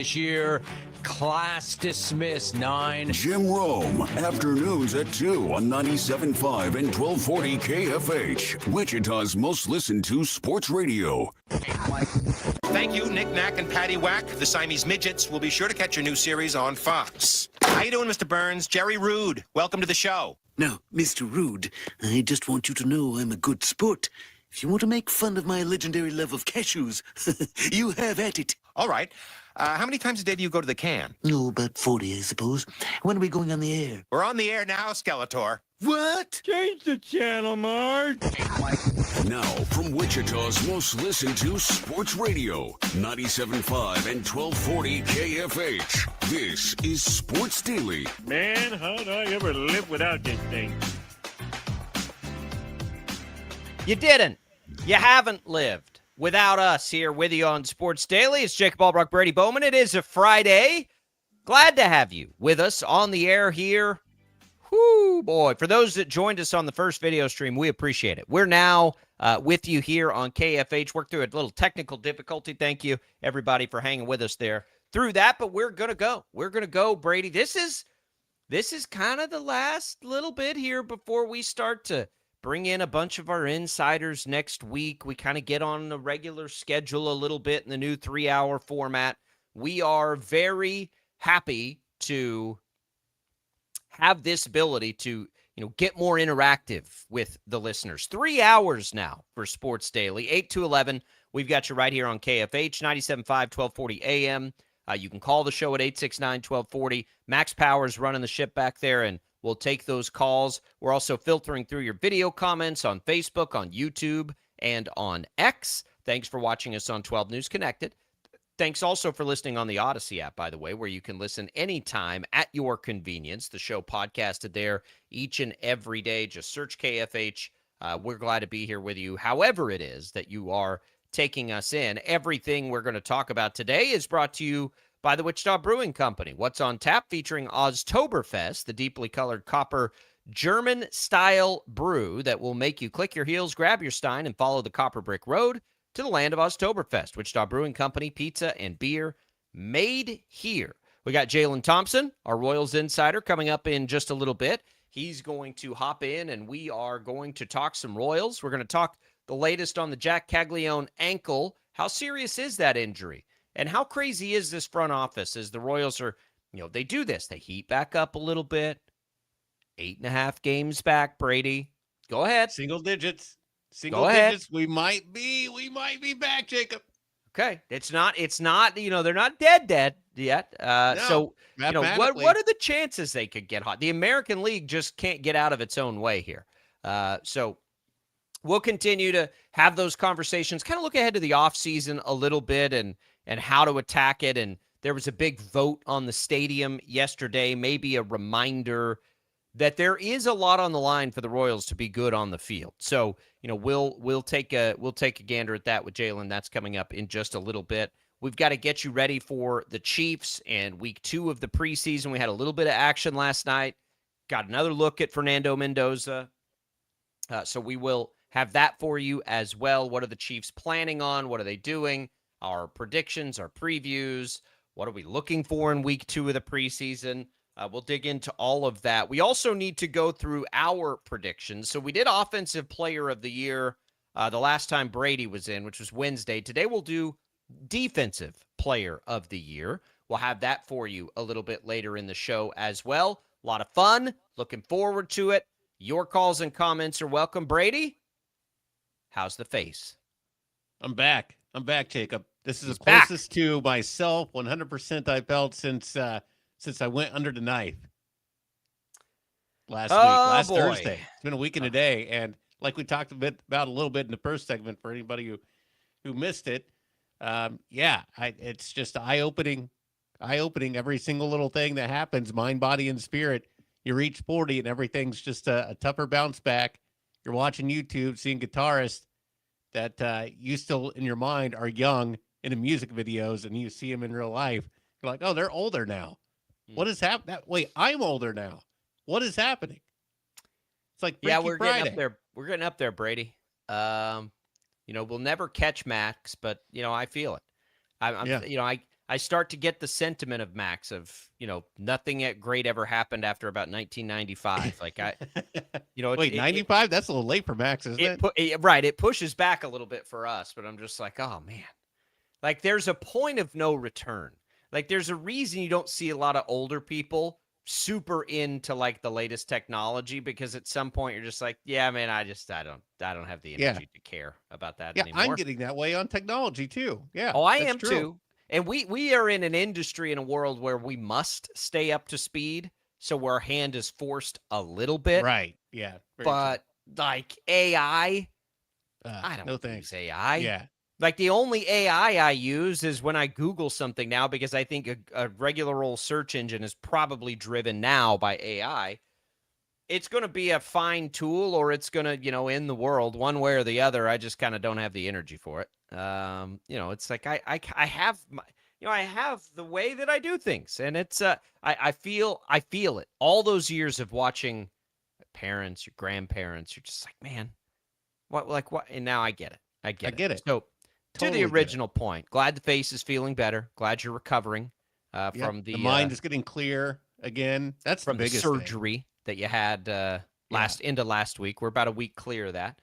This year, class dismissed 9. Jim Rome, afternoons at 2 on 97.5 and 1240 KFH, Wichita's most listened to sports radio. Thank you, Nick Knack and Patty Whack. The Siamese Midgets will be sure to catch your new series on Fox. How you doing, Mr. Burns? Jerry Rude, welcome to the show. Now, Mr. Rude, I just want you to know I'm a good sport. If you want to make fun of my legendary love of cashews, you have at it. All right. How many times a day do you go to the can? Oh, about 40, I suppose. When are we going on the air? We're on the air now, Skeletor. What? Change the channel, Marge. Now, from Wichita's most listened to sports radio, 97.5 and 1240 KFH, this is Sports Daily. Man, how'd I ever live without this thing? You didn't. You haven't lived without us here with you on Sports Daily. It's Jacob Albrock, Brady Bowman. It is a Friday. Glad to have you with us on the air here. Whoo, boy. For those that joined us on the first video stream, we appreciate it. We're now with you here on KFH. Worked through a little technical difficulty. Thank you, everybody, for hanging with us there through that. But we're going to go. We're going to go, Brady. This is kind of the last little bit here before we start to bring in a bunch of our insiders next week. We kind of get on a regular schedule a little bit in the new 3-hour format. We are very happy to have this ability to, get more interactive with the listeners. 3 hours now for Sports Daily, 8 to 11. We've got you right here on KFH, 97.5, 1240 AM. You can call the show at 869-1240. Max Powers running the ship back there, and we'll take those calls. We're also filtering through your video comments on Facebook, on YouTube, and on X. Thanks for watching us on 12 News Connected. Thanks also for listening on the Odyssey app, by the way, where you can listen anytime at your convenience. The show podcasted there each and every day. Just search KFH. We're glad to be here with you, however it is that you are taking us in. Everything we're going to talk about today is brought to you by the Wichita Brewing Company. What's on tap featuring Oztoberfest, the deeply colored copper German-style brew that will make you click your heels, grab your stein, and follow the copper brick road to the land of Oztoberfest. Wichita Brewing Company, pizza and beer made here. We got Jaylon Thompson, our Royals insider, coming up in just a little bit. He's going to hop in, and we are going to talk some Royals. We're going to talk the latest on the Jack Caglione ankle. How serious is that injury? And how crazy is this front office as the Royals are, they do this. They heat back up a little bit. 8.5 games back, Brady. Go ahead. Single digits. Go ahead. Digits. We might be back, Jacob. Okay. It's not, they're not dead yet. No, so, what are the chances they could get hot? The American League just can't get out of its own way here. So we'll continue to have those conversations, kind of look ahead to the offseason a little bit and how to attack it. And there was a big vote on the stadium yesterday, maybe a reminder that there is a lot on the line for the Royals to be good on the field. So, we'll take a gander at that with Jaylon. That's coming up in just a little bit. We've got to get you ready for the Chiefs and week 2 of the preseason. We had a little bit of action last night. Got another look at Fernando Mendoza. So we will have that for you as well. What are the Chiefs planning on? What are they doing? Our predictions, our previews. What are we looking for in week 2 of the preseason? We'll dig into all of that. We also need to go through our predictions. So we did Offensive Player of the Year the last time Brady was in, which was Wednesday. Today we'll do Defensive Player of the Year. We'll have that for you a little bit later in the show as well. A lot of fun. Looking forward to it. Your calls and comments are welcome. Brady, how's the face? I'm back, Jacob. This is He's the closest to myself 100% I felt since I went under the knife last Thursday. It's been a week and a day, and like we talked about a little bit in the first segment for anybody who missed it, it's just eye-opening every single little thing that happens, mind, body, and spirit. You reach 40 and everything's just a tougher bounce back. You're watching YouTube, seeing guitarists that you still in your mind are young in the music videos, and you see them in real life. You're like, oh, they're older now. What is happening? Wait, I'm older now. What is happening? It's like Freaky we're Friday. getting up there. We're getting up there, Brady. We'll never catch Max, but I feel it. I I start to get the sentiment of Max of, nothing great ever happened after about 1995. Like Wait, 95? That's a little late for Max, isn't it? Right. It pushes back a little bit for us, but I'm just like, oh man, like there's a point of no return. Like there's a reason you don't see a lot of older people super into like the latest technology, because at some point you're just like, yeah, man, I don't have the energy to care about that anymore. I'm getting that way on technology too. Yeah. Oh, I am true. Too. And we are in an industry, in a world where we must stay up to speed. So our hand is forced a little bit. Right. Yeah. But like AI, I don't use AI. Yeah. Like the only AI I use is when I Google something now, because I think a regular old search engine is probably driven now by AI. It's going to be a fine tool, or it's going to, end the world one way or the other. I just kind of don't have the energy for it. It's like I have my, I have the way that I do things, and it's I feel it. All those years of watching parents, your grandparents, you're just like, man, what? And now I get it. I get it. So totally, to the original point, glad the face is feeling better. Glad you're recovering from the mind is getting clear again. That's from the biggest surgery thing that you had into last week. We're about a week clear of that.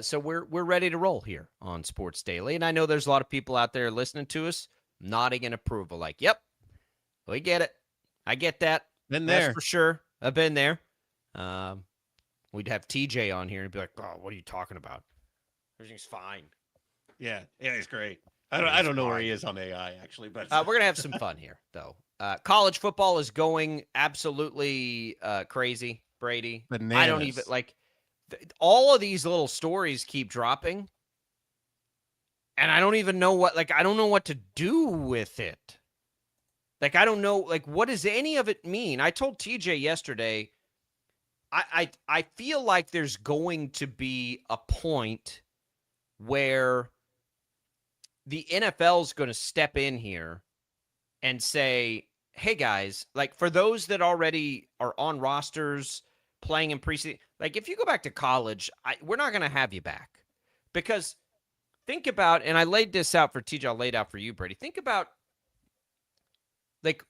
So we're ready to roll here on Sports Daily. And I know there's a lot of people out there listening to us nodding in approval, like, yep, we get it. I get that. Been there. That's for sure. I've been there. We'd have TJ on here and be like, oh, what are you talking about? Everything's fine. Yeah, he's great. I don't know where he is on AI, actually, but we're going to have some fun here, though. College football is going absolutely crazy, Brady. Bananas. I don't even, like, all of these little stories keep dropping, and I don't even know I don't know what to do with it. Like, I don't know, like, what does any of it mean? I told TJ yesterday, I feel like there's going to be a point where the NFL is going to step in here and say, hey, guys, like, for those that already are on rosters playing in preseason, like, if you go back to college, we're not going to have you back. Because think about, and I laid this out for TJ, I'll lay it out for you, Brady. Think about, like,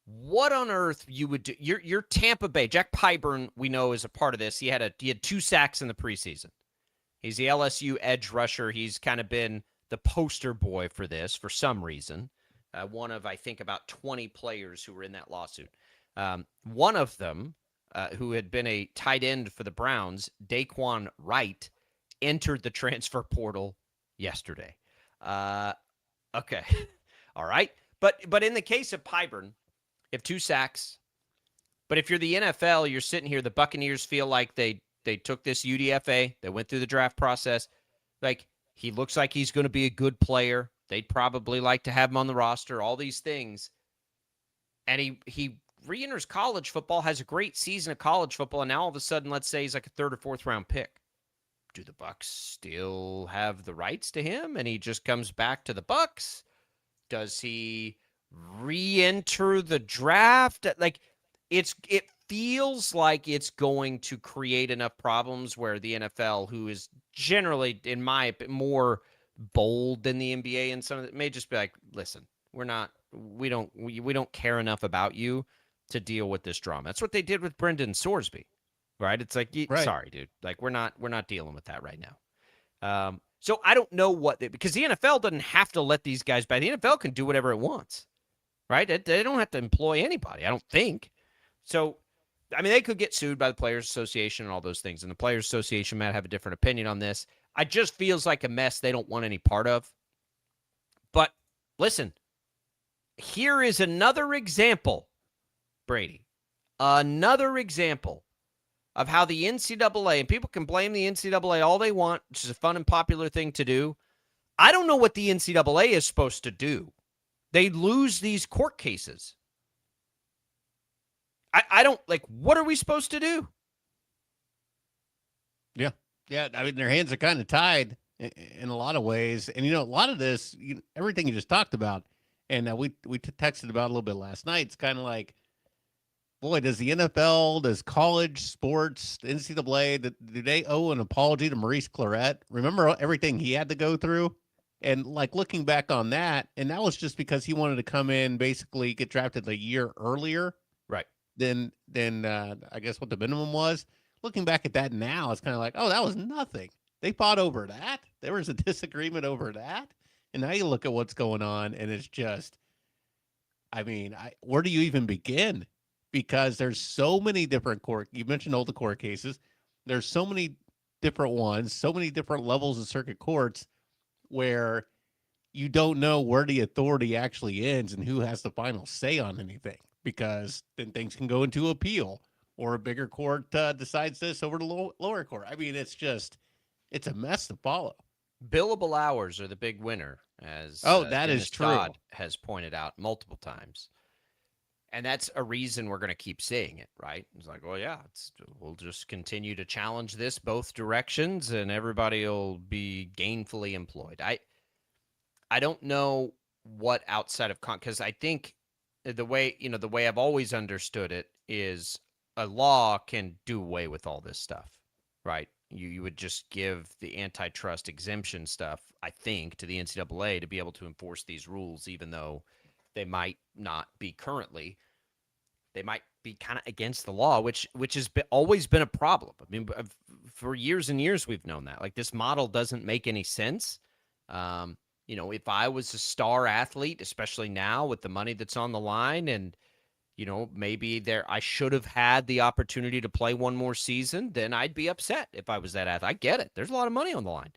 what on earth you would do. You're Tampa Bay. Jack Pyburn, we know, is a part of this. He had 2 sacks in the preseason. He's the LSU edge rusher. He's kind of been the poster boy for this for some reason. One of, I think, about 20 players who were in that lawsuit. One of them, who had been a tight end for the Browns, Daquan Wright, entered the transfer portal yesterday. Okay. All right. But in the case of Pyburn, you have 2 sacks. But if you're the NFL, you're sitting here, the Buccaneers feel like they took this UDFA. They went through the draft process. Like, he looks like he's going to be a good player. They'd probably like to have him on the roster, all these things. And he re-enters college football, has a great season of college football, and now all of a sudden, let's say he's like a 3rd or 4th round pick. Do the Bucs still have the rights to him, and he just comes back to the Bucs? Does he re-enter the draft? Like, it feels like it's going to create enough problems where the NFL, who is generally, in my opinion, more bold than the NBA, and some of it may just be like, listen, we don't care enough about you to deal with this drama. That's what they did with Brendan Sorsby, right? It's like, right. Sorry, dude, like we're not dealing with that right now. So I don't know because the NFL doesn't have to let these guys back. The NFL can do whatever it wants, right? They don't have to employ anybody, I don't think. So, I mean, they could get sued by the Players Association and all those things, and the Players Association might have a different opinion on this. It just feels like a mess they don't want any part of. But listen, here is another example, Brady, another example of how the NCAA, and people can blame the NCAA all they want, which is a fun and popular thing to do. I don't know what the NCAA is supposed to do. They lose these court cases. I don't, like, what are we supposed to do? Yeah. I mean, their hands are kind of tied in a lot of ways. And, a lot of this, everything you just talked about, and we texted about a little bit last night, it's kind of like, boy, does the NFL, does college sports, the NCAA, do they owe an apology to Maurice Clarett? Remember everything he had to go through And like looking back on that, and that was just because he wanted to come in, basically get drafted a year earlier Right. than I guess what the minimum was. Looking back at that now, it's kind of like, oh, that was nothing. They fought over that. There was a disagreement over that. And now you look at what's going on, and it's just, I mean, where do you even begin? Because there's so many different court. You mentioned all the court cases. There's so many different ones, so many different levels of circuit courts where you don't know where the authority actually ends and who has the final say on anything, because then things can go into appeal, or a bigger court decides this over the lower court. I mean, it's a mess to follow. Billable hours are the big winner, as that Dennis is true. Dodd has pointed out multiple times. And that's a reason we're going to keep seeing it, right? It's like, well, yeah, we'll just continue to challenge this both directions, and everybody will be gainfully employed. I don't know what outside of because I think the way I've always understood it is a law can do away with all this stuff, right? You would just give the antitrust exemption stuff, I think, to the NCAA to be able to enforce these rules, even though they might not be currently. They might be kind of against the law, which has always been a problem. I mean, for years and years, we've known that. Like, this model doesn't make any sense. If I was a star athlete, especially now with the money that's on the line, and maybe I should have had the opportunity to play one more season, then I'd be upset if I was that athlete. I get it. There's a lot of money on the line.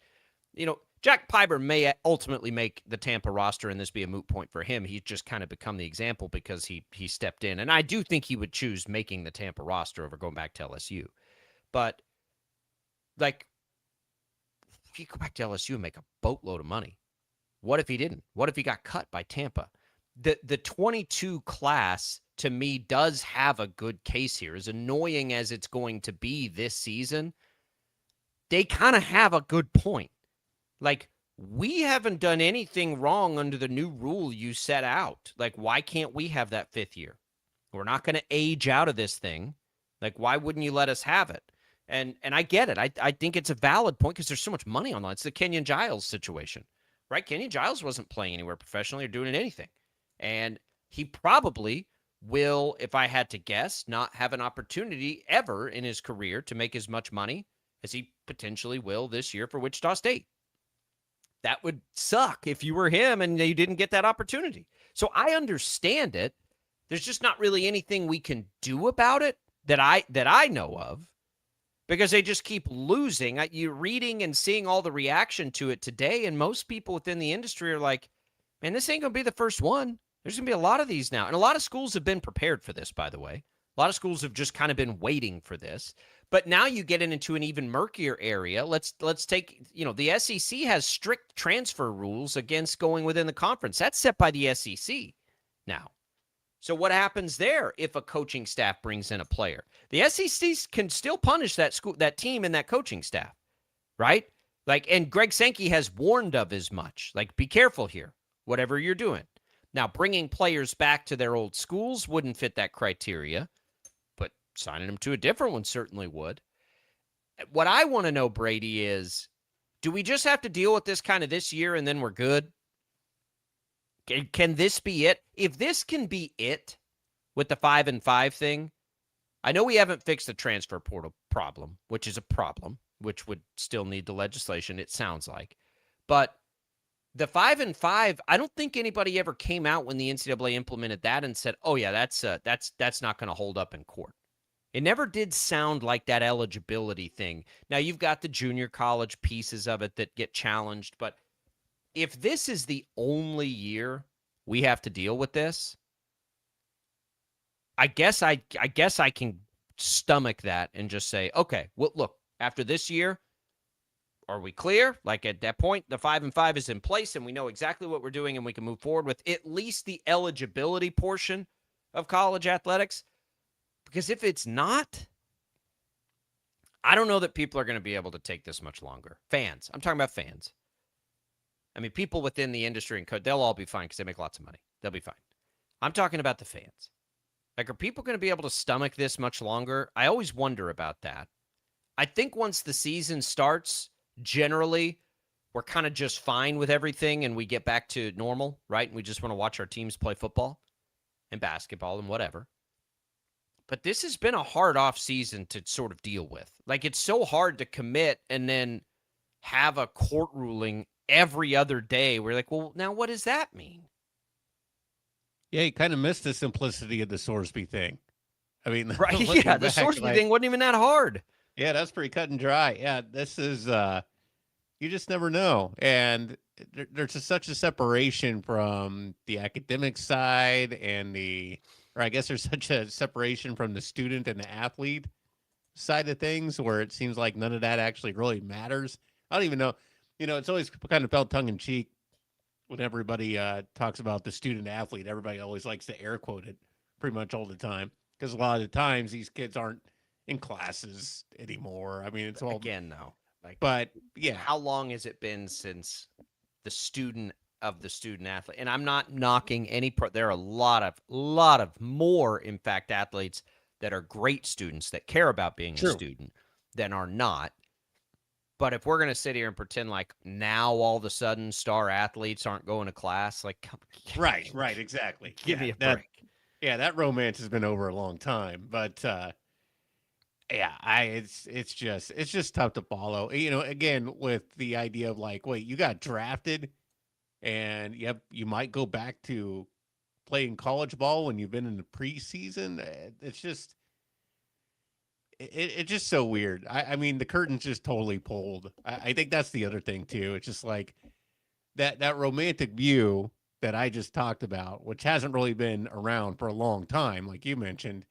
Jack Piber may ultimately make the Tampa roster, and this be a moot point for him. He's just kind of become the example because he stepped in. And I do think he would choose making the Tampa roster over going back to LSU. But, like, if you go back to LSU and make a boatload of money, what if he didn't? What if he got cut by Tampa? The 22 class, to me, does have a good case here. As annoying as it's going to be this season, they kind of have a good point. Like, we haven't done anything wrong under the new rule you set out. Like, why can't we have that fifth year? We're not going to age out of this thing. Like, why wouldn't you let us have it? And I get it. I think it's a valid point because there's so much money on the line. It's the Kenyon Giles situation, right? Kenyon Giles wasn't playing anywhere professionally or doing anything. And he probably will, if I had to guess, not have an opportunity ever in his career to make as much money as he potentially will this year for Wichita State. That would suck if you were him and you didn't get that opportunity. So I understand it. There's just not really anything we can do about it that I know of, because they just keep losing. You're reading and seeing all the reaction to it today, and most people within the industry are like, man, this ain't going to be the first one. There's going to be a lot of these now. And a lot of schools have been prepared for this, by the way. A lot of schools have just kind of been waiting for this. But now you get into an even murkier area. Let's take, the SEC has strict transfer rules against going within the conference. That's set by the SEC now. So what happens there if a coaching staff brings in a player? The SEC can still punish that team and that coaching staff, right? Like, and Greg Sankey has warned of as much. Like, be careful here, whatever you're doing. Now, bringing players back to their old schools wouldn't fit that criteria, but signing them to a different one certainly would. What I want to know, Brady, is, do we just have to deal with this kind of this year and then we're good? Can this be it? If this can be it with the 5-5 thing, I know we haven't fixed the transfer portal problem, which is a problem, which would still need the legislation, it sounds like. But the 5-5, I don't think anybody ever came out when the NCAA implemented that and said, "Oh yeah, that's not going to hold up in court." It never did sound like that eligibility thing. Now you've got the junior college pieces of it that get challenged, but if this is the only year we have to deal with this, I guess I can stomach that and just say, okay, well, look, after this year, are we clear? Like, at that point, the 5-5 is in place and we know exactly what we're doing and we can move forward with at least the eligibility portion of college athletics. Because if it's not, I don't know that people are going to be able to take this much longer. Fans. I'm talking about fans. I mean, people within the industry and code, they'll all be fine because they make lots of money. They'll be fine. I'm talking about the fans. Like, are people going to be able to stomach this much longer? I always wonder about that. I think once the season starts, generally, we're kind of just fine with everything and we get back to normal, right? And we just want to watch our teams play football and basketball and whatever. But this has been a hard off season to sort of deal with. Like, it's so hard to commit and then have a court ruling every other day. We're like, well, now what does that mean? Yeah, you kind of missed the simplicity of the Sorsby thing. I mean, Right? looking Yeah, the back, Sorsby like, thing wasn't even that hard. Yeah, that's pretty cut and dry. Yeah, this is you just never know. And there's just such a separation from the academic side and or I guess there's such a separation from the student and the athlete side of things where it seems like none of that actually really matters. I don't even know. It's always kind of felt tongue in cheek when everybody talks about the student athlete. Everybody always likes to air quote it pretty much all the time because a lot of the times these kids aren't in classes anymore. I mean, it's all Again, though. Like, but yeah, how long has it been since the student of the student athlete? And I'm not knocking any there are a lot of more, in fact, athletes that are great students that care about being a student than are not. But if we're going to sit here and pretend like now all of a sudden star athletes aren't going to class, like, right, exactly. Give me a break. That romance has been over a long time, but it's just tough to follow. Again, with the idea of like, wait, you got drafted, and you might go back to playing college ball when you've been in the preseason. It's just. It's just so weird. I mean, the curtain's just totally pulled. I think that's the other thing too. It's just like that romantic view that I just talked about, which hasn't really been around for a long time, like you mentioned.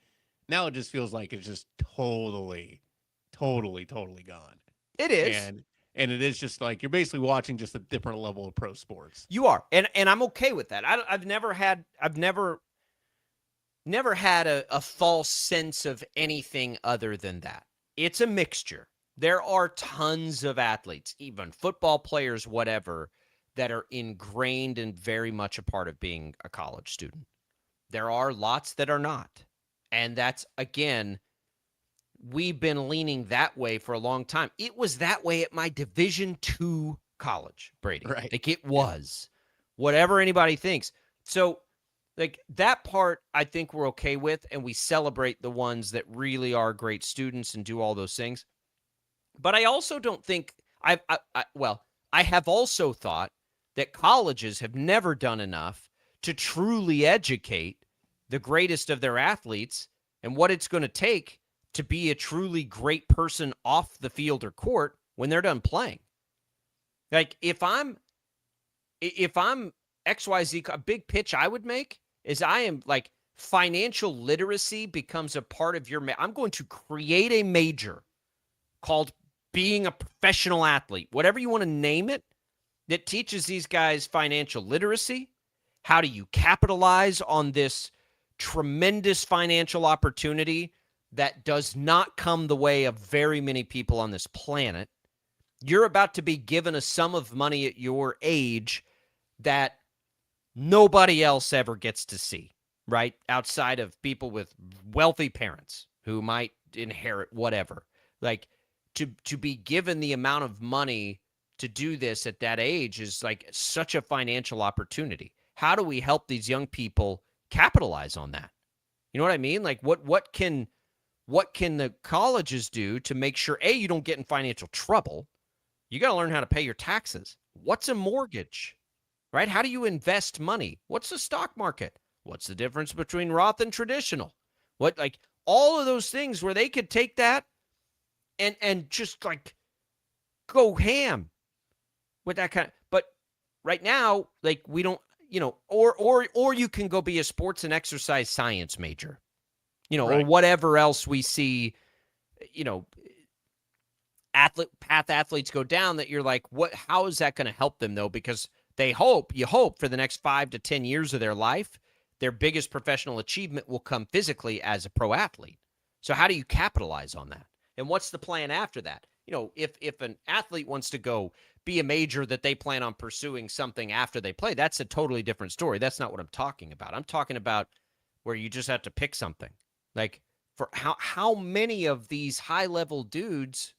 Now it just feels like it's just totally gone. It is. And it is just like you're basically watching just a different level of pro sports. You are. And I'm okay with that. I've never had a false sense of anything other than that. It's a mixture. There are tons of athletes, even football players, whatever, that are ingrained and very much a part of being a college student. There are lots that are not. And that's, again, we've been leaning that way for a long time. It was that way at my Division II college, Brady. Right. Like, it was. Whatever anybody thinks. So, like, that part I think we're okay with, and we celebrate the ones that really are great students and do all those things. But I also don't think I have also thought that colleges have never done enough to truly educate the greatest of their athletes and what it's going to take to be a truly great person off the field or court when they're done playing. Like, if I'm XYZ, a big pitch I would make is I am like, financial literacy becomes a part of your, I'm going to create a major called being a professional athlete, whatever you want to name it, that teaches these guys financial literacy. How do you capitalize on this tremendous financial opportunity that does not come the way of very many people on this planet? You're about to be given a sum of money at your age that nobody else ever gets to see, right? Outside of people with wealthy parents who might inherit whatever. Like, to be given the amount of money to do this at that age is like such a financial opportunity. How do we help these young people capitalize on that? You know what I mean? Like, what can the colleges do to make sure, A, you don't get in financial trouble? You got to learn how to pay your taxes. What's a mortgage, right? How do you invest money? What's the stock market? What's the difference between Roth and traditional? What, like, all of those things where they could take that and just like go ham with that kind of, but right now, like, we don't, or you can go be a sports and exercise science major, right, or whatever else we see, path athletes go down that you're like, how is that going to help them though? Because you hope for the next 5 to 10 years of their life, their biggest professional achievement will come physically as a pro athlete. So how do you capitalize on that? And what's the plan after that? If an athlete wants to go be a major that they plan on pursuing something after they play, that's a totally different story. That's not what I'm talking about. I'm talking about where you just have to pick something. Like, for how many of these high-level dudes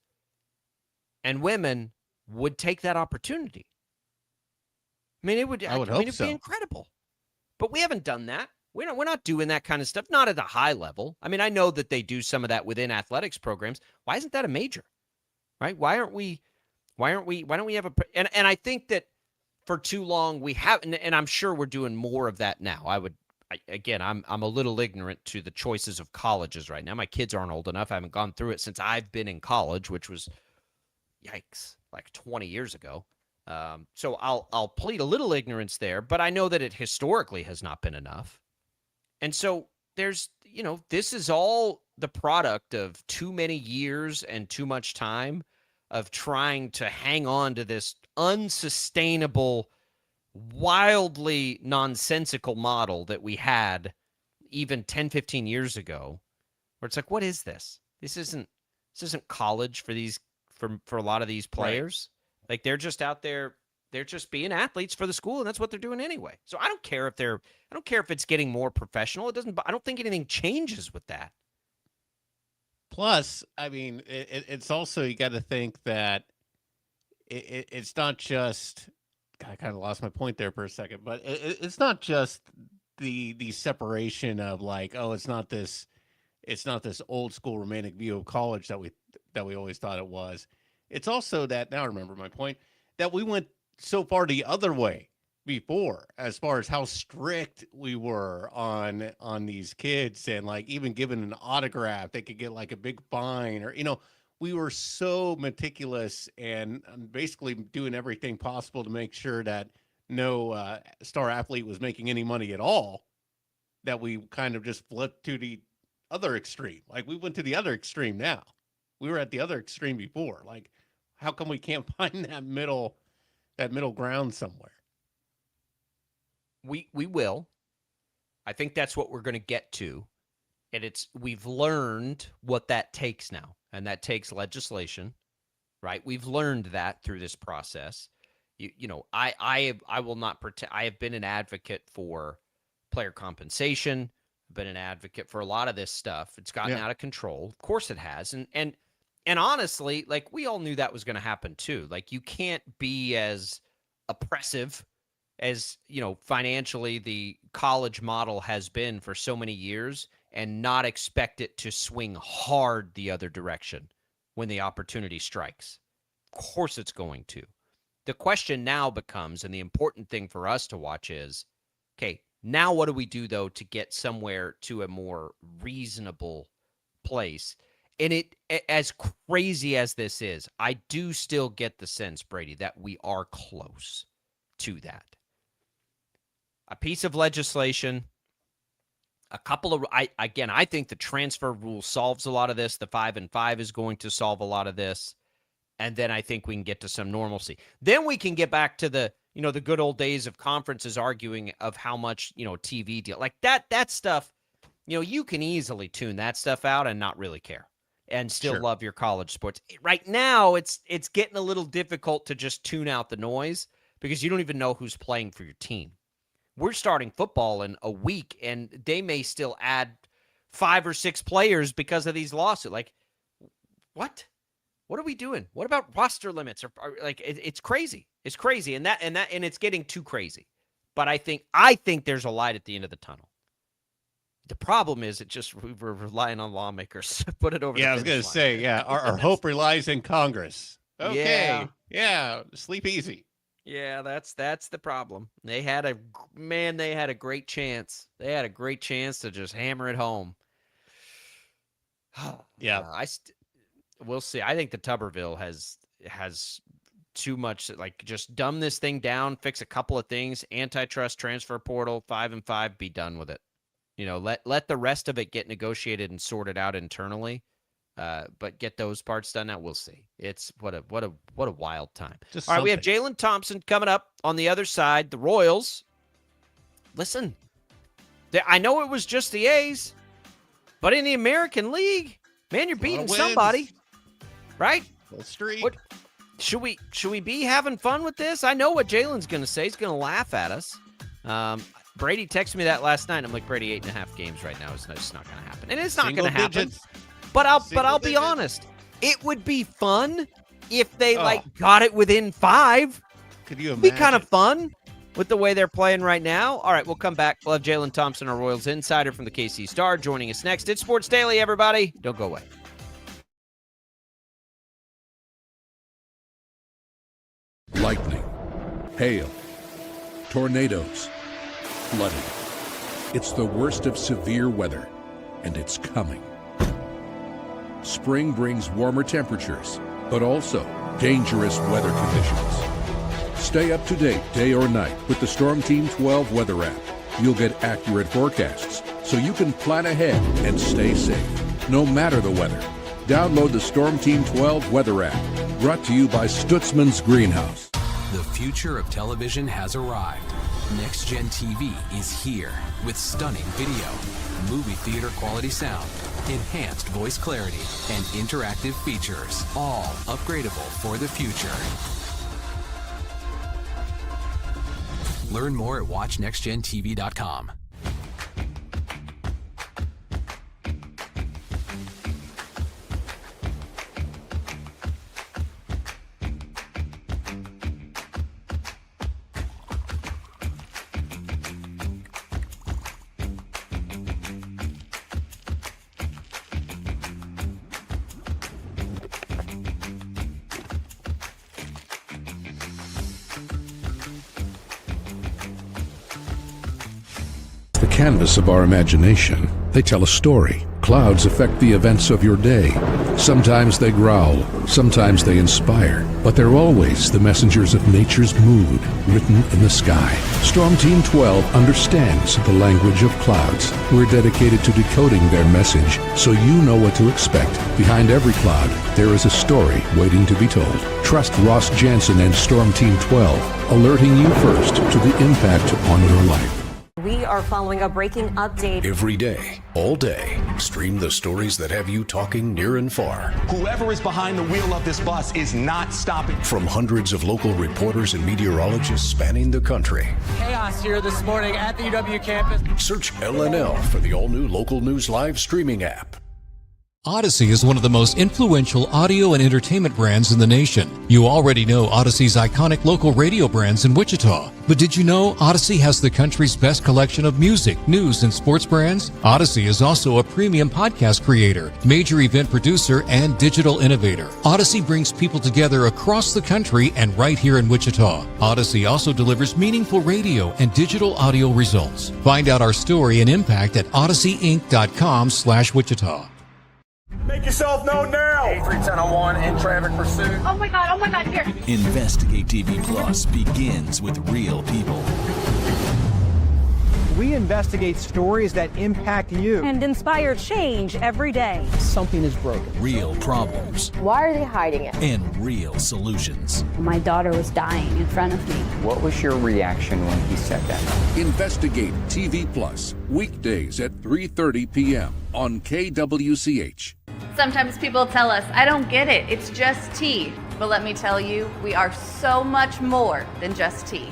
and women would take that opportunity. I mean, I would hope it'd so. be incredible. But we haven't done that. We're not doing that kind of stuff, not at a high level. I mean, I know that they do some of that within athletics programs. Why isn't that a major? Right? Why don't we have and I think that for too long we haven't, and I'm sure we're doing more of that now. I'm a little ignorant to the choices of colleges right now. My kids aren't old enough. I haven't gone through it since I've been in college, which was, yikes, like 20 years ago. So I'll plead a little ignorance there, but I know that it historically has not been enough. And so there's, this is all the product of too many years and too much time of trying to hang on to this unsustainable, wildly nonsensical model that we had even 10, 15 years ago, where it's like, what is this? This isn't college for a lot of these players. Right. Like, they're just out there, they're just being athletes for the school, and that's what they're doing anyway. So I don't care if it's getting more professional. I don't think anything changes with that. Plus, I mean, it's also, you got to think that it's not just, I kind of lost my point there for a second, but it's not just the separation of like, oh, it's not this old school romantic view of college that we always thought it was. It's also that, now I remember my point, that we went so far the other way before, as far as how strict we were on these kids, and like even given an autograph, they could get like a big fine, or, we were so meticulous and basically doing everything possible to make sure that no star athlete was making any money at all, that we kind of just flipped to the other extreme. Like, we went to the other extreme now. We were at the other extreme before. Like, how come we can't find that middle ground somewhere? We will. I think that's what we're going to get to. And we've learned what that takes now. And that takes legislation, right? We've learned that through this process. I will not pretend. I have been an advocate for player compensation. I've been an advocate for a lot of this stuff. It's gotten out of control. Of course it has. And honestly, like, we all knew that was going to happen too. Like, you can't be as oppressive as, financially the college model has been for so many years, and not expect it to swing hard the other direction when the opportunity strikes. Of course it's going to. The question now becomes, and the important thing for us to watch is, okay, now what do we do, though, to get somewhere to a more reasonable place? And as crazy as this is, I do still get the sense, Brady, that we are close to that. A piece of legislation, I think the transfer rule solves a lot of this. The 5-and-5 is going to solve a lot of this. And then I think we can get to some normalcy. Then we can get back to the good old days of conferences arguing of how much, TV deal. Like that stuff, you can easily tune that stuff out and not really care and still love your college sports. Right now, it's getting a little difficult to just tune out the noise because you don't even know who's playing for your team. We're starting football in a week, and they may still add 5 or 6 players because of these lawsuits. Like, what? What are we doing? What about roster limits? It's crazy. It's crazy, and it's getting too crazy. But I think there's a light at the end of the tunnel. The problem is, we're relying on lawmakers to put it over. Yeah, I was going to say, our hope relies in Congress. Okay, yeah, sleep easy. Yeah, that's the problem. They had a great chance. They had a great chance to just hammer it home. Yeah, we'll see. I think the Tuberville has too much. Like, just dumb this thing down, fix a couple of things. Antitrust, transfer portal, 5-and-5, be done with it. Let the rest of it get negotiated and sorted out internally. But get those parts done now. We'll see. It's what a wild time. All right, we have Jaylon Thompson coming up on the other side. The Royals. Listen, I know it was just the A's, but in the American League, man, you're beating somebody, right? Full streak. What should we be having fun with this? I know what Jalen's going to say. He's going to laugh at us. Brady texted me that last night. I'm like, Brady, 8.5 games right now is just not going to happen, and it's not going to happen. But I'll be honest. It would be fun if they got it within 5. Could you imagine? Be kind of fun with the way they're playing right now. All right, we'll come back. We'll have Jaylon Thompson, our Royals insider from the KC Star, joining us next. It's Sports Daily, everybody. Don't go away. Lightning, hail, tornadoes, flooding. It's the worst of severe weather, and it's coming. Spring brings warmer temperatures, but also dangerous weather conditions. Stay up to date day or night with the Storm Team 12 weather app. You'll get accurate forecasts, so you can plan ahead and stay safe, no matter the weather. Download the Storm Team 12 weather app, brought to you by Stutzman's Greenhouse. The future of television has arrived. Next Gen TV is here with stunning video, movie theater quality sound, enhanced voice clarity, and interactive features, all upgradable for the future. Learn more at watchnextgentv.com. The canvas of our imagination. They tell a story. Clouds affect the events of your day. Sometimes they growl, sometimes they inspire, but they're always the messengers of nature's mood written in the sky. Storm Team 12 understands the language of clouds. We're dedicated to decoding their message so you know what to expect. Behind every cloud, there is a story waiting to be told. Trust Ross Jansen and Storm Team 12, alerting you first to the impact on your life. We are following a breaking update. Every day, all day, stream the stories that have you talking near and far. Whoever is behind the wheel of this bus is not stopping. From hundreds of local reporters and meteorologists spanning the country. Chaos here this morning at the UW campus. Search LNL for the all-new Local News Live streaming app. Odyssey is one of the most influential audio and entertainment brands in the nation. You already know Odyssey's iconic local radio brands in Wichita. But did you know Odyssey has the country's best collection of music, news, and sports brands? Odyssey is also a premium podcast creator, major event producer, and digital innovator. Odyssey brings people together across the country and right here in Wichita. Odyssey also delivers meaningful radio and digital audio results. Find out our story and impact at odysseyinc.com/Wichita. Make yourself known now. 310-1 in traffic pursuit. Oh my God, here. Investigate TV Plus begins with real people. We investigate stories that impact you. And inspire change every day. Something is broken. Real problems. Why are they hiding it? And real solutions. My daughter was dying in front of me. What was your reaction when he said that? Investigate TV Plus, weekdays at 3:30 p.m. on KWCH. Sometimes people tell us, I don't get it, it's just tea. But let me tell you, we are so much more than just tea.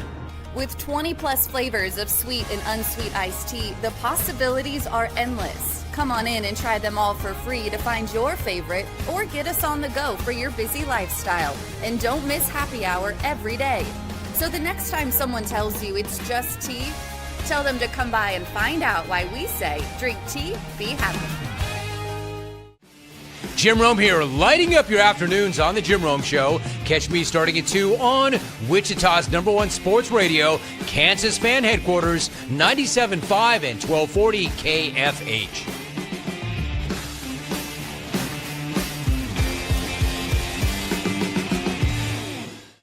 With 20 plus flavors of sweet and unsweet iced tea, the possibilities are endless. Come on in and try them all for free to find your favorite or get us on the go for your busy lifestyle. And don't miss happy hour every day. So the next time someone tells you it's just tea, tell them to come by and find out why we say, drink tea, be happy. Jim Rome here, lighting up your afternoons on The Jim Rome Show. Catch me starting at 2 on Wichita's #1 sports radio, Kansas Fan Headquarters, 97.5 and 1240 KFH.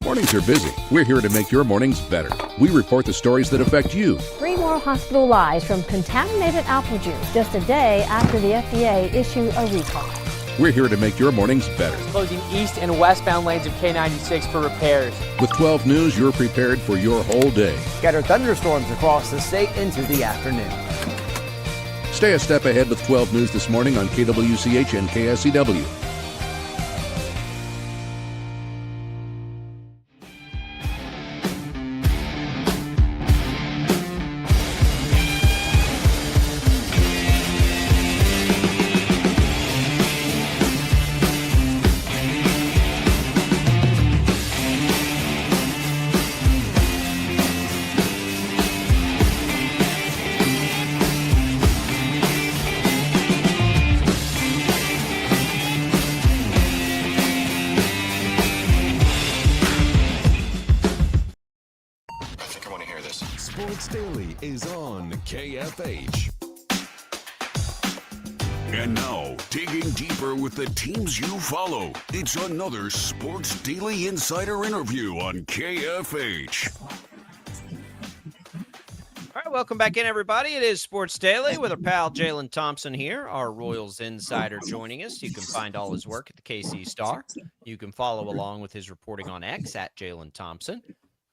Mornings are busy. We're here to make your mornings better. We report the stories that affect you. 3 more hospital lies from contaminated apple juice just a day after the FDA issued a recall. We're here to make your mornings better. Closing east and westbound lanes of K96 for repairs. With 12 News, you're prepared for your whole day. Scattered thunderstorms across the state into the afternoon. Stay a step ahead with 12 News this morning on KWCH and KSCW. is on KFH. And now, digging deeper with the teams you follow, it's another Sports Daily Insider interview on KFH. All right, welcome back in, everybody. It is Sports Daily with our pal Jaylon Thompson here, our Royals insider joining us. You can find all his work at the KC Star. You can follow along with his reporting on X at Jaylon Thompson.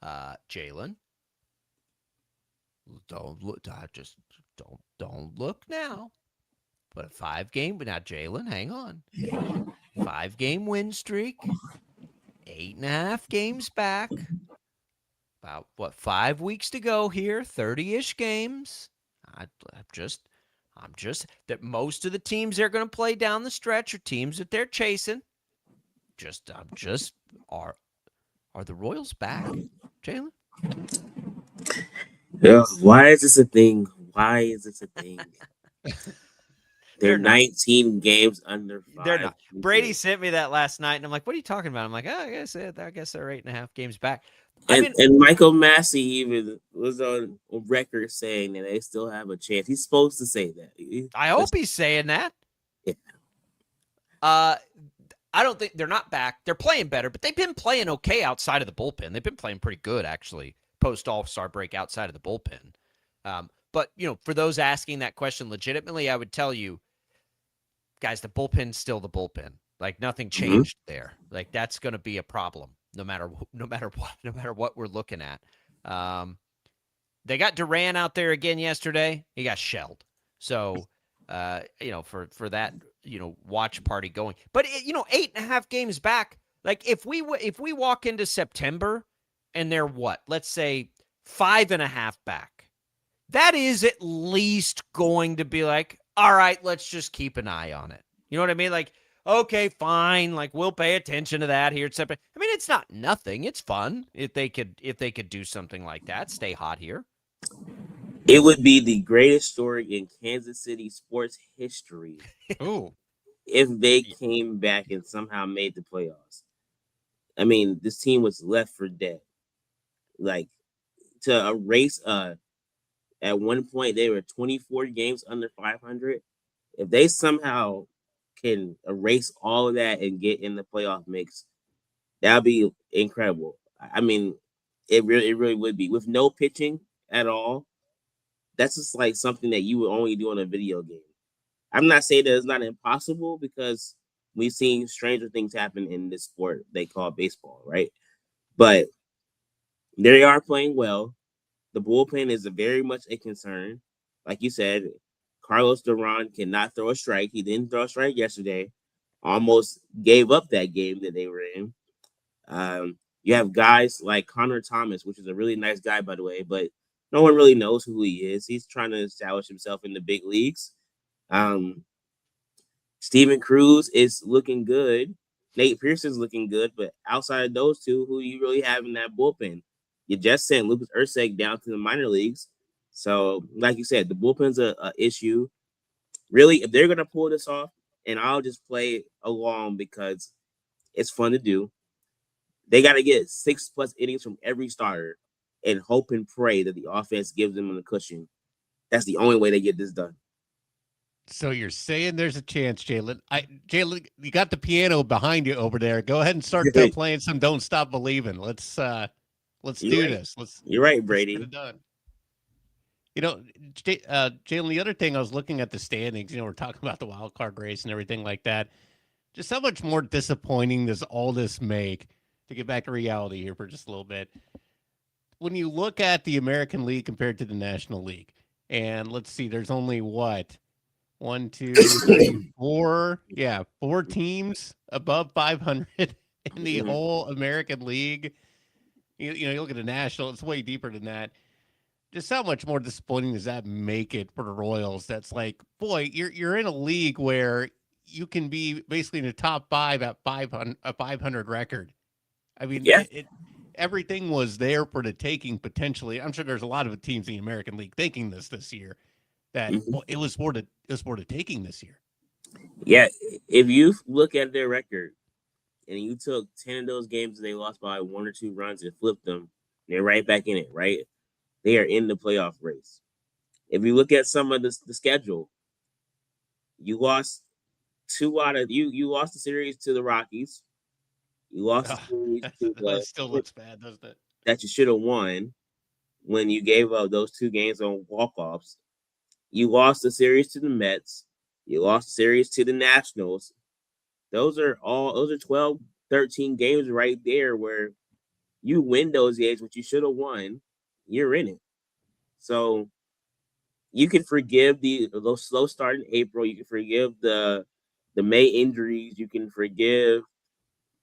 Jaylon, don't look. Don't look now. But a 5-game, but now Jaylon, hang on. 5-game win streak, 8.5 games back. About 5 weeks to go here, 30-ish games. I'm just that most of the teams they're going to play down the stretch are teams that they're chasing. Are the Royals back, Jaylon? Yeah, why is this a thing? They're 19 games under 5. They're not. Brady sent me that last night, and I'm like, "What are you talking about?" I'm like, "Oh, I guess they're 8.5 games back." And Michael Massey even was on record saying that they still have a chance. He's supposed to say that. I hope he's saying that. Yeah. I don't think they're not back. They're playing better, but they've been playing okay outside of the bullpen. They've been playing pretty good, actually, post All-Star break outside of the bullpen. But, for those asking that question legitimately, I would tell you, guys, the bullpen's still the bullpen. Like, nothing changed there. Like, that's going to be a problem no matter what we're looking at. They got Duran out there again yesterday. He got shelled. So, for that, watch party going. But, 8.5 games back, like, if we walk into September and they're what? Let's say 5.5 back. That is at least going to be like, all right, let's just keep an eye on it. You know what I mean? Like, okay, fine. Like, we'll pay attention to that here. I mean, it's not nothing. It's fun if they could do something like that. Stay hot here. It would be the greatest story in Kansas City sports history. Ooh. If they came back and somehow made the playoffs. I mean, this team was left for dead. Like, to erase at one point they were 24 games under 500. If they somehow can erase all of that and get in the playoff mix, that'd be incredible. I mean, it really would be. With no pitching at all, that's just like something that you would only do in a video game. I'm not saying that it's not impossible, because we've seen stranger things happen in this sport they call baseball, right? But they are playing well. The bullpen is very much a concern. Like you said, Carlos Duran cannot throw a strike. He didn't throw a strike yesterday. Almost gave up that game that they were in. You have guys like Connor Thomas, which is a really nice guy, by the way, but no one really knows who he is. He's trying to establish himself in the big leagues. Steven Cruz is looking good. Nate Pearson's looking good, but outside of those two, who do you really have in that bullpen? You just sent Lucas Erceg down to the minor leagues. So, like you said, the bullpen's a issue. Really, if they're going to pull this off, and I'll just play along because it's fun to do, they got to get 6+ innings from every starter and hope and pray that the offense gives them a cushion. That's the only way they get this done. So you're saying there's a chance, Jaylon. Jaylon, you got the piano behind you over there. Go ahead and start playing some "Don't Stop Believing." Let's do this. You're right, Brady. Let's get it done. Jaylon, the other thing, I was looking at the standings. We're talking about the wild card race and everything like that. Just how much more disappointing does all this make? To get back to reality here for just a little bit, when you look at the American League compared to the National League, and let's see, there's only what? 1, 2, 3, 4. Yeah, 4 teams above 500 in the whole American League. You look at the National, it's way deeper than that. Just how much more disappointing does that make it for the Royals? That's like, boy, you're in a league where you can be basically in the top 5 at 500, a 500 record. I mean, yeah. Everything was there for the taking potentially. I'm sure there's a lot of teams in the American League thinking this year. That it was for the taking this year. Yeah, if you look at their record and you took 10 of those games and they lost by 1 or 2 runs and flipped them, they're right back in it, right? they are in the playoff race. If you look at some of the schedule, you lost two out of you lost the series to the Rockies. You lost the series to That still looks bad, doesn't it? that you should have won when you gave up those 2 games on walk-offs. You lost the series to the Mets. You lost the series to the Nationals. Those are 12, 13 games right there where you win those games, which you should have won. You're in it. So you can forgive those slow start in April. You can forgive the May injuries. You can forgive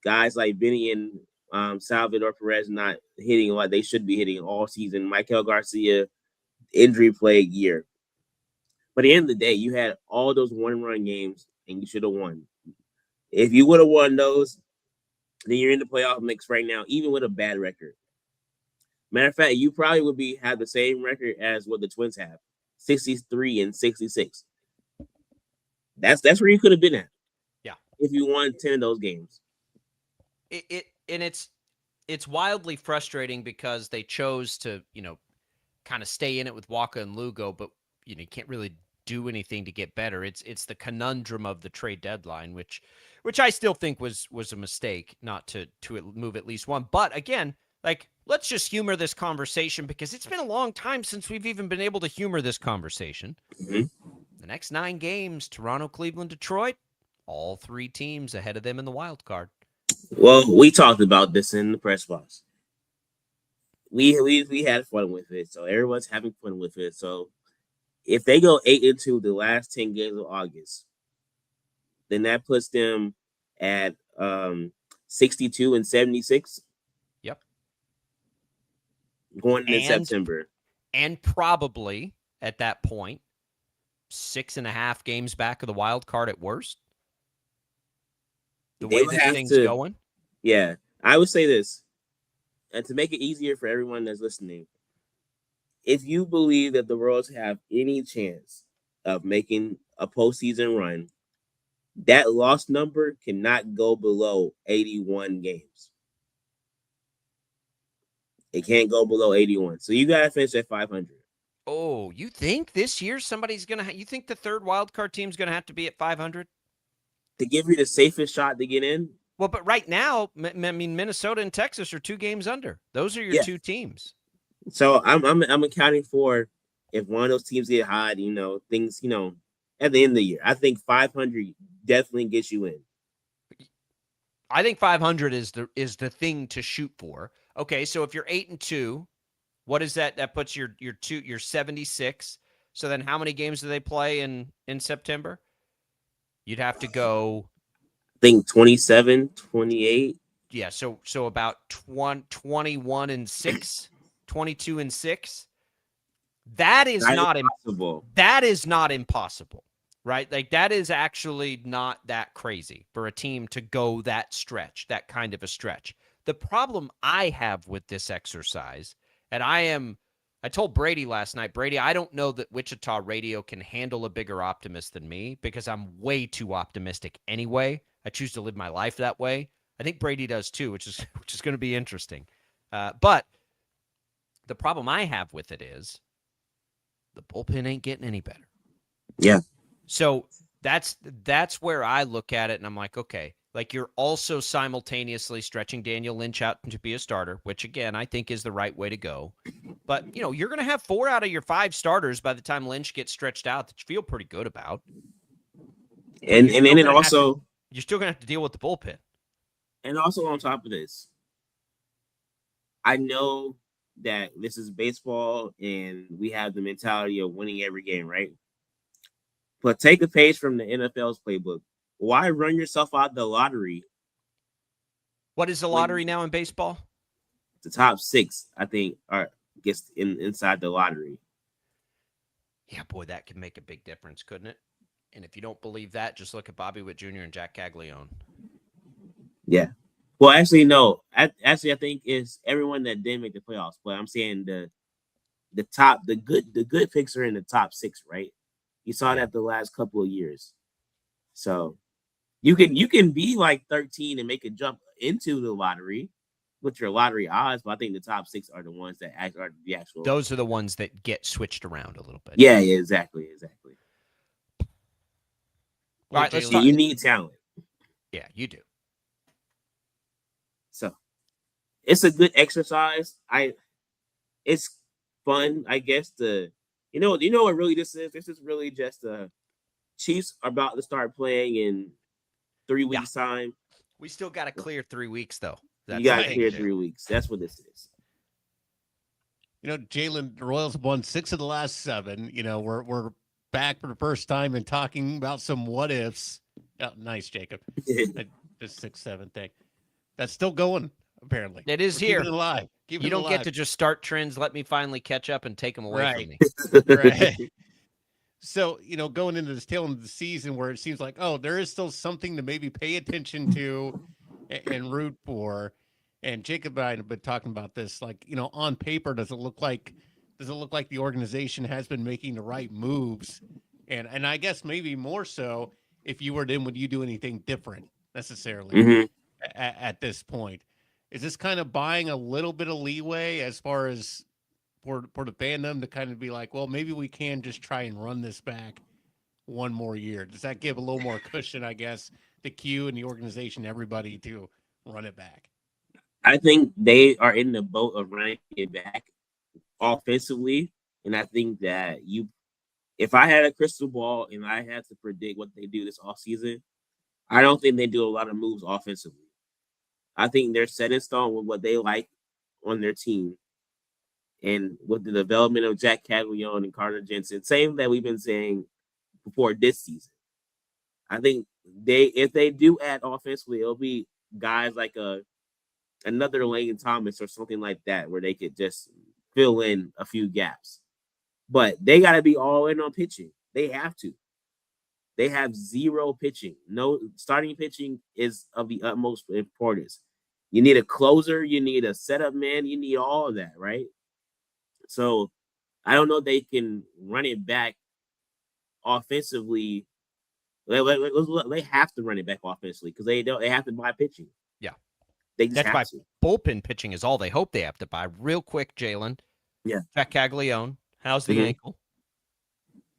guys like Benny and Salvador Perez not hitting like they should be hitting all season. Michael Garcia, injury plague year. But at the end of the day, you had all those 1-run games and you should have won. If you would have won those, then you're in the playoff mix right now, even with a bad record. Matter of fact, you probably would have the same record as what the Twins have, 63 and 66. That's where you could have been at. Yeah. If you won 10 of those games. It's wildly frustrating because they chose to, kind of stay in it with Waka and Lugo, but you can't really do anything to get better. It's the conundrum of the trade deadline, which I still think was a mistake not to move at least one. But again, let's just humor this conversation because it's been a long time since we've even been able to humor this conversation. Mm-hmm. The next 9 games, Toronto, Cleveland, Detroit, all 3 teams ahead of them in the wild card. Well, we talked about this in the press box. We had fun with it, so everyone's having fun with it. So if they go 8-2 the last 10 games of August, then that puts them at 62 and 76. Yep. Going into September. And probably at that point, 6.5 games back of the wild card at worst. The way this thing's going. Yeah. I would say this, and to make it easier for everyone that's listening, if you believe that the Royals have any chance of making a postseason run, that loss number cannot go below 81 games. It can't go below 81. So you got to finish at 500. Oh, you think this year somebody's going to you think the third wild card team's going to have to be at 500? To give you the safest shot to get in? Well, but right now, Minnesota and Texas are 2 games under. Those are your 2 teams. So I'm accounting for if one of those teams get hot, things, at the end of the year. I think 500 definitely gets you in. I think 500 is the thing to shoot for. Okay, so if you're 8-2, what is that? That puts your 76. So then how many games do they play in September? You'd have to go, I think 27, 28. Yeah, so about 21 and 6, 22 and 6. That is not impossible. That is not impossible, right? That is actually not that crazy for a team to go that stretch, that kind of a stretch. The problem I have with this exercise, and I told Brady last night, Brady, I don't know that Wichita radio can handle a bigger optimist than me because I'm way too optimistic anyway. I choose to live my life that way. I think Brady does too, which is going to be interesting. But the problem I have with it is the bullpen ain't getting any better. Yeah. So that's where I look at it and I'm like, okay, you're also simultaneously stretching Daniel Lynch out to be a starter, which again, I think is the right way to go. But, you're going to have 4 out of your 5 starters by the time Lynch gets stretched out that you feel pretty good about. And then it also... You're still going to have to deal with the bullpen. And also on top of this, I know that this is baseball and we have the mentality of winning every game, right? But take a page from the NFL's playbook. Why run yourself out the lottery? What is the lottery now in baseball? The top 6, I think, gets inside the lottery. Yeah, boy, that could make a big difference, couldn't it? And if you don't believe that, just look at Bobby Witt Jr. and Jack Caglione. Yeah. Well, actually, no. I think it's everyone that didn't make the playoffs. But I'm saying the good picks are in the top 6, right? You saw that the last couple of years. So you can be like 13 and make a jump into the lottery, with your lottery odds, but I think the top 6 are the ones that are the actual. Those are the ones that get switched around a little bit. Yeah, exactly. All right, let's You need talent. Yeah, you do. So it's a good exercise. It's fun, I guess. You know what really this is? This is really just Chiefs are about to start playing in 3 weeks' time. We still got to clear 3 weeks, though. You got to clear 3 weeks. That's what this is. You know, Jaylon, the Royals have won 6 of the last 7. You know, we're back for the first time and talking about some what ifs. Oh, nice, Jacob. The 6-7 thing. That's still going, apparently. It is We're here. keeping it alive. You don't get to just start trends. Let me finally catch up and take them away from me. Right. So, you know, going into this tail end of the season where it seems like, oh, there is still something to maybe pay attention to and root for. And Jacob and I have been talking about this, like, you know, on paper, does it look like the organization has been making the right moves? And I guess maybe more so if you were in, would you do anything different necessarily at this point? Is this kind of buying a little bit of leeway as far as for the fandom to kind of be like, well, maybe we can just try and run this back one more year? Does that give a little more cushion, I guess, the Q and the organization, everybody to run it back? I think they are in the boat of running it back offensively. And I think that if I had a crystal ball and I had to predict what they do this offseason, I don't think they do a lot of moves offensively. I think they're set in stone with what they like on their team. And with the development of Jack Caglione and Carter Jensen, same that we've been saying before this season. I think if they do add offensively, it'll be guys like another Lane Thomas or something like that, where they could just fill in a few gaps. But they got to be all in on pitching. They have to. They have 0 pitching. No starting pitching is of the utmost importance. You need a closer. You need a setup man. You need all of that, right? So I don't know if they can run it back offensively. They have to run it back offensively because they have to buy pitching. Yeah. That's why bullpen pitching is all they hope they have to buy. Real quick, Jaylon. Yeah. Jack Caglione. How's the ankle?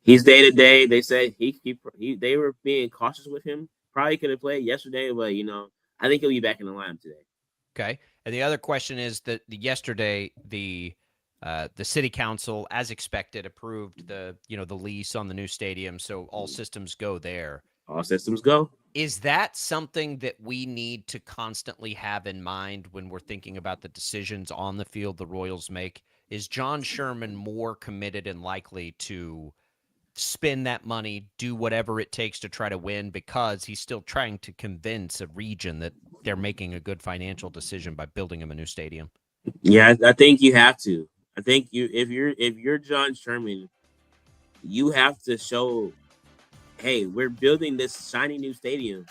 He's day to day. They say they were being cautious with him. Probably could have played yesterday, but I think he'll be back in the lineup today. Okay. And the other question is that yesterday the city council, as expected, approved the lease on the new stadium, so all systems go there. All systems go. Is that something that we need to constantly have in mind when we're thinking about the decisions on the field the Royals make? Is John Sherman more committed and likely to spend that money, do whatever it takes to try to win, because he's still trying to convince a region that they're making a good financial decision by building him a new stadium? Yeah, I think you have to. I think if you're John Sherman, you have to show, hey, we're building this shiny new stadium.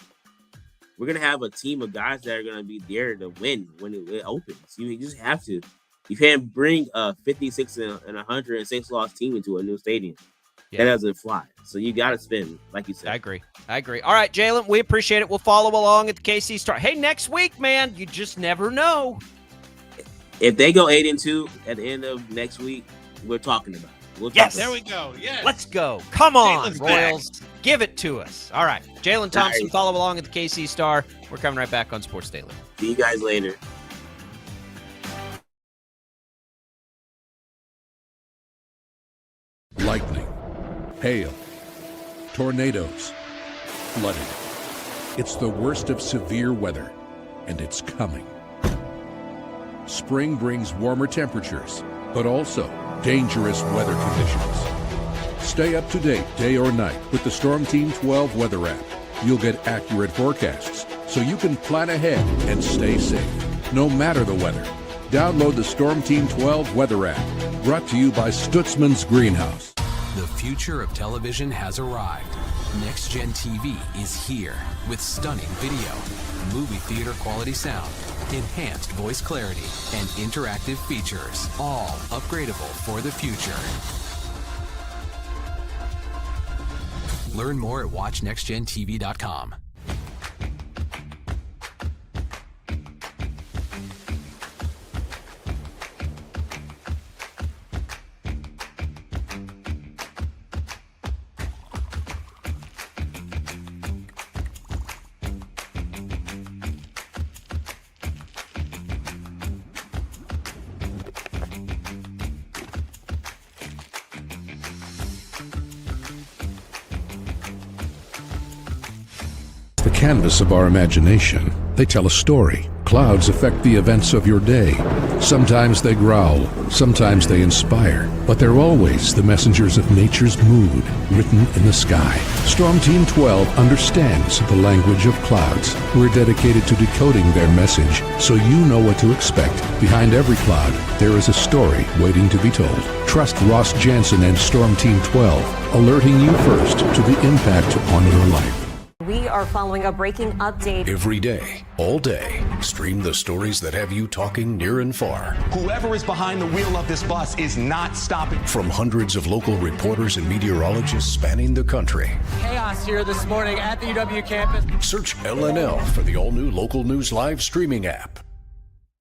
We're gonna have a team of guys that are gonna be there to win when it opens. You just have to. You can't bring a 56 and 106 loss team into a new stadium. Yeah. That doesn't fly. So you got to spend, like you said. I agree. All right, Jaylon, we appreciate it. We'll follow along at the KC Star. Hey, next week, man, you just never know. If they go 8-2 at the end of next week, we're talking about it. Yes, there we go. Yes. Let's go. Come on, Jaylon's Royals. Back. Give it to us. All right. Jaylon Thompson, follow along at the KC Star. We're coming right back on Sports Daily. See you guys later. Lightning, hail, tornadoes, flooding. It's the worst of severe weather, and it's coming. Spring brings warmer temperatures, but also dangerous weather conditions. Stay up to date day or night with the Storm Team 12 weather app. You'll get accurate forecasts, so you can plan ahead and stay safe, no matter the weather. Download the Storm Team 12 weather app, brought to you by Stutzman's Greenhouse. The future of television has arrived. Next Gen TV is here with stunning video, movie theater quality sound, enhanced voice clarity, and interactive features, all upgradable for the future. Learn more at watchnextgentv.com. the canvas of our imagination. They tell a story. Clouds affect the events of your day. Sometimes they growl, sometimes they inspire, but they're always the messengers of nature's mood, written in the sky. Storm Team 12 understands the language of clouds. We're dedicated to decoding their message so you know what to expect. Behind every cloud, there is a story waiting to be told. Trust Ross Jansen and Storm Team 12, alerting you first to the impact on your life. We are following a breaking update. Every day, all day, stream the stories that have you talking near and far. Whoever is behind the wheel of this bus is not stopping. From hundreds of local reporters and meteorologists spanning the country. Chaos here this morning at the UW campus. Search LNL for the all-new Local News Live streaming app.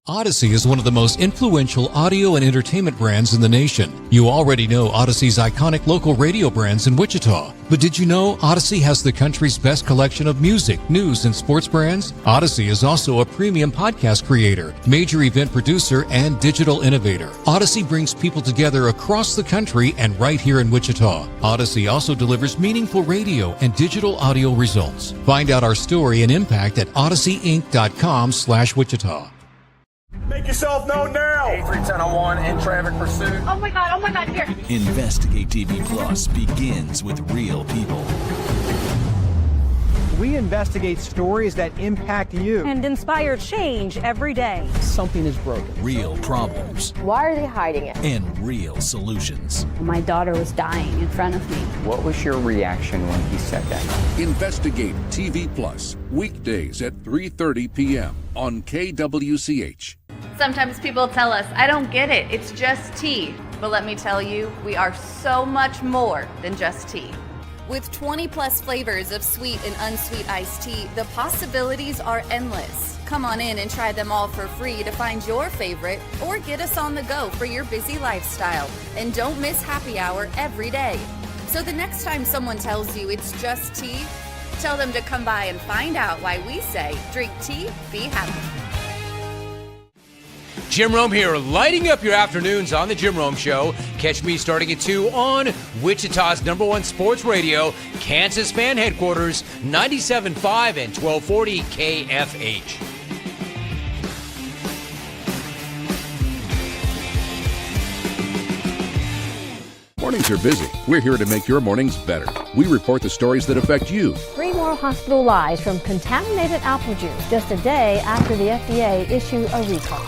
Odyssey is one of the most influential audio and entertainment brands in the nation. You already know Odyssey's iconic local radio brands in Wichita. But did you know Odyssey has the country's best collection of music, news, and sports brands? Odyssey is also a premium podcast creator, major event producer, and digital innovator. Odyssey brings people together across the country and right here in Wichita. Odyssey also delivers meaningful radio and digital audio results. Find out our story and impact at odysseyinc.com/Wichita. Make yourself known now. 831001 in traffic pursuit. Oh my God, here. Investigate TV Plus begins with real people. We investigate stories that impact you and inspire change every day. Something is broken. Real problems. Why are they hiding it? And real solutions. My daughter was dying in front of me. What was your reaction when he said that? Investigate TV Plus, weekdays at 3:30 p.m. on KWCH. Sometimes people tell us, I don't get it, it's just tea. But let me tell you, we are so much more than just tea. With 20 plus flavors of sweet and unsweet iced tea, the possibilities are endless. Come on in and try them all for free to find your favorite or get us on the go for your busy lifestyle. And don't miss happy hour every day. So the next time someone tells you it's just tea, tell them to come by and find out why we say, drink tea, be happy. Jim Rome here, lighting up your afternoons on The Jim Rome Show. Catch me starting at 2 on Wichita's #1 sports radio, Kansas Fan Headquarters, 97.5 and 1240 KFH. Mornings are busy. We're here to make your mornings better. We report the stories that affect you. 3 more hospital lies from contaminated apple juice just a day after the FDA issued a recall.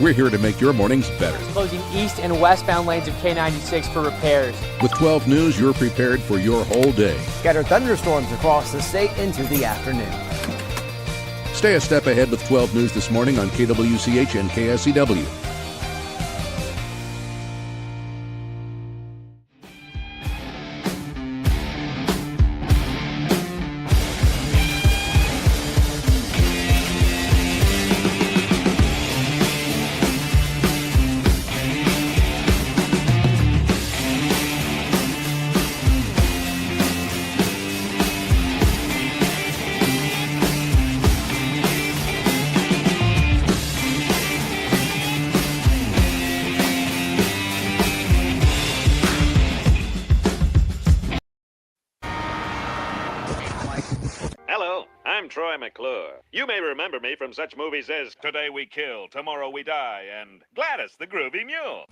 We're here to make your mornings better. Closing east and westbound lanes of K96 for repairs. With 12 News, you're prepared for your whole day. Scattered thunderstorms across the state into the afternoon. Stay a step ahead with 12 News this morning on KWCH and KSCW. You may remember me from such movies as Today We Kill, Tomorrow We Die, and Gladys the Groovy Mule.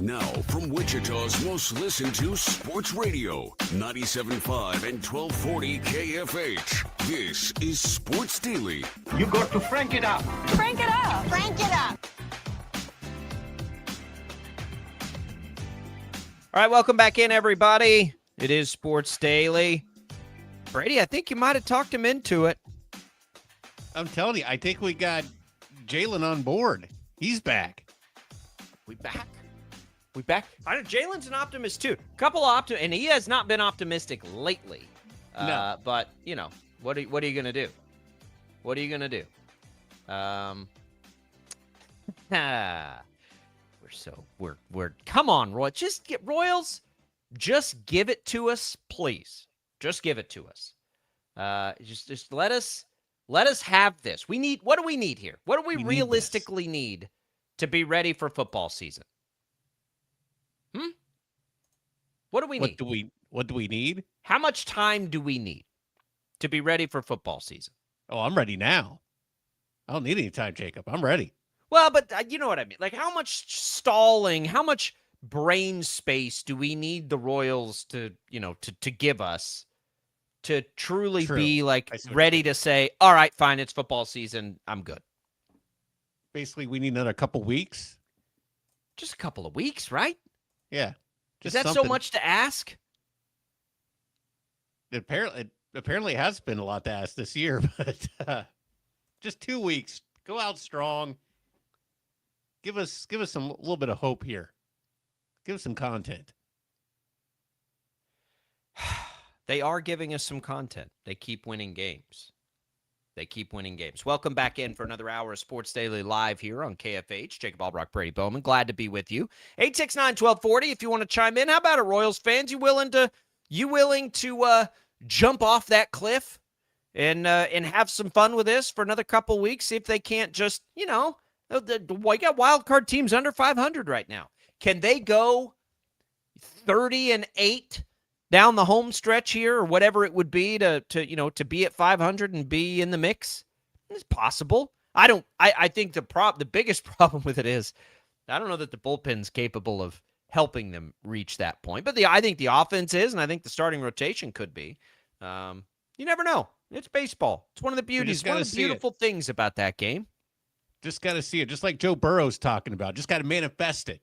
Now, from Wichita's most listened to sports radio, 97.5 and 1240 KFH, this is Sports Daily. You got to crank it up. Crank it up. Crank it up. All right, welcome back in, everybody. It is Sports Daily. Brady, I think you might have talked him into it. I'm telling you, I think we got Jaylon on board. He's back. We back? I know Jalen's an optimist too. Couple of and he has not been optimistic lately. No. But you know, what are you gonna do? What are you gonna do? We're come on, Roy. Royals. Just give it to us, please. Just give it to us. Just let us have this. What do we need here? What do we realistically need to be ready for football season? What do we need? What do we need? How much time do we need? to be ready for football season? Oh, I'm ready now. I don't need any time, Jacob. I'm ready. Well, but you know what I mean. Like, how much stalling, how much brain space do we need the Royals to give us to truly be like ready to say, all right, fine, it's football season, I'm good? Basically, we need another couple weeks. Just a couple of weeks, right? Yeah. Is that so much to ask? It apparently has been a lot to ask this year, but just 2 weeks. Go out strong. Give us a little bit of hope here. Give us some content. They are giving us some content. They keep winning games. Welcome back in for another hour of Sports Daily Live here on KFH. Jacob Albrock, Brady Bowman. Glad to be with you. 869-1240 if you want to chime in. How about it, Royals fans? You willing to jump off that cliff and have some fun with this for another couple weeks? See if they can't just, you got wild card teams under 500 right now. Can they go 30-8 down the home stretch here, or whatever it would be to be at 500 and be in the mix? It's possible. I think the biggest problem with it is I don't know that the bullpen's capable of helping them reach that point. But I think the offense is, and I think the starting rotation could be. You never know. It's baseball. It's one of the beauties, one of the beautiful things about that game. Just got to see it. Just like Joe Burrow's talking about. Just got to manifest it.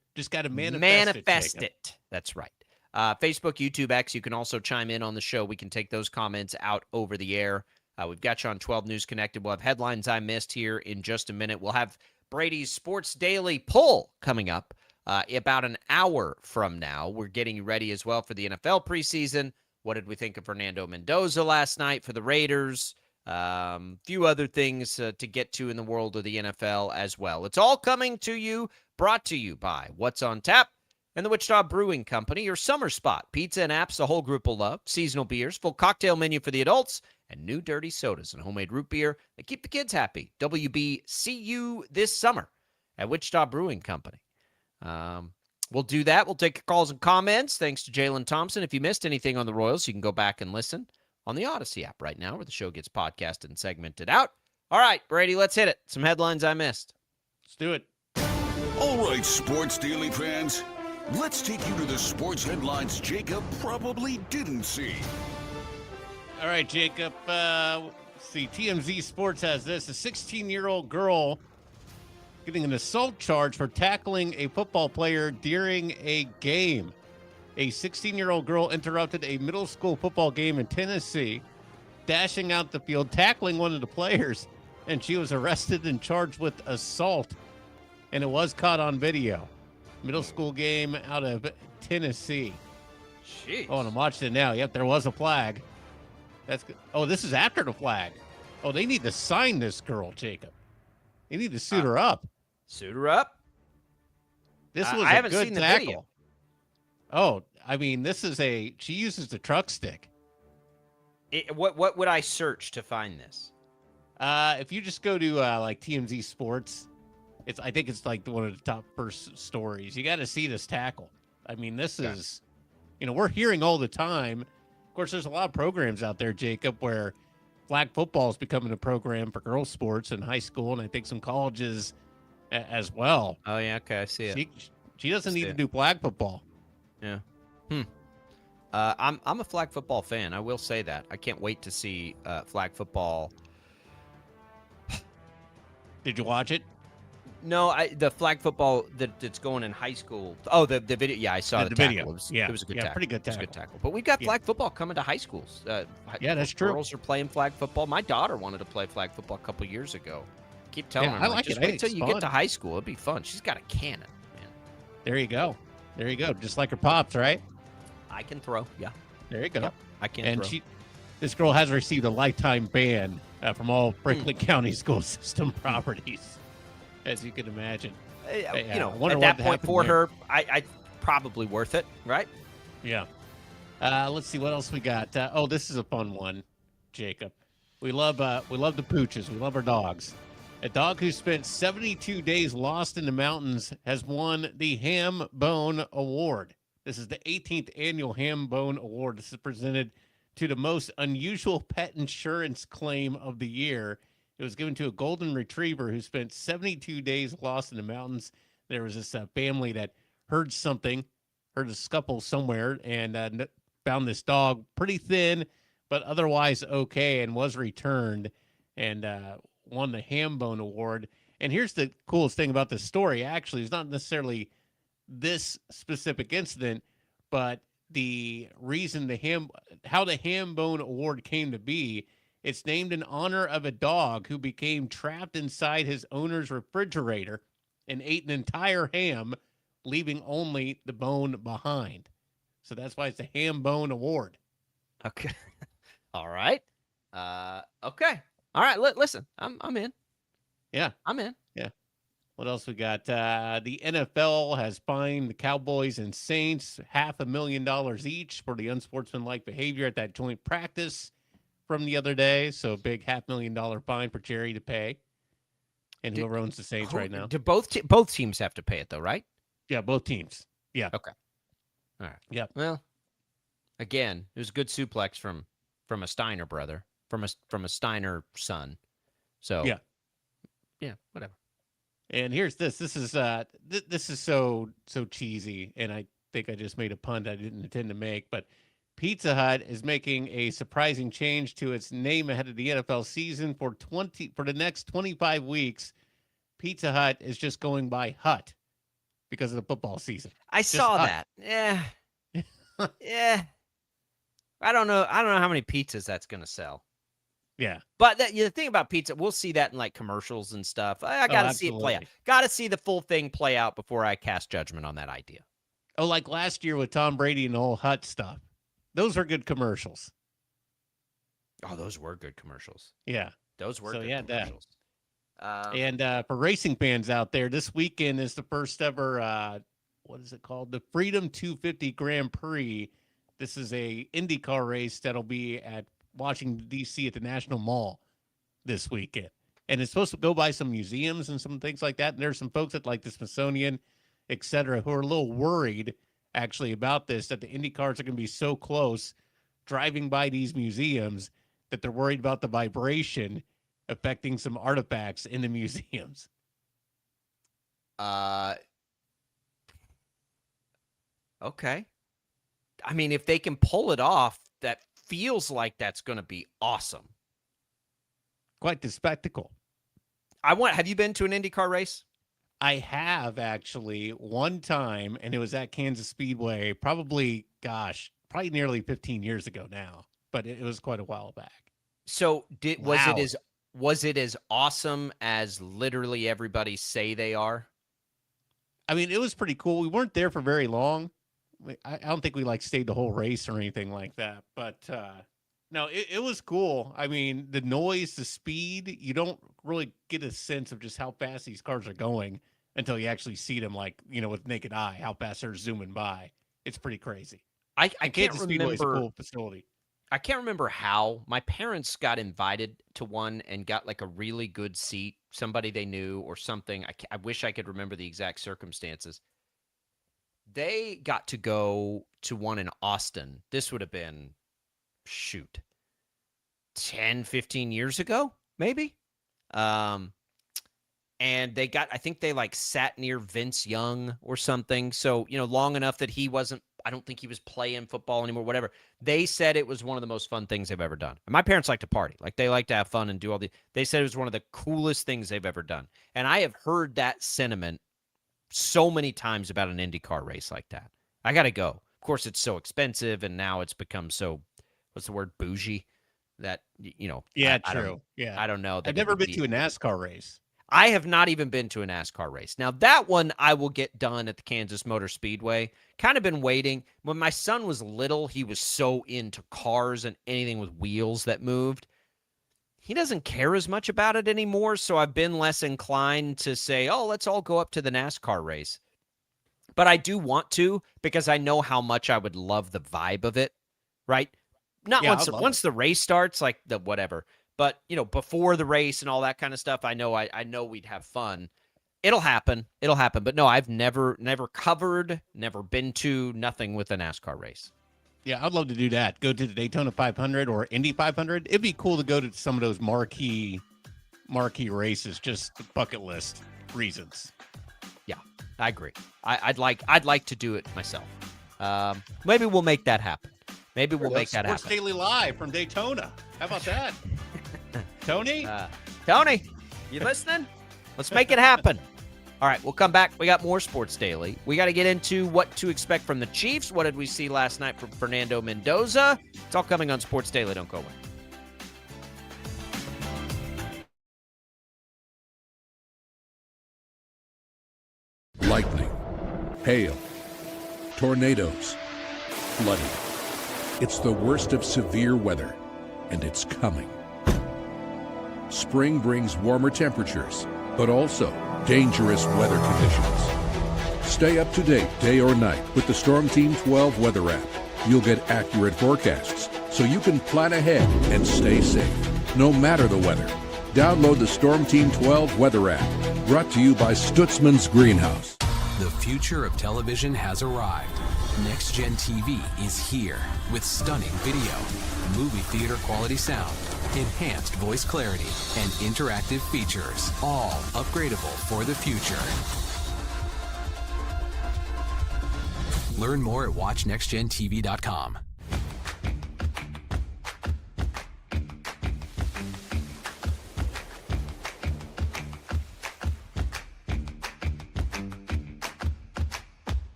Manifest it. That's right. Facebook, YouTube, X, you can also chime in on the show. We can take those comments out over the air. We've got you on 12 News Connected. We'll have headlines I missed here in just a minute. We'll have Brady's Sports Daily poll coming up about an hour from now. We're getting you ready as well for the NFL preseason. What did we think of Fernando Mendoza last night for the Raiders? Few other things to get to in the world of the NFL as well. It's all coming to you, brought to you by What's on Tap and the Wichita Brewing Company, your summer spot. Pizza and apps the whole group will love, seasonal beers, full cocktail menu for the adults, and new dirty sodas and homemade root beer that keep the kids happy. WB, see you this summer at Wichita Brewing Company. We'll do that. We'll take your calls and comments. Thanks to Jaylon Thompson. If you missed anything on the Royals, you can go back and listen on the Odyssey app right now, where the show gets podcasted and segmented out. All right, Brady, let's hit it. Some headlines I missed. Let's do it. All right, Sports Daily fans, let's take you to the sports headlines Jacob probably didn't see. All right, Jacob. Let's see. TMZ Sports has this. A 16-year-old girl getting an assault charge for tackling a football player during a game. A 16-year-old girl interrupted a middle school football game in Tennessee, dashing out the field, tackling one of the players, and she was arrested and charged with assault. And it was caught on video. Middle school game out of Tennessee. Jeez. Oh, and I'm watching it now. Yep, there was a flag. That's good. Oh, this is after the flag. Oh, they need to sign this girl, Jacob. They need to suit her up. Suit her up? This was I a haven't good seen the tackle. video. Oh, I mean, she uses the truck stick. What would I search to find this? If you just go to like TMZ Sports, I think it's like one of the top first stories. You got to see this tackle. I mean, this is, we're hearing all the time. Of course, there's a lot of programs out there, Jacob, where flag football is becoming a program for girls sports in high school, and I think some colleges as well. Oh yeah, okay, I see it. She doesn't need to do flag football. Yeah. I'm a flag football fan. I will say that. I can't wait to see flag football. Did you watch it? No, the flag football that's going in high school. Oh, the video. Yeah, I saw the tackle. Video. It was a good tackle. Pretty good tackle. It was a good tackle. But we've got flag football coming to high schools. Yeah, that's true. Girls are playing flag football. My daughter wanted to play flag football a couple years ago. Keep telling her, I like just it. wait till It's you fun. get to high school. It'd be fun. She's got a cannon, man. There you go. Just like her pops, right? I can throw. Yeah. There you go. Yep, I can and throw. This girl has received a lifetime ban from all Franklin County school system properties, as you can imagine. At that point for her, I probably worth it, right? Yeah. Let's see what else we got. This is a fun one, Jacob. We love the pooches. We love our dogs. A dog who spent 72 days lost in the mountains has won the Ham Bone Award. This is the 18th annual Ham Bone Award. This is presented to the most unusual pet insurance claim of the year. It was given to a golden retriever who spent 72 days lost in the mountains. There was this family that heard a scuffle somewhere, and found this dog pretty thin, but otherwise okay, and was returned and won the Ham Bone Award. And here's the coolest thing about this story, actually. It's not necessarily this specific incident, but the reason how the Ham Bone Award came to be. It's named in honor of a dog who became trapped inside his owner's refrigerator and ate an entire ham, leaving only the bone behind. So that's why it's the Ham Bone Award. Okay. All right. Okay. All right. Listen, I'm in. Yeah. I'm in. Yeah. What else we got? The NFL has fined the Cowboys and Saints $500,000 each for the unsportsmanlike behavior at that joint practice from the other day. So a big $500,000 fine for Jerry to pay. And whoever owns the Saints right now. Do both teams have to pay it though, right? Yeah, both teams. Yeah. Okay. All right. Yep. Well, again, it was a good suplex from a Steiner brother, from a Steiner son. So yeah, whatever. And here's this. This is this is so cheesy, and I think I just made a pun I didn't intend to make. But Pizza Hut is making a surprising change to its name ahead of the NFL season for the next 25 weeks. Pizza Hut is just going by Hut because of the football season. I saw that. Yeah. Yeah. I don't know how many pizzas that's going to sell. Yeah. But the thing about pizza, we'll see that in like commercials and stuff. I got to see it play out. Got to see the full thing play out before I cast judgment on that idea. Oh, like last year with Tom Brady and the whole Hut stuff. Those are good commercials. Oh, those were good commercials. Yeah. Those were good commercials. And for racing fans out there, this weekend is the first ever, what is it called? The Freedom 250 Grand Prix. This is a IndyCar race that'll be at Washington, D.C. at the National Mall this weekend. And it's supposed to go by some museums and some things like that. And there's some folks at like the Smithsonian, et cetera, who are a little worried actually about this, that the Indy cars are going to be so close driving by these museums that they're worried about the vibration affecting some artifacts in the museums. Okay. I mean, if they can pull it off, that feels like that's going to be awesome. Quite the spectacle. Have you been to an IndyCar race? I have actually one time, and it was at Kansas Speedway, probably nearly 15 years ago now, but it was quite a while back. So was it as awesome as literally everybody say they are? I mean, it was pretty cool. We weren't there for very long. I don't think we stayed the whole race or anything like that, but no, it was cool. I mean, the noise, the speed, you don't really get a sense of just how fast these cars are going until you actually see them, with naked eye, how fast they're zooming by. It's pretty crazy. I can't remember. Is a cool facility. I can't remember how. My parents got invited to one and got like a really good seat, somebody they knew or something. I wish I could remember the exact circumstances. They got to go to one in Austin. This would have been, 10, 15 years ago, maybe. And I think they sat near Vince Young or something. So, long enough that I don't think he was playing football anymore, whatever. They said it was one of the most fun things they've ever done. And my parents like to party. They like to have fun and do they said it was one of the coolest things they've ever done. And I have heard that sentiment so many times about an IndyCar race like that. I got to go. Of course, it's so expensive, and now it's become so, what's the word, bougie, that, Yeah, true. I don't know. I've never been to a NASCAR race. I have not even been to a NASCAR race. Now, that one I will get done at the Kansas Motor Speedway. Kind of been waiting. When my son was little, he was so into cars and anything with wheels that moved. He doesn't care as much about it anymore, so I've been less inclined to say, oh, let's all go up to the NASCAR race. But I do want to, because I know how much I would love the vibe of it, right? Not once the race starts, the whatever. But, before the race and all that kind of stuff, I know we'd have fun. It'll happen. But no, I've never covered, never been to, nothing with a NASCAR race. Yeah, I'd love to do that. Go to the Daytona 500 or Indy 500. It'd be cool to go to some of those marquee races, just bucket list reasons. Yeah, I agree. I'd like to do it myself. Maybe we'll make that happen. Maybe we'll make that happen. Sports Daily Live from Daytona. How about that? Tony? Tony, you listening? Let's make it happen. All right, we'll come back. We got more Sports Daily. We got to get into what to expect from the Chiefs. What did we see last night from Fernando Mendoza? It's all coming on Sports Daily. Don't go away. Lightning, hail, tornadoes, flooding. It's the worst of severe weather, and it's coming. Spring brings warmer temperatures, but also dangerous weather conditions. Stay up to date day or night with the Storm Team 12 weather app. You'll get accurate forecasts, so you can plan ahead and stay safe, no matter the weather. Download the Storm Team 12 weather app, brought to you by Stutzman's Greenhouse. The future of television has arrived. Next Gen TV is here with stunning video, movie theater quality sound, enhanced voice clarity, and interactive features, all upgradable for the future. Learn more at watchnextgentv.com.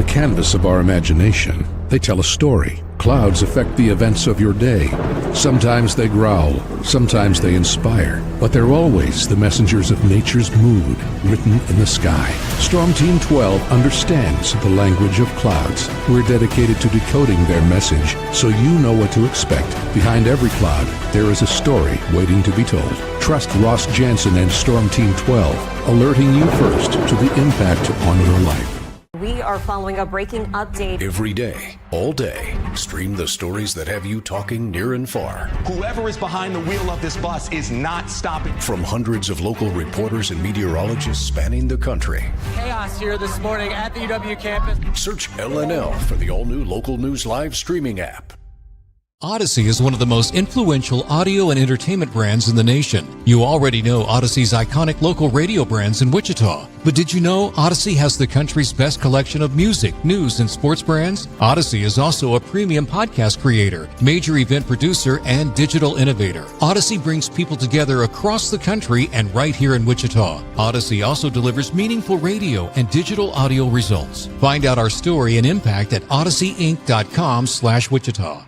Canvas of our imagination. They tell a story. Clouds affect the events of your day. Sometimes they growl, sometimes they inspire, but they're always the messengers of nature's mood, written in the sky. Storm Team 12 understands the language of clouds. We're dedicated to decoding their message, so you know what to expect. Behind every cloud, there is a story waiting to be told. Trust Ross Jansen and Storm Team 12, alerting you first to the impact on your life. We are following a breaking update. Every day, all day, stream the stories that have you talking near and far. Whoever is behind the wheel of this bus is not stopping. From hundreds of local reporters and meteorologists spanning the country. Chaos here this morning at the UW campus. Search LNL for the all-new Local News Live streaming app. Odyssey is one of the most influential audio and entertainment brands in the nation. You already know Odyssey's iconic local radio brands in Wichita. But did you know Odyssey has the country's best collection of music, news, and sports brands? Odyssey is also a premium podcast creator, major event producer, and digital innovator. Odyssey brings people together across the country and right here in Wichita. Odyssey also delivers meaningful radio and digital audio results. Find out our story and impact at odysseyinc.com/Wichita.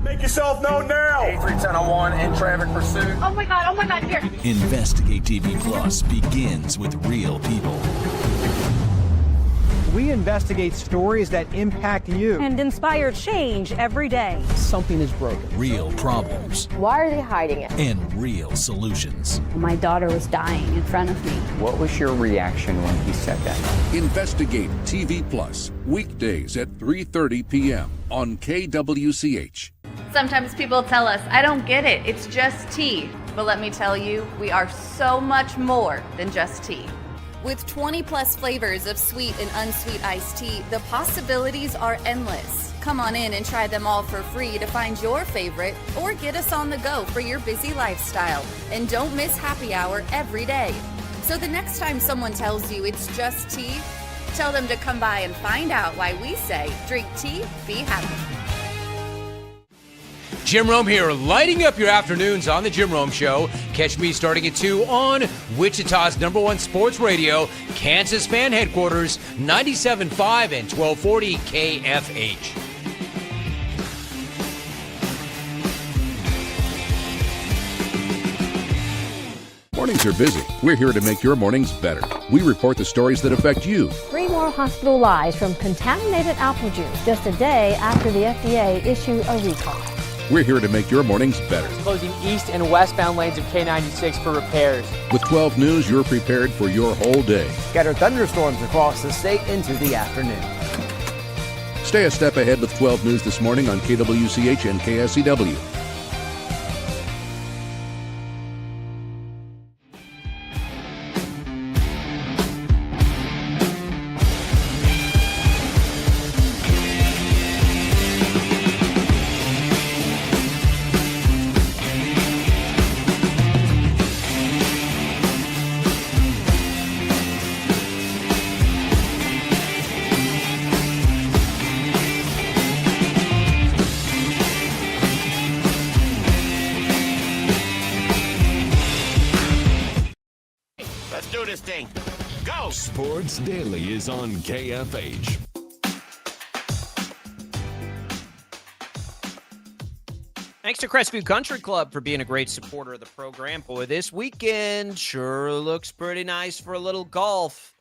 Make yourself known now. 310-01 in traffic pursuit. Oh my God, here. Investigate TV Plus begins with real people. We investigate stories that impact you. And inspire change every day. Something is broken. Real problems. Why are they hiding it? And real solutions. My daughter was dying in front of me. What was your reaction when he said that? Investigate TV Plus, weekdays at 3:30 p.m. on KWCH. Sometimes people tell us, I don't get it, it's just tea. But let me tell you, we are so much more than just tea. With 20 plus flavors of sweet and unsweet iced tea, the possibilities are endless. Come on in and try them all for free to find your favorite or get us on the go for your busy lifestyle. And don't miss happy hour every day. So the next time someone tells you it's just tea, tell them to come by and find out why we say, drink tea, be happy. Jim Rome here, lighting up your afternoons on The Jim Rome Show. Catch me starting at 2 on Wichita's #1 sports radio, Kansas fan headquarters, 97.5 and 1240 KFH. Mornings are busy. We're here to make your mornings better. We report the stories that affect you. 3 more hospital lies from contaminated apple juice just a day after the FDA issued a recall. We're here to make your mornings better. Closing east and westbound lanes of K96 for repairs. With 12 News, you're prepared for your whole day. Scattered thunderstorms across the state into the afternoon. Stay a step ahead with 12 News this morning on KWCH and KSCW. Let's do this thing. Go! Sports Daily is on KFH. Thanks to Crestview Country Club for being a great supporter of the program. Boy, this weekend sure looks pretty nice for a little golf.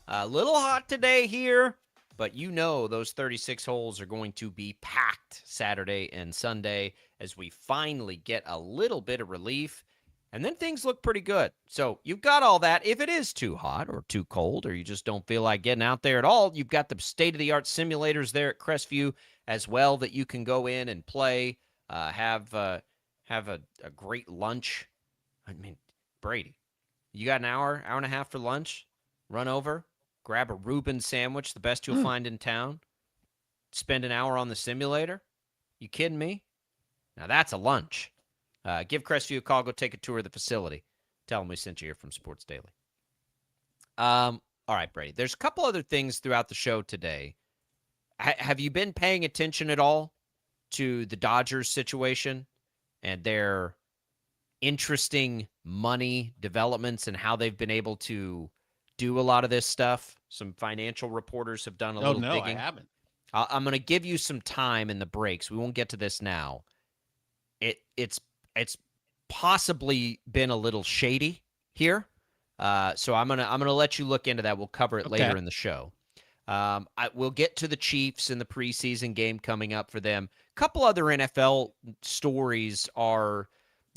A little hot today here, but you know those 36 holes are going to be packed Saturday and Sunday as we finally get a little bit of relief. And then things look pretty good. So you've got all that. If it is too hot or too cold or you just don't feel like getting out there at all, you've got the state-of-the-art simulators there at Crestview as well that you can go in and play, have a great lunch. I mean, Brady, you got an hour and a half for lunch? Run over, grab a Reuben sandwich, the best you'll find in town, spend an hour on the simulator? You kidding me? Now that's a lunch. Give Crestview a call. Go take a tour of the facility. Tell them we sent you here from Sports Daily. All right, Brady. There's a couple other things throughout the show today. Have you been paying attention at all to the Dodgers situation and their interesting money developments and how they've been able to do a lot of this stuff? Some financial reporters have done a little digging. I haven't. I'm going to give you some time in the breaks. We won't get to this now. It's possibly been a little shady here, so I'm gonna let you look into that. We'll cover it later in the show. We'll get to the Chiefs in the preseason game coming up for them. A couple other NFL stories are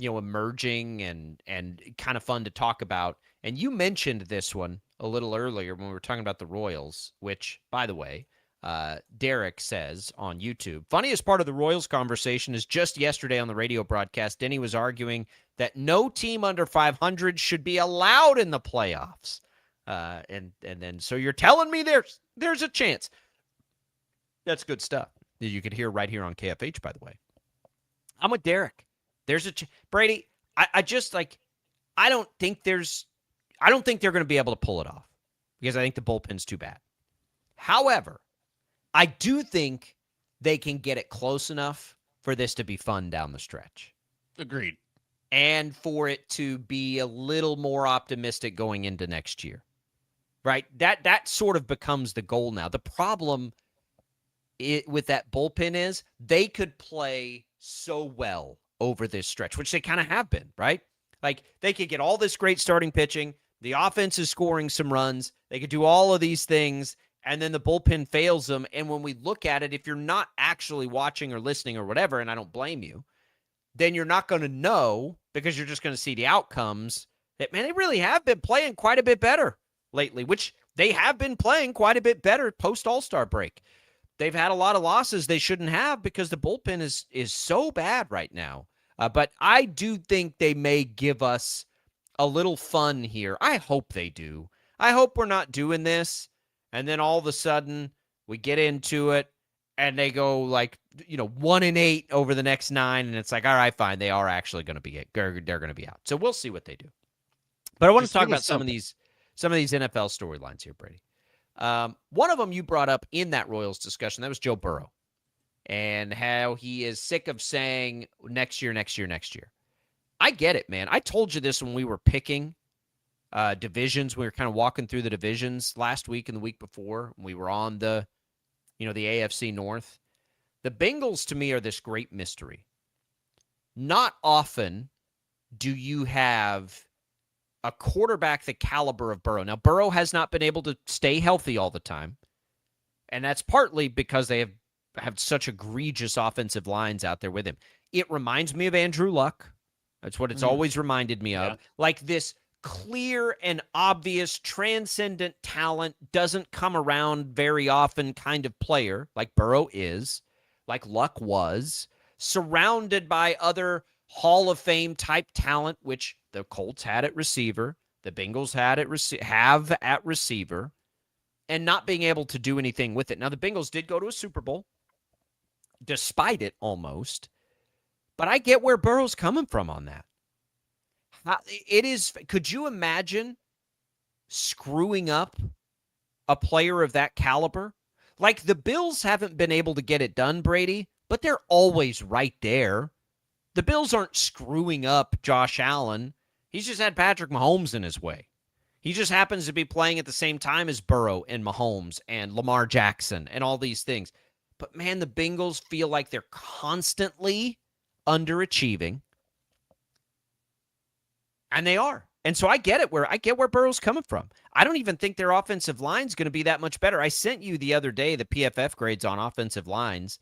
emerging and kind of fun to talk about. And you mentioned this one a little earlier when we were talking about the Royals, which, by the way, Derek says on YouTube, funniest part of the Royals conversation is just yesterday on the radio broadcast, Denny was arguing that no team under 500 should be allowed in the playoffs. And then, so you're telling me there's a chance. That's good stuff that you could hear right here on KFH, by the way. I'm with Derek. There's Brady, I don't think they're going to be able to pull it off because I think the bullpen's too bad. However, I do think they can get it close enough for this to be fun down the stretch. Agreed. And for it to be a little more optimistic going into next year. Right? That sort of becomes the goal now. The problem with that bullpen is they could play so well over this stretch, which they kind of have been, right? Like they could get all this great starting pitching. The offense is scoring some runs. They could do all of these things. And then the bullpen fails them. And when we look at it, if you're not actually watching or listening or whatever, and I don't blame you, then you're not going to know because you're just going to see the outcomes that, man, they really have been playing quite a bit better lately, which they have been playing quite a bit better post-All-Star break. They've had a lot of losses they shouldn't have because the bullpen is so bad right now. But I do think they may give us a little fun here. I hope they do. I hope we're not doing this. And then all of a sudden we get into it and they go 1-8 over the next 9. And it's like, all right, fine. They are actually going to be, they're going to be out. So we'll see what they do. But I want to talk about some of these NFL storylines here, Brady. One of them you brought up in that Royals discussion, that was Joe Burrow and how he is sick of saying next year. I get it, man. I told you this when we were picking divisions. We were kind of walking through the divisions last week and the week before. We were on the AFC North. The Bengals, to me, are this great mystery. Not often do you have a quarterback the caliber of Burrow. Now, Burrow has not been able to stay healthy all the time, and that's partly because they have have such egregious offensive lines out there with him. It reminds me of Andrew Luck. That's what it's always reminded me of. Like this clear and obvious transcendent talent doesn't come around very often kind of player like Burrow is, like Luck was, surrounded by other Hall of Fame type talent, which the Colts had at receiver, the Bengals had have at receiver, and not being able to do anything with it. Now, the Bengals did go to a Super Bowl, despite it almost, but I get where Burrow's coming from on that. It is. Could you imagine screwing up a player of that caliber? Like the Bills haven't been able to get it done, Brady, but they're always right there. The Bills aren't screwing up Josh Allen. He's just had Patrick Mahomes in his way. He just happens to be playing at the same time as Burrow and Mahomes and Lamar Jackson and all these things. But man, the Bengals feel like they're constantly underachieving. And they are. And so I get it where Burrow's coming from. I don't even think their offensive line's going to be that much better. I sent you the other day the PFF grades on offensive lines.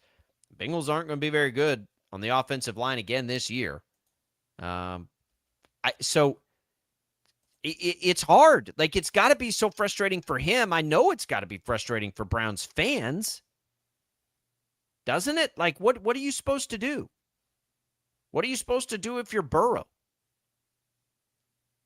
The Bengals aren't going to be very good on the offensive line again this year. It's hard. Like, it's got to be so frustrating for him. I know it's got to be frustrating for Browns fans. Doesn't it? Like, what are you supposed to do? What are you supposed to do if you're Burrow?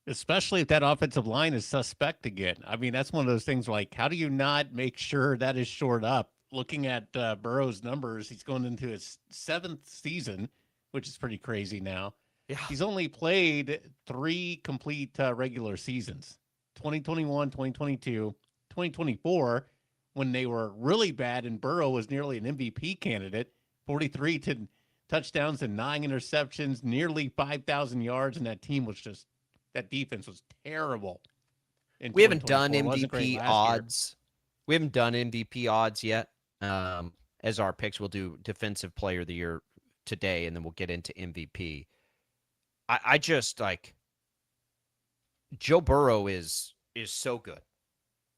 Especially if that offensive line is suspect again. I mean, that's one of those things like, how do you not make sure that is shored up? Looking at Burrow's numbers, he's going into his 7th season, which is pretty crazy now. Yeah. He's only played 3 complete regular seasons, 2021, 2022, 2024, when they were really bad and Burrow was nearly an MVP candidate, 43 touchdowns and 9 interceptions, nearly 5,000 yards, and that defense was terrible. We haven't done MVP odds. We haven't done MVP odds yet. As our picks, we'll do Defensive Player of the Year today, and then we'll get into MVP. I just like Joe Burrow is so good.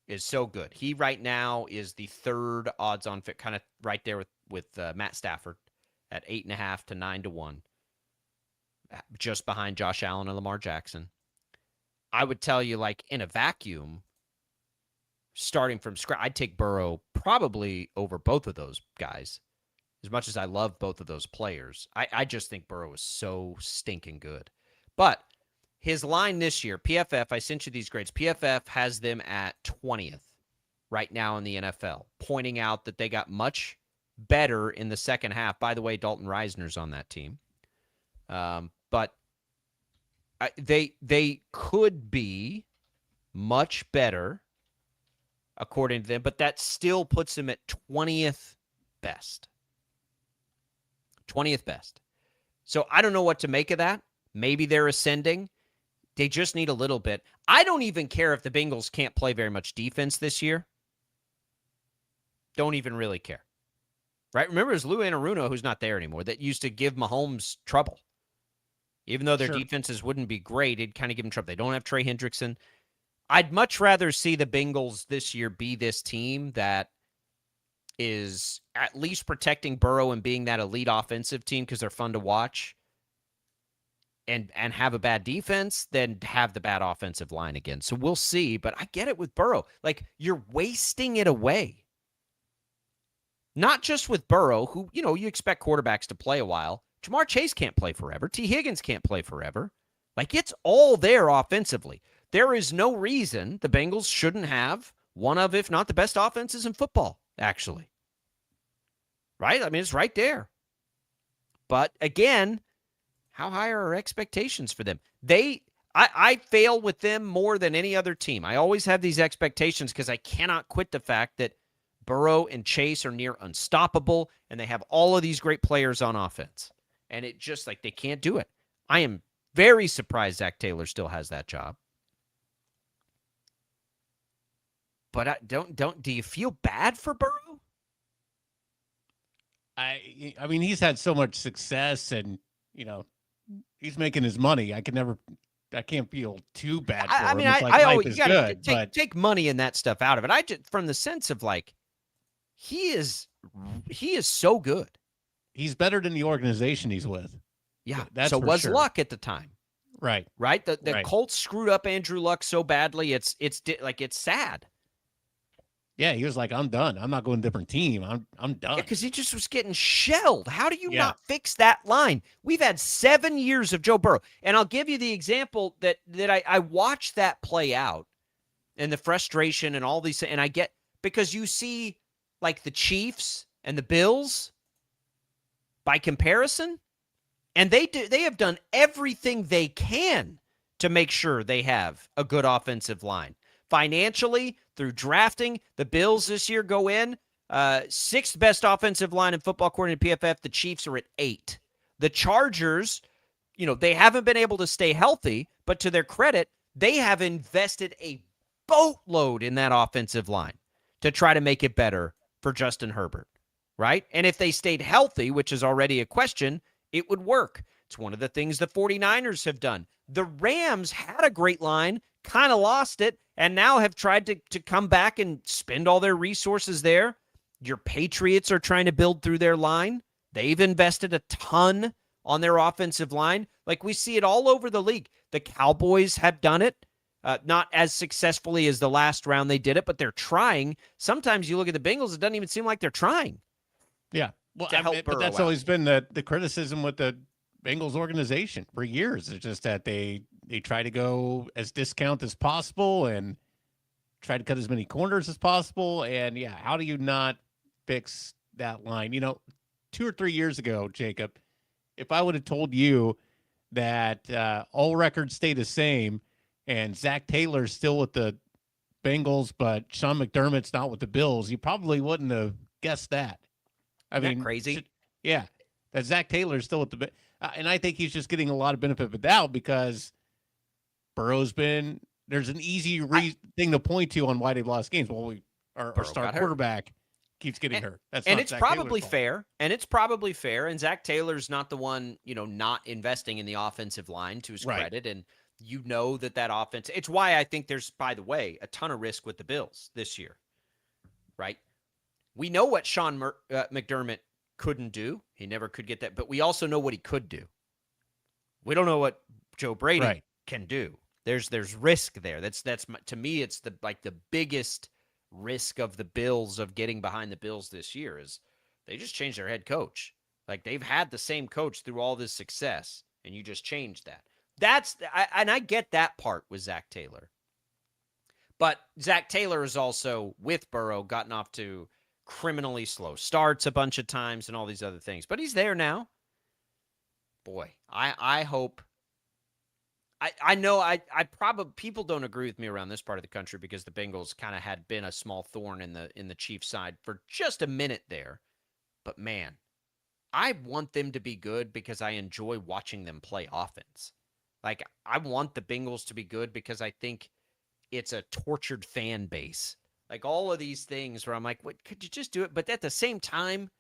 Is so good. He right now is the 3rd odds on fit, kind of right there with Matt Stafford at 8.5 to 9 to 1, just behind Josh Allen and Lamar Jackson. I would tell you, like, in a vacuum, starting from scratch, I'd take Burrow probably over both of those guys. As much as I love both of those players, I just think Burrow is so stinking good. But his line this year, PFF, I sent you these grades. PFF has them at 20th right now in the NFL, pointing out that they got much better in the second half. By the way, Dalton Reisner's on that team. But they could be much better, according to them, but that still puts them at 20th best. 20th best. So I don't know what to make of that. Maybe they're ascending. They just need a little bit. I don't even care if the Bengals can't play very much defense this year. Don't even really care. Right? Remember, it's Lou Anarumo, who's not there anymore, that used to give Mahomes trouble. Even though their defenses wouldn't be great, it'd kind of give them trouble. They don't have Trey Hendrickson. I'd much rather see the Bengals this year be this team that is at least protecting Burrow and being that elite offensive team because they're fun to watch and have a bad defense than have the bad offensive line again. So we'll see, but I get it with Burrow. Like, you're wasting it away. Not just with Burrow, who, you expect quarterbacks to play a while. Jamar Chase can't play forever. T. Higgins can't play forever. Like, it's all there offensively. There is no reason the Bengals shouldn't have one of, if not the best offenses in football, actually. Right? I mean, it's right there. But again, how high are our expectations for them? I fail with them more than any other team. I always have these expectations because I cannot quit the fact that Burrow and Chase are near unstoppable, and they have all of these great players on offense. And it just, like, they can't do it. I am very surprised Zach Taylor still has that job. But do you feel bad for Burrow? I mean, he's had so much success, and he's making his money. I can't feel too bad for him. I mean, it's like I life always is gotta good, but take money and that stuff out of it. I just, from the sense of, like, he is so good. He's better than the organization he's with. Yeah, that's so for was sure. Luck at the time. Right. The Right. Colts screwed up Andrew Luck so badly, it's sad. Yeah, he was like, I'm done. I'm not going to a different team. I'm done. Because he just was getting shelled. How do you not fix that line? We've had 7 years of Joe Burrow. And I'll give you the example that I watched that play out and the frustration and all these, and I get, because you see like the Chiefs and the Bills by comparison, and they have done everything they can to make sure they have a good offensive line. Financially, through drafting, the Bills this year go in 6th best offensive line in football according to PFF. The Chiefs are at 8. The Chargers, they haven't been able to stay healthy, but to their credit, they have invested a boatload in that offensive line to try to make it better for Justin Herbert, right? And if they stayed healthy, which is already a question, it would work. It's one of the things the 49ers have done. The Rams had a great line, kind of lost it, and now have tried to come back and spend all their resources there. Your Patriots are trying to build through their line. They've invested a ton on their offensive line. Like, we see it all over the league. The Cowboys have done it. Not as successfully as the last round they did it, but they're trying. Sometimes you look at the Bengals, it doesn't even seem like they're trying. Yeah. Well, but that's always been the criticism with the Bengals organization for years. It's just that they try to go as discount as possible and try to cut as many corners as possible. And yeah, how do you not fix that line? 2 or 3 years ago, Jacob, if I would have told you that all records stay the same and Zach Taylor's still with the Bengals, but Sean McDermott's not with the Bills, you probably wouldn't have guessed that. I mean, crazy. Yeah, that Zach Taylor's still with the and I think he's just getting a lot of benefit of the doubt because Burrow's been. There's an easy thing to point to on why they've lost games. Well, our star quarterback keeps getting hurt. It's probably fair. And it's probably fair. And Zach Taylor's not the one, not investing in the offensive line to his credit. And that offense. It's why I think there's, by the way, a ton of risk with the Bills this year. Right? We know what Sean McDermott couldn't do. He never could get that. But we also know what he could do. We don't know what Joe Brady can do. There's risk there. That's to me, it's the biggest risk of the Bills, of getting behind the Bills this year, is they just changed their head coach. Like, they've had the same coach through all this success, and you just changed that. I get that part with Zach Taylor. But Zach Taylor has also, with Burrow, gotten off to criminally slow starts a bunch of times and all these other things. But he's there now. Boy, I hope. I know I probably, people don't agree with me around this part of the country because the Bengals kind of had been a small thorn in the Chiefs side for just a minute there. But man, I want them to be good because I enjoy watching them play offense. Like, I want the Bengals to be good because I think it's a tortured fan base. Like, all of these things where I'm like, what, could you just do it? But at the same time,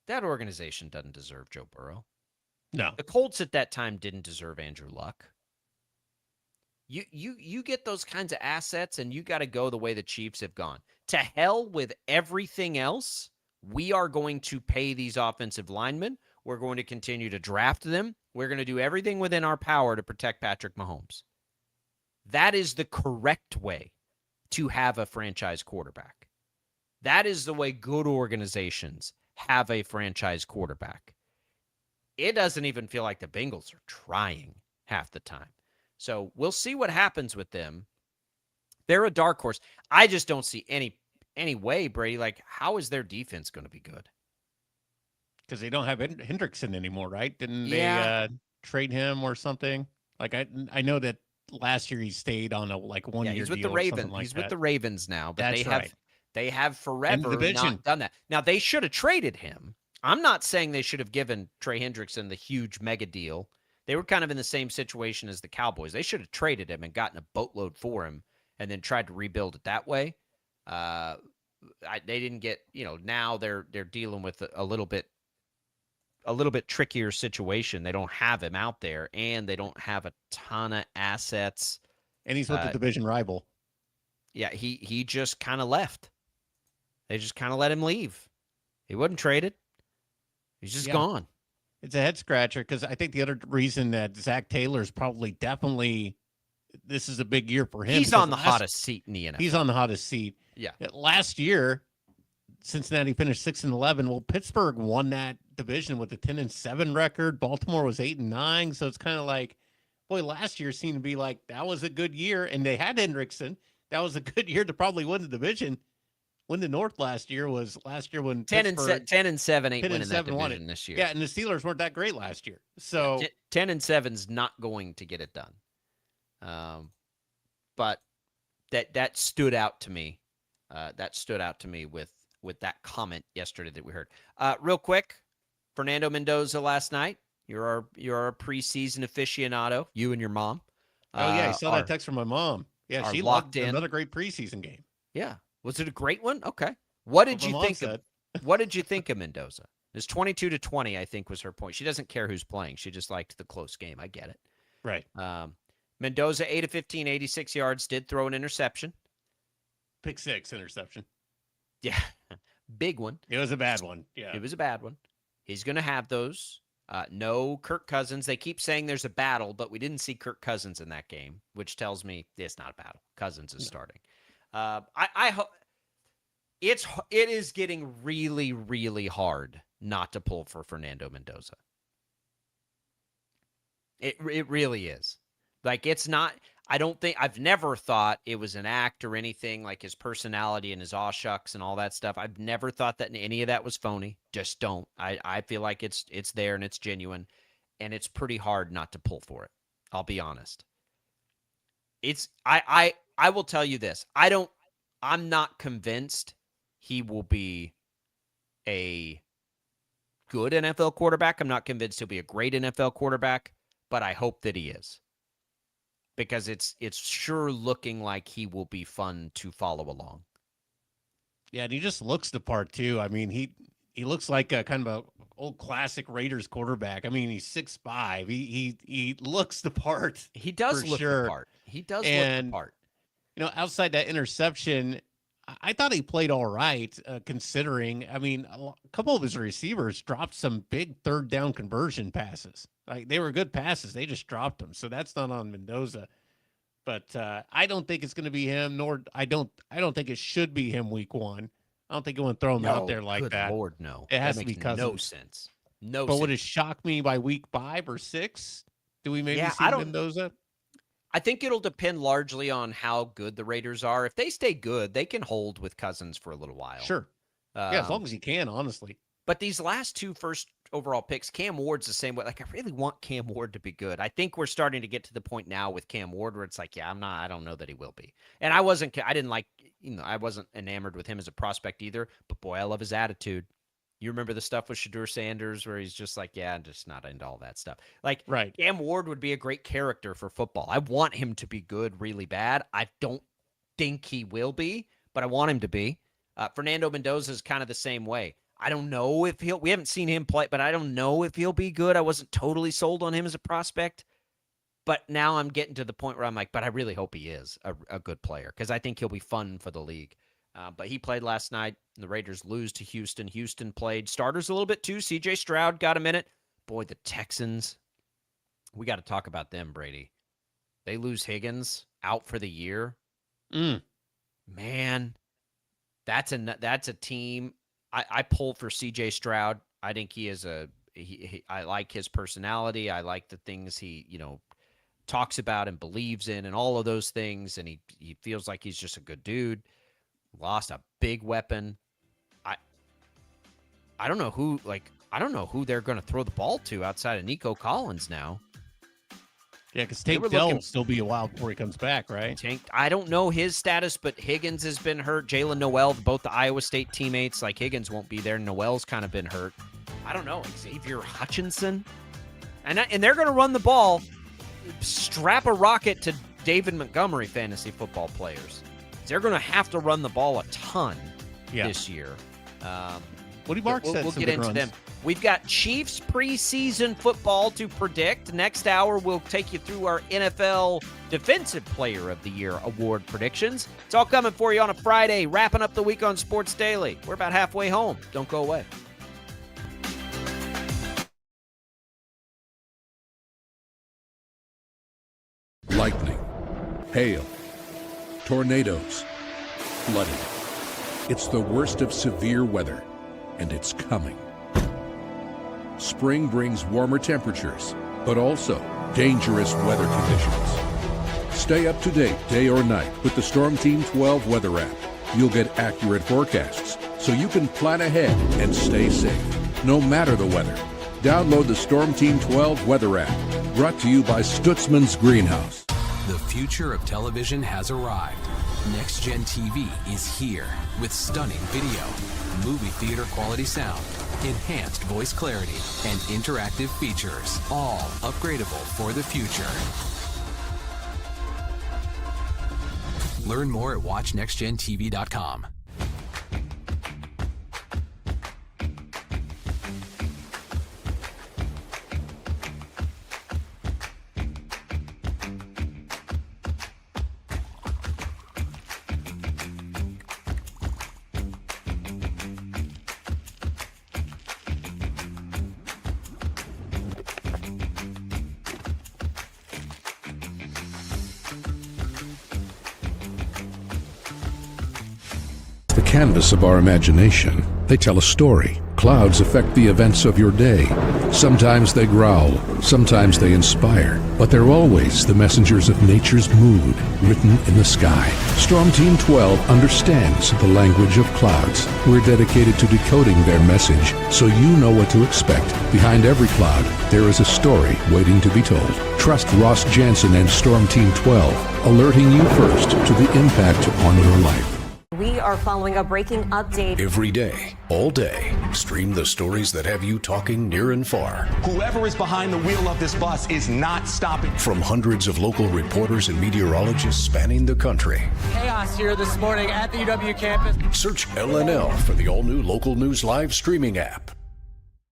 that organization doesn't deserve Joe Burrow. No. The Colts at that time didn't deserve Andrew Luck. You get those kinds of assets, and you got to go the way the Chiefs have gone. To hell with everything else. We are going to pay these offensive linemen. We're going to continue to draft them. We're going to do everything within our power to protect Patrick Mahomes. That is the correct way to have a franchise quarterback. That is the way good organizations have a franchise quarterback. It doesn't even feel like the Bengals are trying half the time. So we'll see what happens with them. They're a dark horse. I just don't see any way, Brady. Like, how is their defense going to be good? Because they don't have Hendrickson anymore, right? Didn't they trade him or something? Like, I know that last year he stayed on a 1 year he's with deal the Ravens. or something like He's that. with the Ravens now, but That's they have forever not done that. Now, they should have traded him. I'm not saying they should have given Trey Hendrickson the huge mega deal. They were kind of in the same situation as the Cowboys. They should have traded him and gotten a boatload for him and then tried to rebuild it that way. They didn't get, now they're dealing with a little bit trickier situation. They don't have him out there, and they don't have a ton of assets. And he's with the division rival. Yeah, he just kind of left. They just kind of let him leave. He wasn't traded. He's just gone. It's a head scratcher because I think the other reason that Zach Taylor's definitely this is a big year for him. He's on the hottest seat in the NFL. He's on the hottest seat. Yeah. Last year, Cincinnati finished 6-11. Well, Pittsburgh won that division with a 10-7 record. Baltimore was 8-9. So it's kind of like, boy, last year seemed to be like that was a good year, and they had Hendrickson. That was a good year to probably win the division. Win the North last year when 10-7 ain't winning that division this year. Yeah, and the Steelers weren't that great last year. So 10-7's not going to get it done. But that stood out to me. That stood out to me with that comment yesterday that we heard. Real quick, Fernando Mendoza last night. You're our preseason aficionado. You and your mom. Oh yeah, I saw that text from my mom. Yeah, she locked in another great preseason game. Yeah. Was it a great one? Okay. What did you think of Mendoza? It's 22-20, I think, was her point. She doesn't care who's playing. She just liked the close game. I get it. Right. Mendoza, 8 of 15, 86 yards, did throw an interception. Pick 6 interception. Yeah. Big one. It was a bad one. Yeah. It was a bad one. He's going to have those. No Kirk Cousins. They keep saying there's a battle, but we didn't see Kirk Cousins in that game, which tells me it's not a battle. Cousins is starting. I hope it is getting really, really hard not to pull for Fernando Mendoza. It really is. Like, it's not, I've never thought it was an act or anything, like his personality and his aw shucks and all that stuff. I've never thought that any of that was phony. Just don't. I feel like it's there and it's genuine, and it's pretty hard not to pull for it. I'll be honest. I will tell you this. I'm not convinced he will be a good NFL quarterback. I'm not convinced he'll be a great NFL quarterback, but I hope that he is. Because it's sure looking like he will be fun to follow along. Yeah, and he just looks the part too. I mean, he looks like a kind of a old classic Raiders quarterback. I mean, he's 6'5". He looks the part. He does look the part. He does look the part. You know, outside that interception, I thought he played all right, considering. I mean, a couple of his receivers dropped some big third down conversion passes. Like, they were good passes. They just dropped them. So that's not on Mendoza. But I don't think it's going to be him, nor I don't think it should be him week 1. I don't think you want to throw him out there like that. Lord, no. It has that to be makes Cousins. No sense. No but sense. Would it shock me by week 5 or 6? Do we maybe see Mendoza? I think it'll depend largely on how good the Raiders are. If they stay good, they can hold with Cousins for a little while. Sure. Yeah, as long as he can, honestly. But these last 2 first overall picks, Cam Ward's the same way. Like, I really want Cam Ward to be good. I think we're starting to get to the point now with Cam Ward where it's like, yeah, I don't know that he will be. And I wasn't enamored with him as a prospect either, but boy, I love his attitude. You remember the stuff with Shadur Sanders where he's just like, yeah, I'm just not into all that stuff. Like, right. Cam Ward would be a great character for football. I want him to be good really bad. I don't think he will be, but I want him to be. Fernando Mendoza is kind of the same way. I don't know if we haven't seen him play, but I don't know if he'll be good. I wasn't totally sold on him as a prospect, but now I'm getting to the point where I'm like, but I really hope he is a good player because I think he'll be fun for the league. But he played last night. The Raiders lose to Houston. Houston played starters a little bit too. C.J. Stroud got a minute. Boy, the Texans, we got to talk about them, Brady. They lose Higgins out for the year. Man, that's a team. I pull for C.J. Stroud. I think he is I like his personality. I like the things he, talks about and believes in and all of those things. And he feels like he's just a good dude. Lost a big weapon. I don't know who they're going to throw the ball to outside of Nico Collins now. Yeah, because Tank Dell will still be a while before he comes back, right? I don't know his status, but Higgins has been hurt. Jalen Noel, both the Iowa State teammates, like Higgins won't be there. Noel's kind of been hurt. I don't know. Xavier Hutchinson. And they're going to run the ball. Strap a rocket to David Montgomery fantasy football players. They're going to have to run the ball a ton this year. Woody Mark We'll said get some good into runs. them. We've got Chiefs preseason football to predict. Next hour, we'll take you through our NFL Defensive Player of the Year award predictions. It's all coming for you on a Friday, wrapping up the week on Sports Daily. We're about halfway home. Don't go away. Lightning, hail, tornadoes, flooding. It's the worst of severe weather, and it's coming. Spring brings warmer temperatures, but also dangerous weather conditions. Stay up to date day or night with the Storm Team 12 weather app. You'll get accurate forecasts, so you can plan ahead and stay safe, no matter the weather. Download the Storm Team 12 weather app, brought to you by Stutzman's Greenhouse. The future of television has arrived. Next Gen TV is here with stunning video, movie theater quality sound, enhanced voice clarity, and interactive features, all upgradable for the future. Learn more at watchnextgentv.com. Canvas of our imagination. They tell a story. Clouds affect the events of your day. Sometimes they growl, sometimes they inspire, but they're always the messengers of nature's mood, written in the sky. Storm Team 12 understands the language of clouds. We're dedicated to decoding their message, so you know what to expect. Behind every cloud, there is a story waiting to be told. Trust Ross Jansen and Storm Team 12, alerting you first to the impact on your life. We are following a breaking update. Every day, all day, stream the stories that have you talking near and far. Whoever is behind the wheel of this bus is not stopping. From hundreds of local reporters and meteorologists spanning the country. Chaos here this morning at the UW campus. Search LNL for the all-new Local News Live streaming app.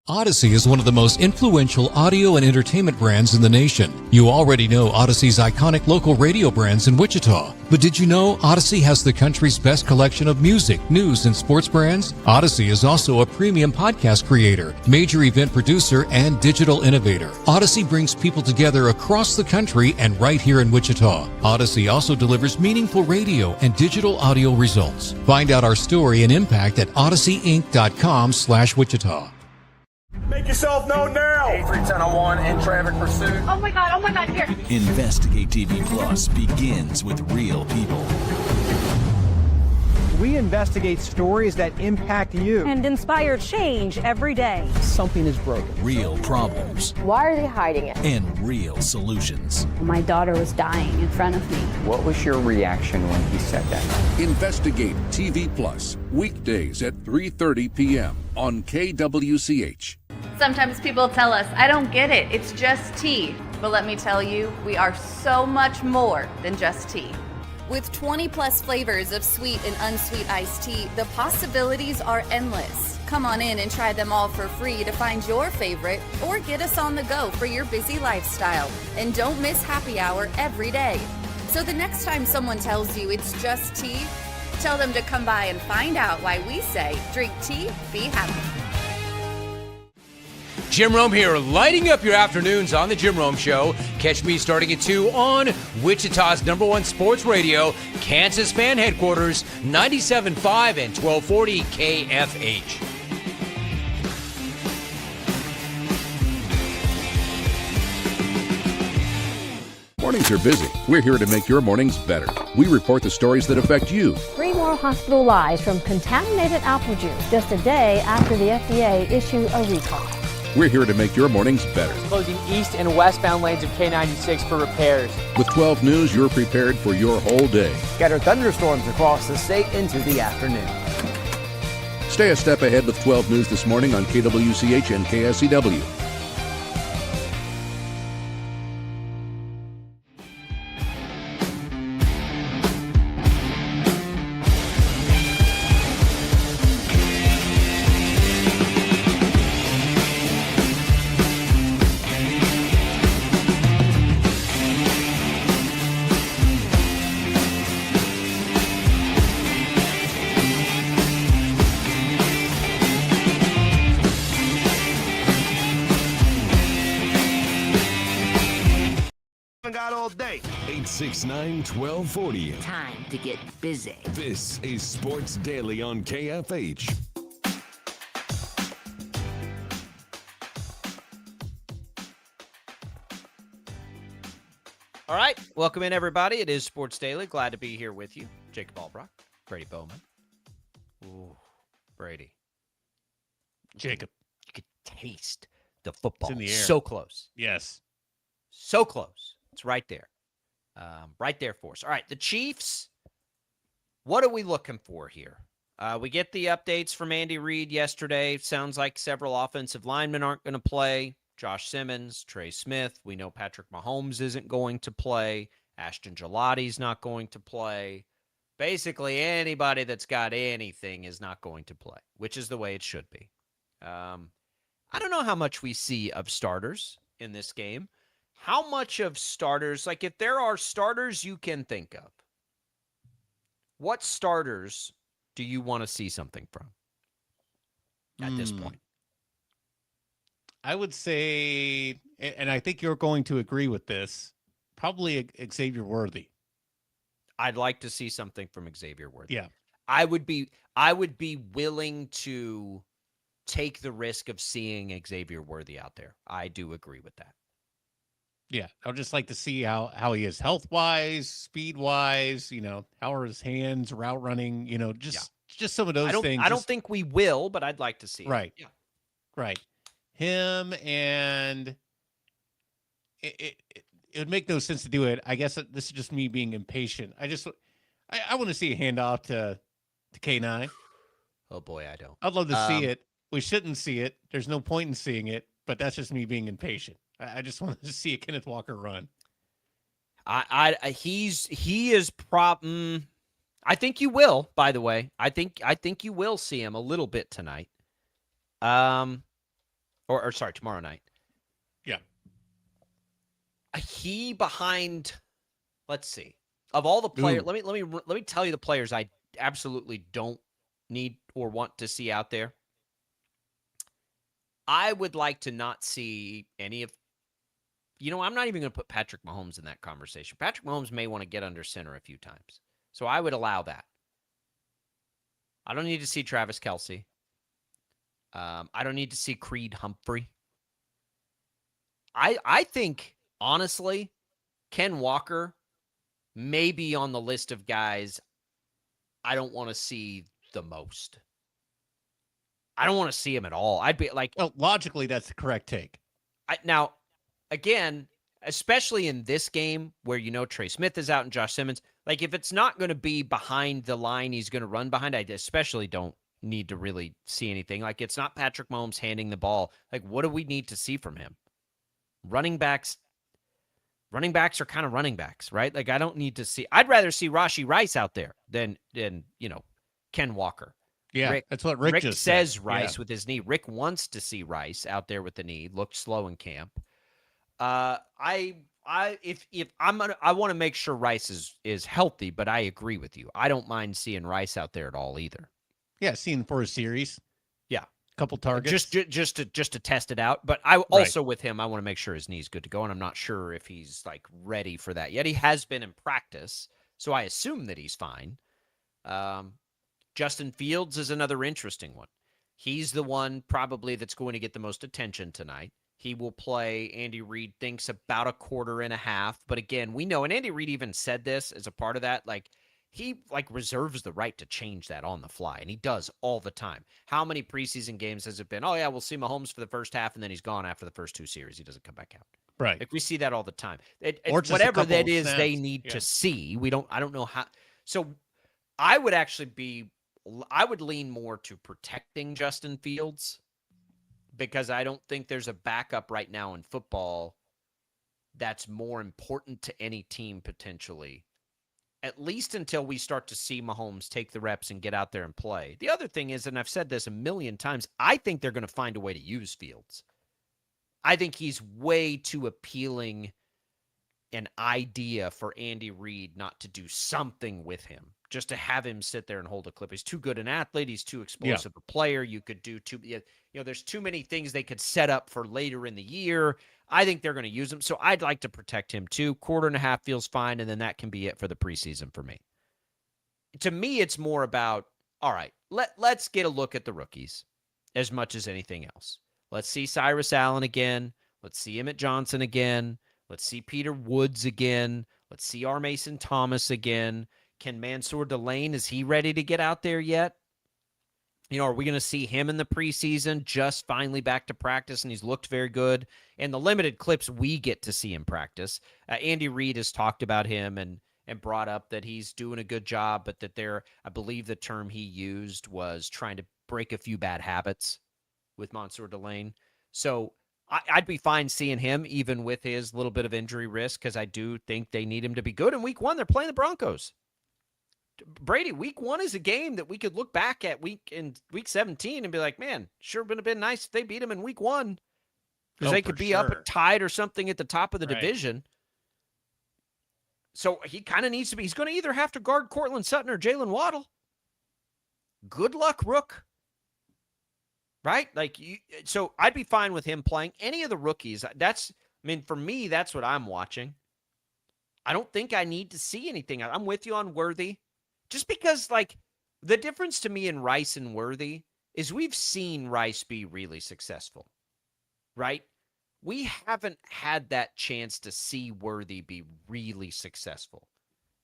Odyssey is one of the most influential audio and entertainment brands in the nation. You already know Odyssey's iconic local radio brands in Wichita. But did you know Odyssey has the country's best collection of music, news, and sports brands? Odyssey is also a premium podcast creator, major event producer, and digital innovator. Odyssey brings people together across the country and right here in Wichita. Odyssey also delivers meaningful radio and digital audio results. Find out our story and impact at odysseyinc.com/Wichita. Make yourself known now. 831001 in traffic pursuit. Oh my God, here. Investigate TV Plus begins with real people. We investigate stories that impact you. And inspire change every day. Something is broken. Real problems Why are they hiding it? and real solutions. My daughter was dying in front of me. What was your reaction when he said that? Investigate TV Plus, weekdays at 3:30 p.m. on KWCH. Sometimes people tell us, I don't get it, it's just tea. But let me tell you, we are so much more than just tea. With 20 plus flavors of sweet and unsweet iced tea, the possibilities are endless. Come on in and try them all for free to find your favorite or get us on the go for your busy lifestyle. And don't miss happy hour every day. So the next time someone tells you it's just tea, tell them to come by and find out why we say drink tea, be happy. Jim Rome here, lighting up your afternoons on The Jim Rome Show. Catch me starting at 2 on Wichita's #1 sports radio, Kansas fan headquarters, 97.5 and 1240 KFH. Mornings are busy. We're here to make your mornings better. We report the stories that affect you. 3 more hospital lies from contaminated apple juice just a day after the FDA issued a recall. We're here to make your mornings better. Closing east and westbound lanes of K96 for repairs. With 12 News, you're prepared for your whole day. Scattered thunderstorms across the state into the afternoon. Stay a step ahead with 12 News this morning on KWCH and KSCW. out all day. 869-1240. Time to get busy. This is Sports Daily on KFH. All right, welcome in, everybody. It is Sports Daily. Glad to be here with you. Jacob Albrock, Brady Bowman. Ooh, Brady. Jacob. You could taste the football. It's in the air. So close. Yes. So close. It's right there. Right there for us. All right, the Chiefs, what are we looking for here? We get the updates from Andy Reid yesterday. Sounds like several offensive linemen aren't going to play. Josh Simmons, Trey Smith. We know Patrick Mahomes isn't going to play. Ashton Gelati's not going to play. Basically, anybody that's got anything is not going to play, which is the way it should be. I don't know how much we see of starters in this game. How much of starters, like if there are starters you can think of, what starters do you want to see something from at this point? I would say, and I think you're going to agree with this, probably Xavier Worthy. I'd like to see something from Xavier Worthy. Yeah. I would be willing to take the risk of seeing Xavier Worthy out there. I do agree with that. Yeah. I would just like to see how he is health-wise, speed-wise, how are his hands, route running, just some of those things. I don't think we will, but I'd like to see Right. it. Yeah. Right. Him, and it would make no sense to do it. I guess this is just me being impatient. I want to see a handoff to K9. Oh boy, I don't. I'd love to see it. We shouldn't see it. There's no point in seeing it, but that's just me being impatient. I just want to see a Kenneth Walker run. I think you will, by the way. I think you will see him a little bit tonight. Sorry, tomorrow night. Yeah. He behind, let's see. Of all the players, let me tell you the players I absolutely don't need or want to see out there. I would like to not see any of, I'm not even going to put Patrick Mahomes in that conversation. Patrick Mahomes may want to get under center a few times. So I would allow that. I don't need to see Travis Kelce. I don't need to see Creed Humphrey. I think, honestly, Ken Walker may be on the list of guys I don't want to see the most. I don't want to see him at all. I'd be like... Well, logically, that's the correct take. Now, again, especially in this game where Trey Smith is out and Josh Simmons, like if it's not going to be behind the line he's going to run behind, I especially don't need to really see anything. Like it's not Patrick Mahomes handing the ball. Like what do we need to see from him? Running backs are kind of running backs, right? Like I don't need to see. I'd rather see Rashee Rice out there than Ken Walker. Yeah, that's what Rick just says. Said. Rice with his knee. Rick wants to see Rice out there with the knee. Looked slow in camp. I want to make sure Rice is healthy, but I agree with you. I don't mind seeing Rice out there at all either. Yeah, seeing for a series. Yeah, a couple targets. Just to test it out. But I also with him, I want to make sure his knee's good to go, and I'm not sure if he's like ready for that yet. He has been in practice, so I assume that he's fine. Justin Fields is another interesting one. He's the one probably that's going to get the most attention tonight. He will play, Andy Reid thinks, about a quarter and a half. But again, we know, and Andy Reid even said this as a part of that, like he reserves the right to change that on the fly, and he does all the time. How many preseason games has it been? Oh, yeah, we'll see Mahomes for the first half, and then he's gone after the first two series. He doesn't come back out. Right. Like we see that all the time. Whatever that is they need to see. I don't know how. So I would lean more to protecting Justin Fields because I don't think there's a backup right now in football that's more important to any team potentially, at least until we start to see Mahomes take the reps and get out there and play. The other thing is, and I've said this a million times, I think they're going to find a way to use Fields. I think he's way too appealing an idea for Andy Reid not to do something with him, just to have him sit there and hold a clip. He's too good an athlete. He's too explosive a player. You could do there's too many things they could set up for later in the year. I think they're going to use him, so I'd like to protect him too. Quarter and a half feels fine, and then that can be it for the preseason for me. To me, it's more about, all right, let's get a look at the rookies as much as anything else. Let's see Cyrus Allen again. Let's see Emmett Johnson again. Let's see Peter Woods again. Let's see R. Mason Thomas again. Can Mansour Delane, is he ready to get out there yet? Are we going to see him in the preseason, just finally back to practice, and he's looked very good? And the limited clips we get to see him practice, Andy Reid has talked about him and brought up that he's doing a good job, but that I believe the term he used was trying to break a few bad habits with Mansour Delane. So I'd be fine seeing him even with his little bit of injury risk, because I do think they need him to be good. In week 1, they're playing the Broncos. Brady, week 1 is a game that we could look back at week 17 and be like, man, sure would have been nice if they beat him in week 1, because they could be up at tied or something at the top of the division. So he kind of needs to be. He's going to either have to guard Cortland Sutton or Jalen Waddle. Good luck, Rook. Right? So I'd be fine with him playing any of the rookies. For me, that's what I'm watching. I don't think I need to see anything. I'm with you on Worthy. Just because, the difference to me in Rice and Worthy is we've seen Rice be really successful, right? We haven't had that chance to see Worthy be really successful.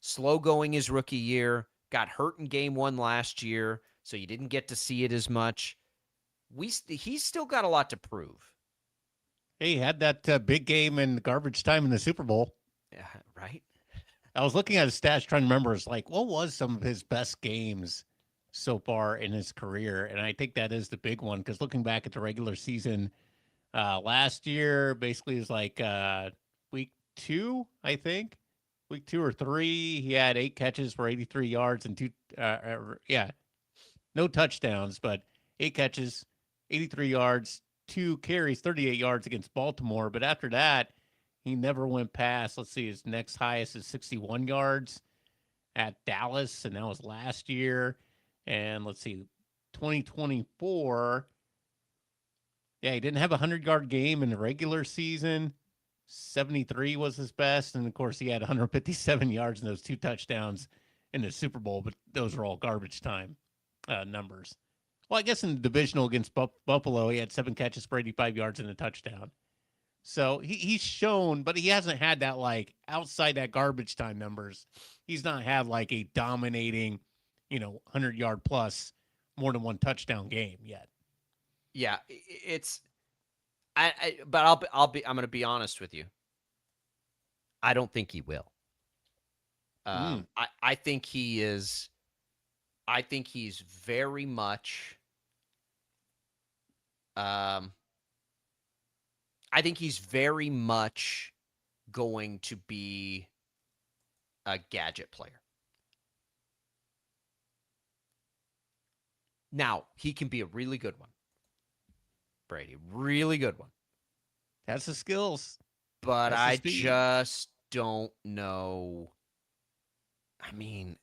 Slow going his rookie year, got hurt in game 1 last year, so you didn't get to see it as much. He's still got a lot to prove. Hey, he had that big game in garbage time in the Super Bowl. Yeah, right? I was looking at his stats, trying to remember. It's what was some of his best games so far in his career? And I think that is the big one, because looking back at the regular season last year, basically is week 2, I think. Week 2 or 3, he had 8 catches for 83 yards and no touchdowns, but 8 catches, 83 yards, 2 carries, 38 yards against Baltimore. But after that, he never went past, let's see, his next highest is 61 yards at Dallas, and that was last year. And let's see, 2024, he didn't have a 100-yard game in the regular season. 73 was his best, and of course, he had 157 yards and those 2 touchdowns in the Super Bowl, but those are all garbage time numbers. Well, I guess in the divisional against Buffalo, he had 7 catches for 85 yards and a touchdown. So he's shown, but he hasn't had that, outside that garbage time numbers. He's not had, a dominating, 100-yard plus, more than 1 touchdown game yet. Yeah, I'm going to be honest with you. I don't think he will. I think he is. I think he's very much. I think he's very much going to be a gadget player. Now, he can be a really good one. Brady, really good one. Has the skills. But I just don't know. I mean,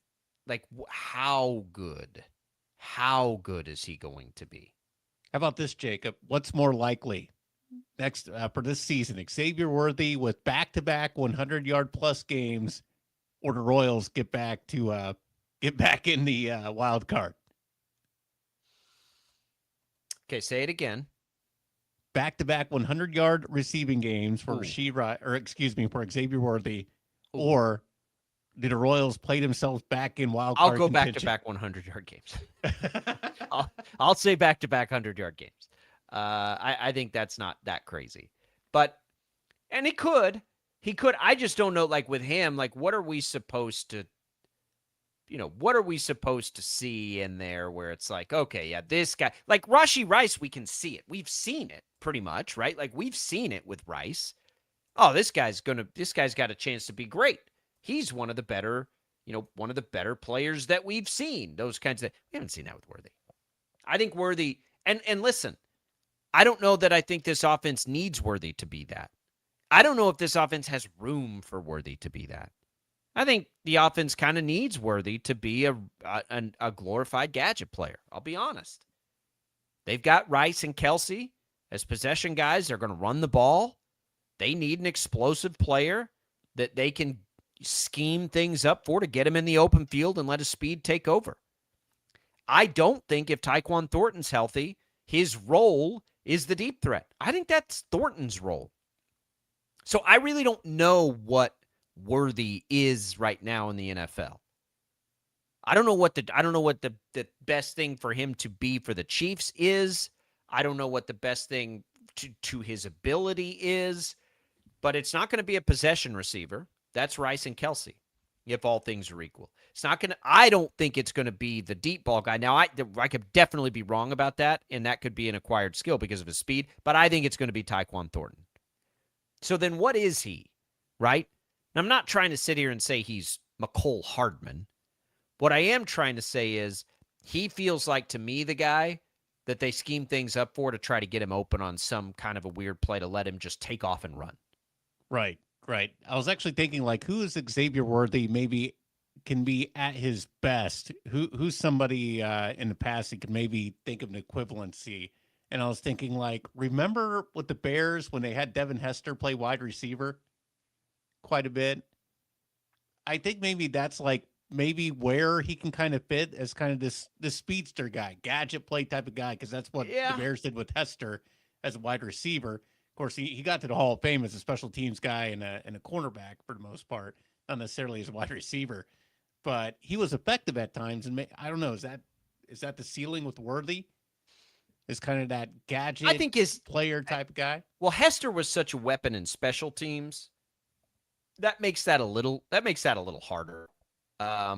how good? How good is he going to be? How about this, Jacob? What's more likely next for this season? Xavier Worthy with back-to-back 100-yard plus games, or the Royals get back in the wild card? Okay, say it again. Back-to-back 100-yard receiving games for for Xavier Worthy, or did the Royals play themselves back in wild card? I'll go back-to-back 100-yard games. I'll say back-to-back 100-yard games. I think that's not that crazy, and he could. I just don't know. With him, what are we supposed to? What are we supposed to see in there where it's okay, yeah, this guy, Rashee Rice, we can see it. We've seen it pretty much, right? We've seen it with Rice. Oh, this guy's got a chance to be great. He's one of the better players that we've seen. Those kinds of, we haven't seen that with Worthy. I think Worthy, and listen, I don't know that I think this offense needs Worthy to be that. I don't know if this offense has room for Worthy to be that. I think the offense kind of needs Worthy to be a glorified gadget player. I'll be honest. They've got Rice and Kelsey as possession guys. They're going to run the ball. They need an explosive player that they can scheme things up for to get him in the open field and let his speed take over. I don't think if Tyquan Thornton's healthy, his role is the deep threat. I think that's Thornton's role. So I really don't know what Worthy is right now in the NFL. I don't know what the best thing for him to be for the Chiefs is. I don't know what the best thing to his ability is, but it's not going to be a possession receiver. That's Rice and Kelsey, if all things are equal. It's not going to. I don't think it's going to be the deep ball guy. Now, I could definitely be wrong about that, and that could be an acquired skill because of his speed, but I think it's going to be Tyquan Thornton. So then what is he, right? And I'm not trying to sit here and say he's McCole Hardman. What I am trying to say is he feels like, to me, the guy that they scheme things up for to try to get him open on some kind of a weird play to let him just take off and run. Right. I was actually thinking, like, who is Xavier Worthy maybe can be at his best? Who's somebody in the past that could maybe think of an equivalency? And I was thinking, like, remember with the Bears when they had Devin Hester play wide receiver quite a bit? I think maybe that's like maybe where he can kind of fit as kind of this speedster guy, gadget play type of guy, because that's what the Bears did with Hester as a wide receiver. Of course, he got to the Hall of Fame as a special teams guy and a cornerback for the most part, not necessarily as a wide receiver, but he was effective at times. And I don't know, is that the ceiling with Worthy? Is kind of that gadget, I think his player type of guy. Well, Hester was such a weapon in special teams. That makes that a little harder. I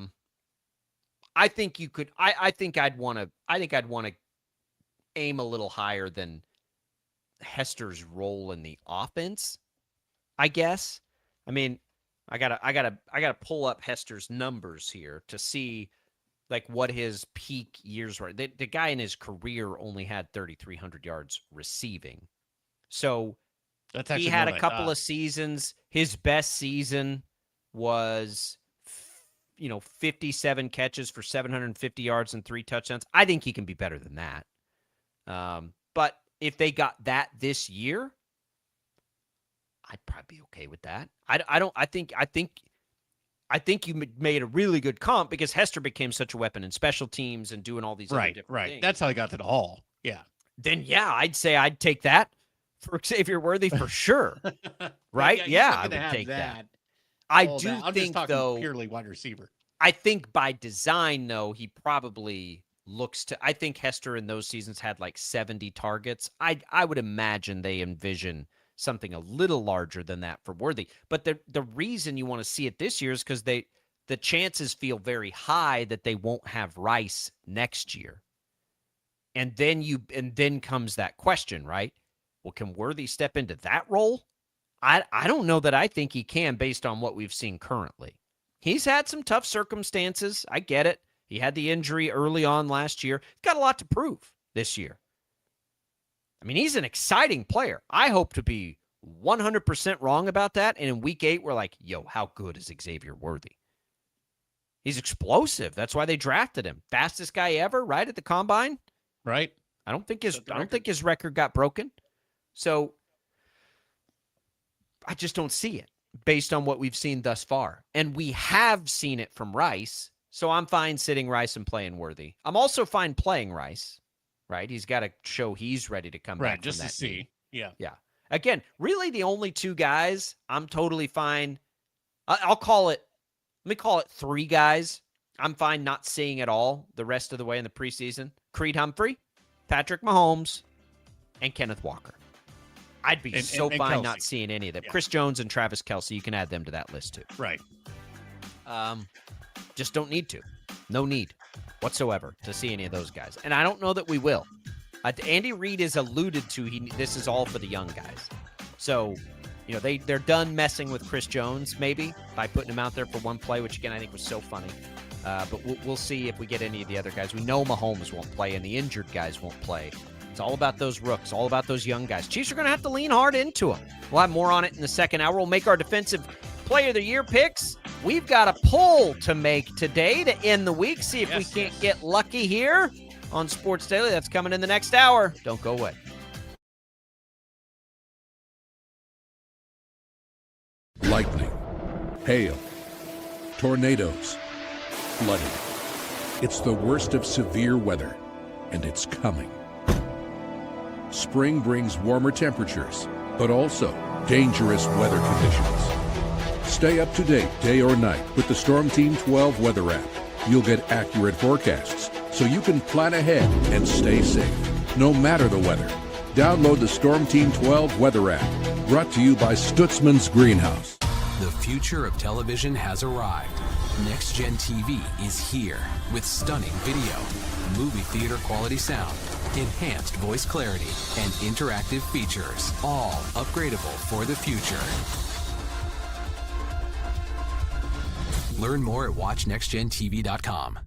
think you could. I think I'd want to aim a little higher than Hester's role in the offense, I guess. I mean, I gotta pull up Hester's numbers here to see like what his peak years were. The guy in his career only had 3,300 yards receiving. So he had a couple of seasons. His best season was 57 catches for 750 yards and 3 touchdowns. I think he can be better than that. But if they got that this year, I'd probably be okay with that. I think you made a really good comp because Hester became such a weapon in special teams and doing all these other different things. That's how he got to the Hall. Yeah. Then I'd say I'd take that for Xavier Worthy for sure. Right? I would take that. I do think, though, purely wide receiver. I think by design, though, he probably looks to. I think Hester in those seasons had like 70 targets. I would imagine they envision something a little larger than that for Worthy. But the reason you want to see it this year is because the chances feel very high that they won't have Rice next year. And then comes that question, right? Well, can Worthy step into that role? I don't know that I think he can based on what we've seen currently. He's had some tough circumstances. I get it. He had the injury early on last year. He's got a lot to prove this year. I mean, he's an exciting player. I hope to be 100% wrong about that. And in week 8, we're like, yo, how good is Xavier Worthy? He's explosive. That's why they drafted him. Fastest guy ever, right, at the combine? Right. I don't think his record got broken. So I just don't see it based on what we've seen thus far. And we have seen it from Rice. So I'm fine sitting Rice and playing Worthy. I'm also fine playing Rice, right? He's got to show he's ready to come back. Right, just to see. Knee. Yeah. Yeah. Again, really the only 2 guys I'm totally fine. I'll call it, let me call it 3 guys I'm fine not seeing at all the rest of the way in the preseason. Creed Humphrey, Patrick Mahomes, and Kenneth Walker. I'd be fine Kelsey. Not seeing any of them. Yeah. Chris Jones and Travis Kelsey, you can add them to that list too. Right. Just don't need to. No need whatsoever to see any of those guys. And I don't know that we will. Andy Reid has alluded to this is all for the young guys. So, they're done messing with Chris Jones maybe by putting him out there for one play, which again I think was so funny. But we'll see if we get any of the other guys. We know Mahomes won't play and the injured guys won't play. It's all about those rooks, all about those young guys. Chiefs are going to have to lean hard into them. We'll have more on it in the second hour. We'll make our defensive player of the year picks. We've got a poll to make today to end the week. See if we can't get lucky here on Sports Daily. That's coming in the next hour. Don't go away. lightning, hail, tornadoes, flooding. It's the worst of severe weather, and it's coming. Spring brings warmer temperatures, but also dangerous weather conditions. Stay up to date day or night with the Storm Team 12 weather app. You'll get accurate forecasts, so you can plan ahead and stay safe, no matter the weather. Download the Storm Team 12 weather app, brought to you by Stutzman's Greenhouse. The future of television has arrived. Next Gen TV is here with stunning video, movie theater quality sound, enhanced voice clarity, and interactive features, all upgradable for the future. Learn more at watchnextgentv.com.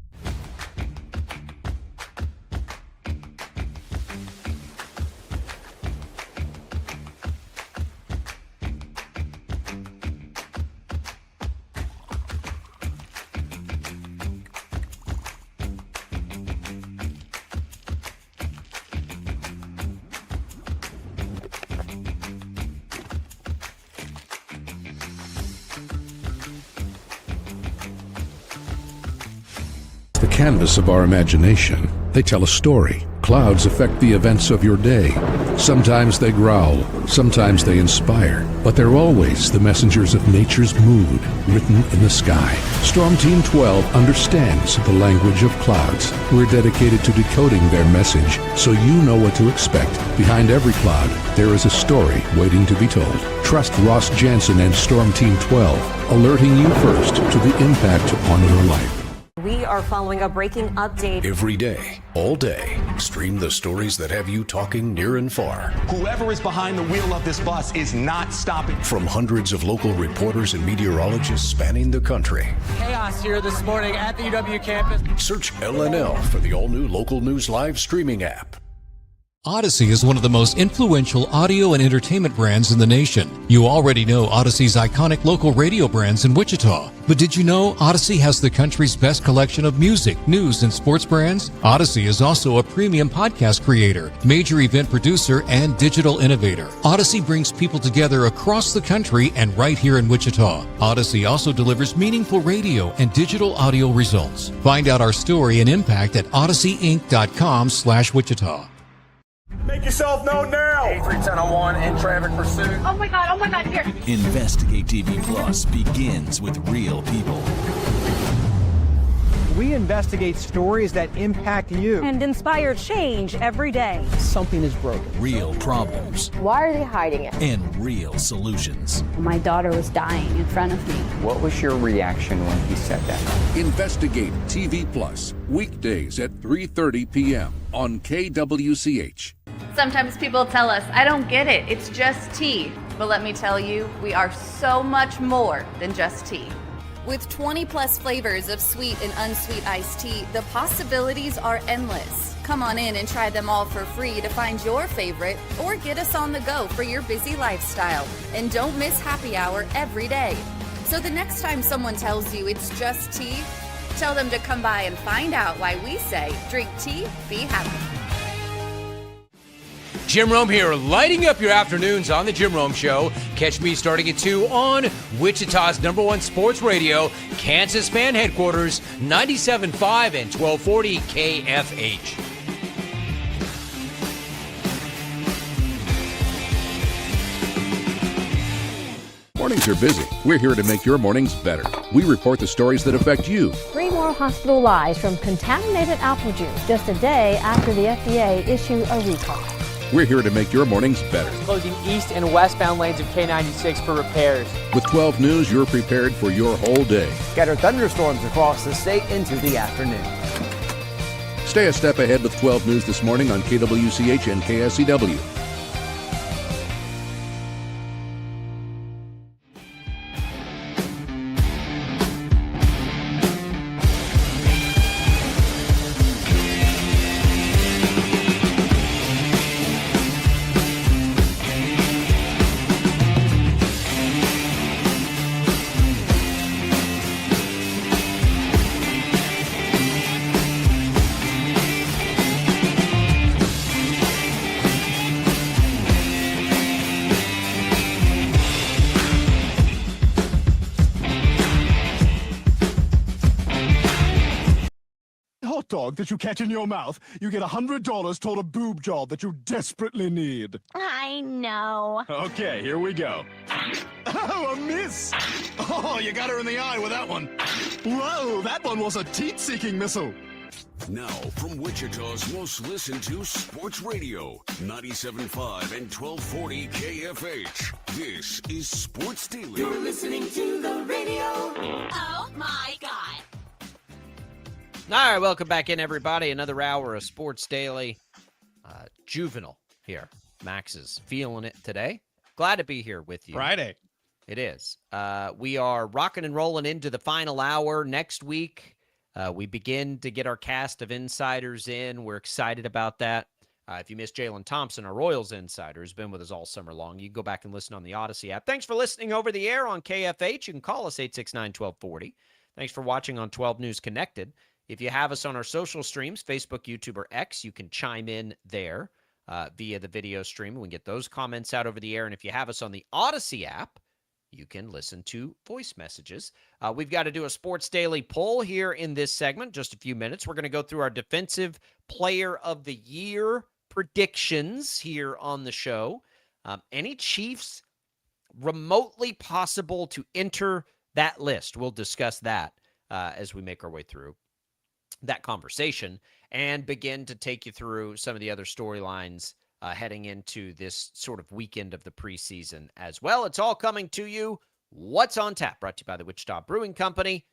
The canvas of our imagination. They tell a story. Clouds affect the events of your day. Sometimes they growl, sometimes they inspire, but they're always the messengers of nature's mood, written in the sky. Storm Team 12 understands the language of clouds. We're dedicated to decoding their message, so you know what to expect. Behind every cloud, there is a story waiting to be told. Trust Ross Jansen and Storm Team 12, alerting you first to the impact on your life. We are following a breaking update. Every day, all day, stream the stories that have you talking near and far. Whoever is behind the wheel of this bus is not stopping. From hundreds of local reporters and meteorologists spanning the country. Chaos here this morning at the UW campus. Search LNL for the all-new Local News Live streaming app. Odyssey is one of the most influential audio and entertainment brands in the nation. You already know Odyssey's iconic local radio brands in Wichita. But did you know Odyssey has the country's best collection of music, news, and sports brands? Odyssey is also a premium podcast creator, major event producer, and digital innovator. Odyssey brings people together across the country and right here in Wichita. Odyssey also delivers meaningful radio and digital audio results. Find out our story and impact at odysseyinc.com/Wichita. Make yourself known now. 83-1001 in traffic pursuit. Oh my God, here. Investigate TV Plus begins with real people. We investigate stories that impact you. And inspire change every day. Something is broken. Real problems Why are they hiding it? and real solutions. My daughter was dying in front of me. What was your reaction when he said that? Investigate TV Plus, weekdays at 3:30 p.m. on KWCH. Sometimes people tell us, I don't get it, it's just tea. But let me tell you, we are so much more than just tea. With 20 plus flavors of sweet and unsweet iced tea, the possibilities are endless. Come on in and try them all for free to find your favorite or get us on the go for your busy lifestyle. And don't miss happy hour every day. So the next time someone tells you it's just tea, tell them to come by and find out why we say, drink tea, be happy. Jim Rome here, lighting up your afternoons on The Jim Rome Show. Catch me starting at 2 on Wichita's #1 sports radio, Kansas Fan Headquarters, 97.5 and 1240 KFH. Mornings are busy. We're here to make your mornings better. We report the stories that affect you. 3 more hospitalized from contaminated apple juice just a day after the FDA issued a recall. We're here to make your mornings better. Closing east and westbound lanes of K96 for repairs. With 12 News, you're prepared for your whole day. Scattered thunderstorms across the state into the afternoon. Stay a step ahead with 12 News this morning on KWCH and KSCW. dog that you catch in your mouth, you get $100 toward a boob job that you desperately need. I know. Okay, here we go. Oh, a miss! Oh, you got her in the eye with that one. Whoa, that one was a teat-seeking missile. Now, from Wichita's most listened to sports radio, 97.5 and 1240 KFH, this is Sports Daily. You're listening to the radio. Oh, my God. All right, welcome back in, everybody. Another hour of Sports Daily. Juvenile here. Max is feeling it today. Glad to be here with you. Friday. It is. We are rocking and rolling into the final hour. Next week, we begin to get our cast of insiders in. We're excited about that. If you missed Jaylon Thompson, our Royals insider, who's been with us all summer long, you can go back and listen on the Odyssey app. Thanks for listening over the air on KFH. You can call us 869-1240. Thanks for watching on 12 News Connected. If you have us on our social streams, Facebook, YouTube, or X, you can chime in there via the video stream. We can get those comments out over the air. And if you have us on the Odyssey app, you can listen to voice messages. We've got to do a Sports Daily poll here in this segment, just a few minutes. We're going to go through our Defensive Player of the Year predictions here on the show. Any Chiefs remotely possible to enter that list? We'll discuss that as we make our way through that conversation and begin to take you through some of the other storylines heading into this sort of weekend of the preseason as well. It's all coming to you. What's on Tap? Brought to you by the Wichita Brewing Company.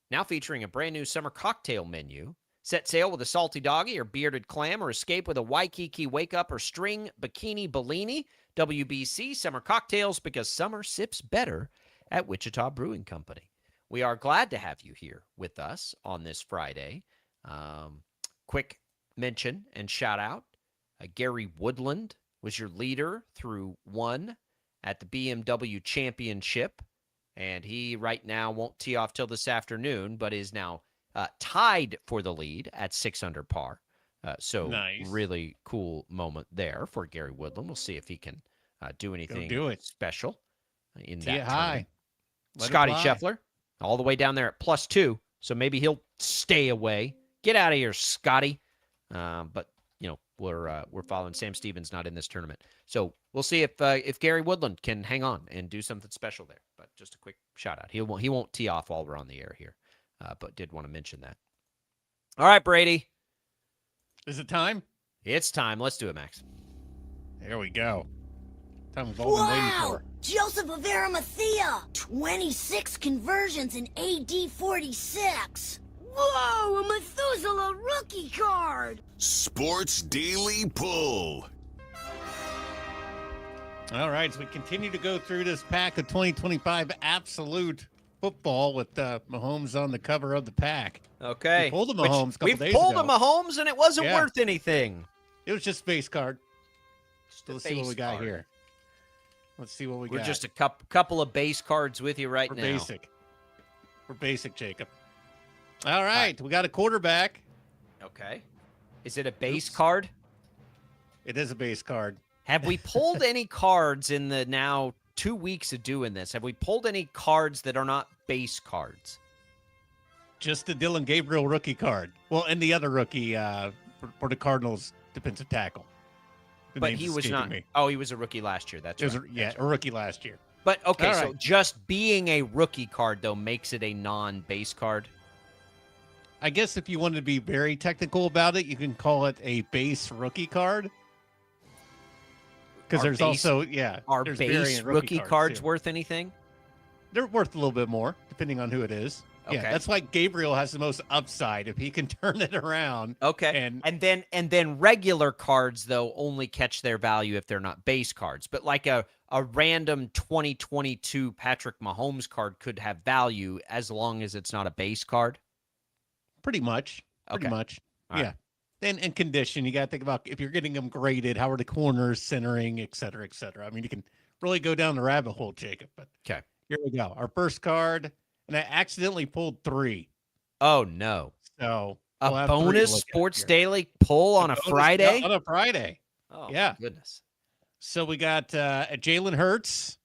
Now featuring a brand new summer cocktail menu. Set sail with a salty doggy or bearded clam, or escape with a Waikiki wake up or string bikini Bellini. WBC Summer Cocktails, because summer sips better at Wichita Brewing Company. We are glad to have you here with us on this Friday. Quick mention and shout out. Gary Woodland was your leader through one at the BMW Championship. And he right now won't tee off till this afternoon, but is now tied for the lead at 6 under par. So nice. Really cool moment there for Gary Woodland. We'll see if he can do anything special in that high. Scotty Scheffler. All the way down there at +2, so maybe he'll stay away. Get out of here, Scotty. But we're following Sam Stevens, not in this tournament, so we'll see if Gary Woodland can hang on and do something special there. But just a quick shout out. He won't tee off while we're on the air here, but did want to mention that. All right, Brady. Is it time? It's time. Let's do it, Max. There we go. Time we've all been waiting for. Joseph of Arimathea, 26 conversions in AD 46. Whoa, a Methuselah rookie card. Sports Daily Pull. All right, so we continue to go through this pack of 2025 Absolute Football with Mahomes on the cover of the pack. Okay. We pulled a Mahomes a couple days ago. We pulled a Mahomes, and it wasn't worth anything. It was just base card. Just let's see what we got here. Let's see what we got. We're just a couple of base cards with you right now. We're basic, Jacob. All right, we got a quarterback. Okay. Is it a base card? It is a base card. Have we pulled any cards in the now 2 weeks of doing this? Have we pulled any cards that are not base cards? Just the Dylan Gabriel rookie card. Well, and the other rookie for the Cardinals defensive tackle. But he was not. Oh, he was a rookie last year. That's right. A rookie last year. But okay, so just being a rookie card though makes it a non-base card. I guess if you wanted to be very technical about it, you can call it a base rookie card. Because there's also are base rookie cards worth anything? They're worth a little bit more depending on who it is. Okay. Yeah, that's why Gabriel has the most upside if he can turn it around. Okay. And then regular cards though only catch their value if they're not base cards. But like a random 2022 Patrick Mahomes card could have value as long as it's not a base card. Pretty much. Pretty much. All yeah. Right. And condition, you got to think about if you're getting them graded, how are the corners, centering, et cetera, et cetera. I mean, you can really go down the rabbit hole, Jacob. But okay, here we go. Our first card, and I accidentally pulled 3. Oh no! So a bonus Sports Daily pull on a Friday. On a Friday. Oh yeah, goodness. So we got a Jalen Hurts.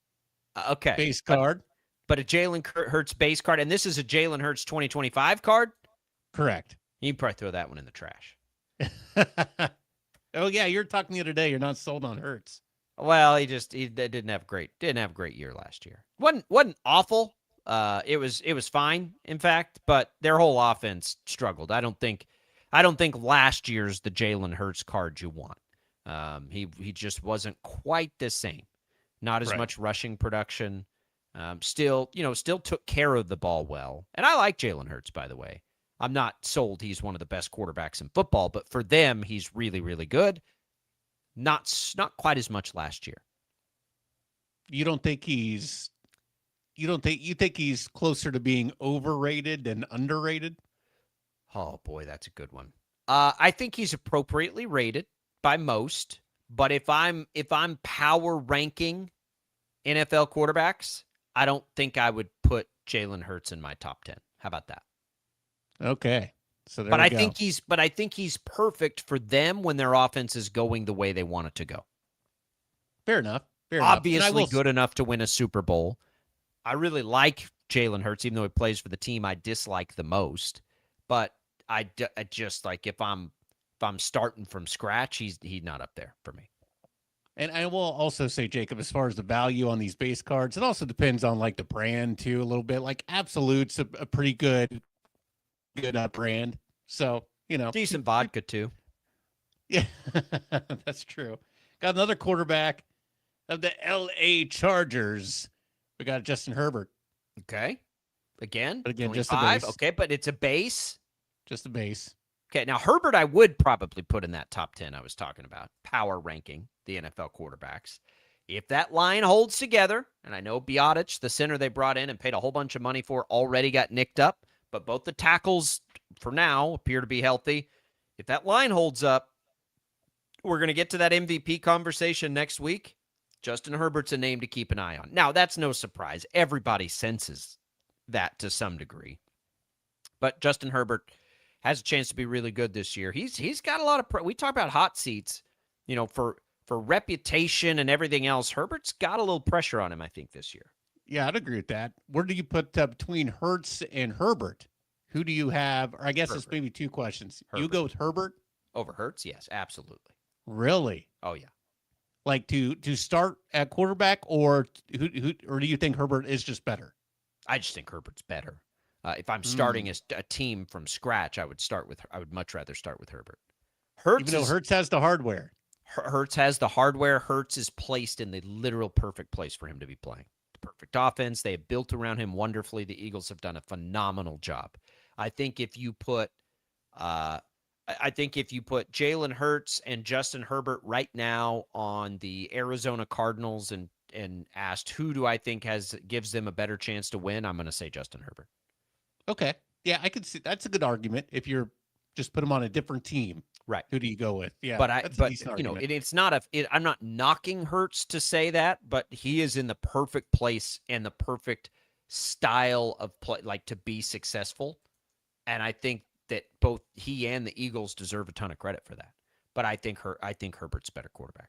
Okay, base card, but a Jalen Hurts base card, and this is a Jalen Hurts 2025 card. Correct. You'd probably throw that one in the trash. Oh yeah, you're talking the other day. You're not sold on Hurts. Well, he didn't have a great year last year. wasn't awful. It was fine, in fact, but their whole offense struggled. I don't think last year's the Jalen Hurts card you want. He just wasn't quite the same. Not as much rushing production. Still took care of the ball well. And I like Jalen Hurts, by the way. I'm not sold he's one of the best quarterbacks in football, but for them, he's really, really good. Not quite as much last year. You think he's closer to being overrated than underrated? Oh boy, that's a good one. I think he's appropriately rated by most, but if I'm power ranking NFL quarterbacks, I don't think I would put Jalen Hurts in my top 10. How about that? Okay. So I think he's perfect for them when their offense is going the way they want it to go. Fair enough. Obviously good enough to win a Super Bowl. I really like Jalen Hurts, even though he plays for the team I dislike the most. But I just like if I'm starting from scratch, he's not up there for me. And I will also say, Jacob, as far as the value on these base cards, it also depends on like the brand too a little bit. Like Absolute's a pretty good brand. So, decent vodka too. Yeah, that's true. Got another quarterback of the LA Chargers. We got Justin Herbert. Okay. Again, just a base. Okay, but it's a base. Just a base. Okay, now Herbert I would probably put in that top 10 I was talking about, power ranking the NFL quarterbacks. If that line holds together, and I know Biotic, the center they brought in and paid a whole bunch of money for, already got nicked up, but both the tackles for now appear to be healthy. If that line holds up, we're going to get to that MVP conversation next week. Justin Herbert's a name to keep an eye on. Now, that's no surprise. Everybody senses that to some degree. But Justin Herbert has a chance to be really good this year. He's got a lot of we talk about hot seats, for reputation and everything else. Herbert's got a little pressure on him, I think, this year. Yeah, I'd agree with that. Where do you put between Hurts and Herbert? Who do you have? Or I guess it's maybe two questions. Herbert. You go with Herbert over Hurts? Yes, absolutely. Really? Oh yeah. Like to start at quarterback, or or do you think Herbert is just better? I just think Herbert's better. If I'm starting a team from scratch, I would much rather start with Herbert. Even though Hurts has the hardware. Hurts has the hardware. Hurts is placed in the literal perfect place for him to be playing. The perfect offense. They have built around him wonderfully. The Eagles have done a phenomenal job. I think if you put Jalen Hurts and Justin Herbert right now on the Arizona Cardinals and asked who do I think gives them a better chance to win, I'm going to say Justin Herbert. Okay. Yeah, I could see that's a good argument. If you're just put him on a different team, right? Who do you go with? Yeah, it's not I'm not knocking Hurts to say that, but he is in the perfect place and the perfect style of play, like to be successful. And I think that both he and the Eagles deserve a ton of credit for that. But I think Herbert's a better quarterback.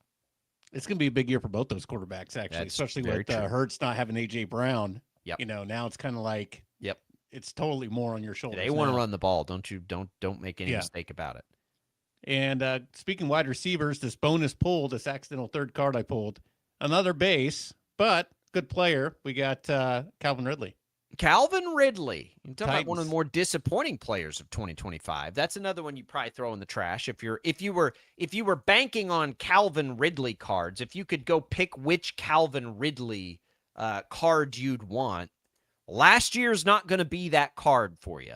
It's going to be a big year for both those quarterbacks, actually, That's especially with true. Hurts not having A.J. Brown. Yep. Now it's kind of like it's totally more on your shoulders. They want to run the ball. Don't make any mistake about it. And speaking wide receivers, this bonus pull, this accidental third card I pulled, another base, but good player. We got Calvin Ridley. Calvin Ridley. You talk about one of the more disappointing players of 2025. That's another one you probably throw in the trash. If you were banking on Calvin Ridley cards, if you could go pick which Calvin Ridley card you'd want, last year's not going to be that card for you.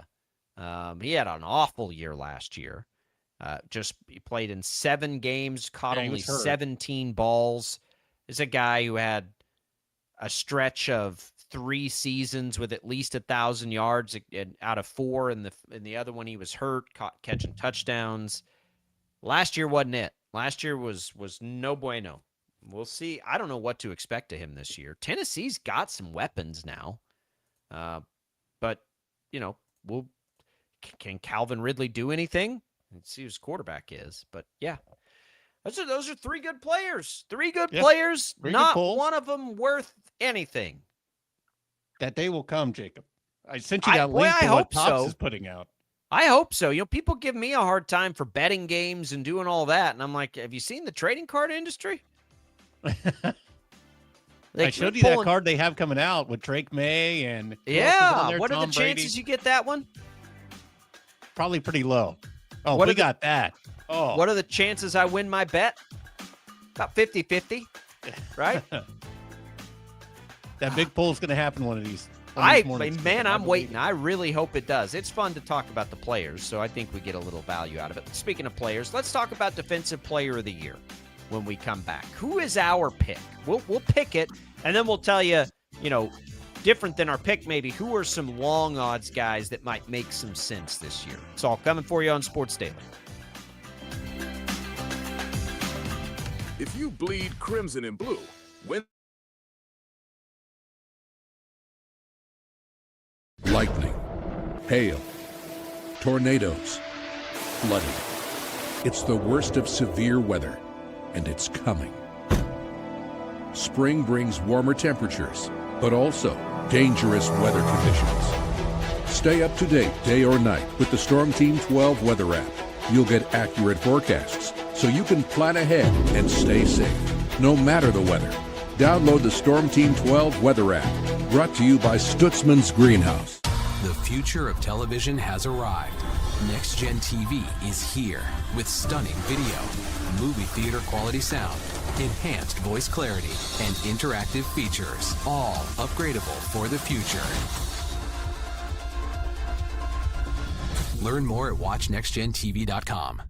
He had an awful year last year. He played in 7 games, caught only 17 balls. Is a guy who had a stretch of 3 seasons with at least 1,000 yards out of 4. In the other one, he was hurt, catching touchdowns. Last year wasn't it. Last year was no bueno. We'll see. I don't know what to expect to him this year. Tennessee's got some weapons now. But, can Calvin Ridley do anything? Let's see who his quarterback is. But, yeah. Those are 3 good players. 3 good players. Not one of them worth anything. That day will come, Jacob. I sent you that link to what Topps is putting out. I hope so. People give me a hard time for betting games and doing all that. And I'm like, have you seen the trading card industry? I showed you that card they have coming out with Drake May and what are the chances you get that one? Probably pretty low. Oh, we got that. Oh, what are the chances I win my bet? About 50-50, right? That big pull is going to happen one of these. I'm waiting. I really hope it does. It's fun to talk about the players, so I think we get a little value out of it. Speaking of players, let's talk about Defensive Player of the Year when we come back. Who is our pick? We'll pick it, and then we'll tell you, different than our pick maybe, who are some long odds guys that might make some sense this year. It's all coming for you on Sports Daily. If you bleed crimson and blue, when Lightning, hail, tornadoes, flooding. It's the worst of severe weather, and it's coming. Spring brings warmer temperatures, but also dangerous weather conditions. Stay up to date day or night with the Storm Team 12 weather app. You'll get accurate forecasts, so you can plan ahead and stay safe, no matter the weather. Download the Storm Team 12 weather app, brought to you by Stutzman's Greenhouse. The future of television has arrived. Next Gen TV is here with stunning video, movie theater quality sound, enhanced voice clarity, and interactive features, all upgradable for the future. Learn more at watchnextgentv.com.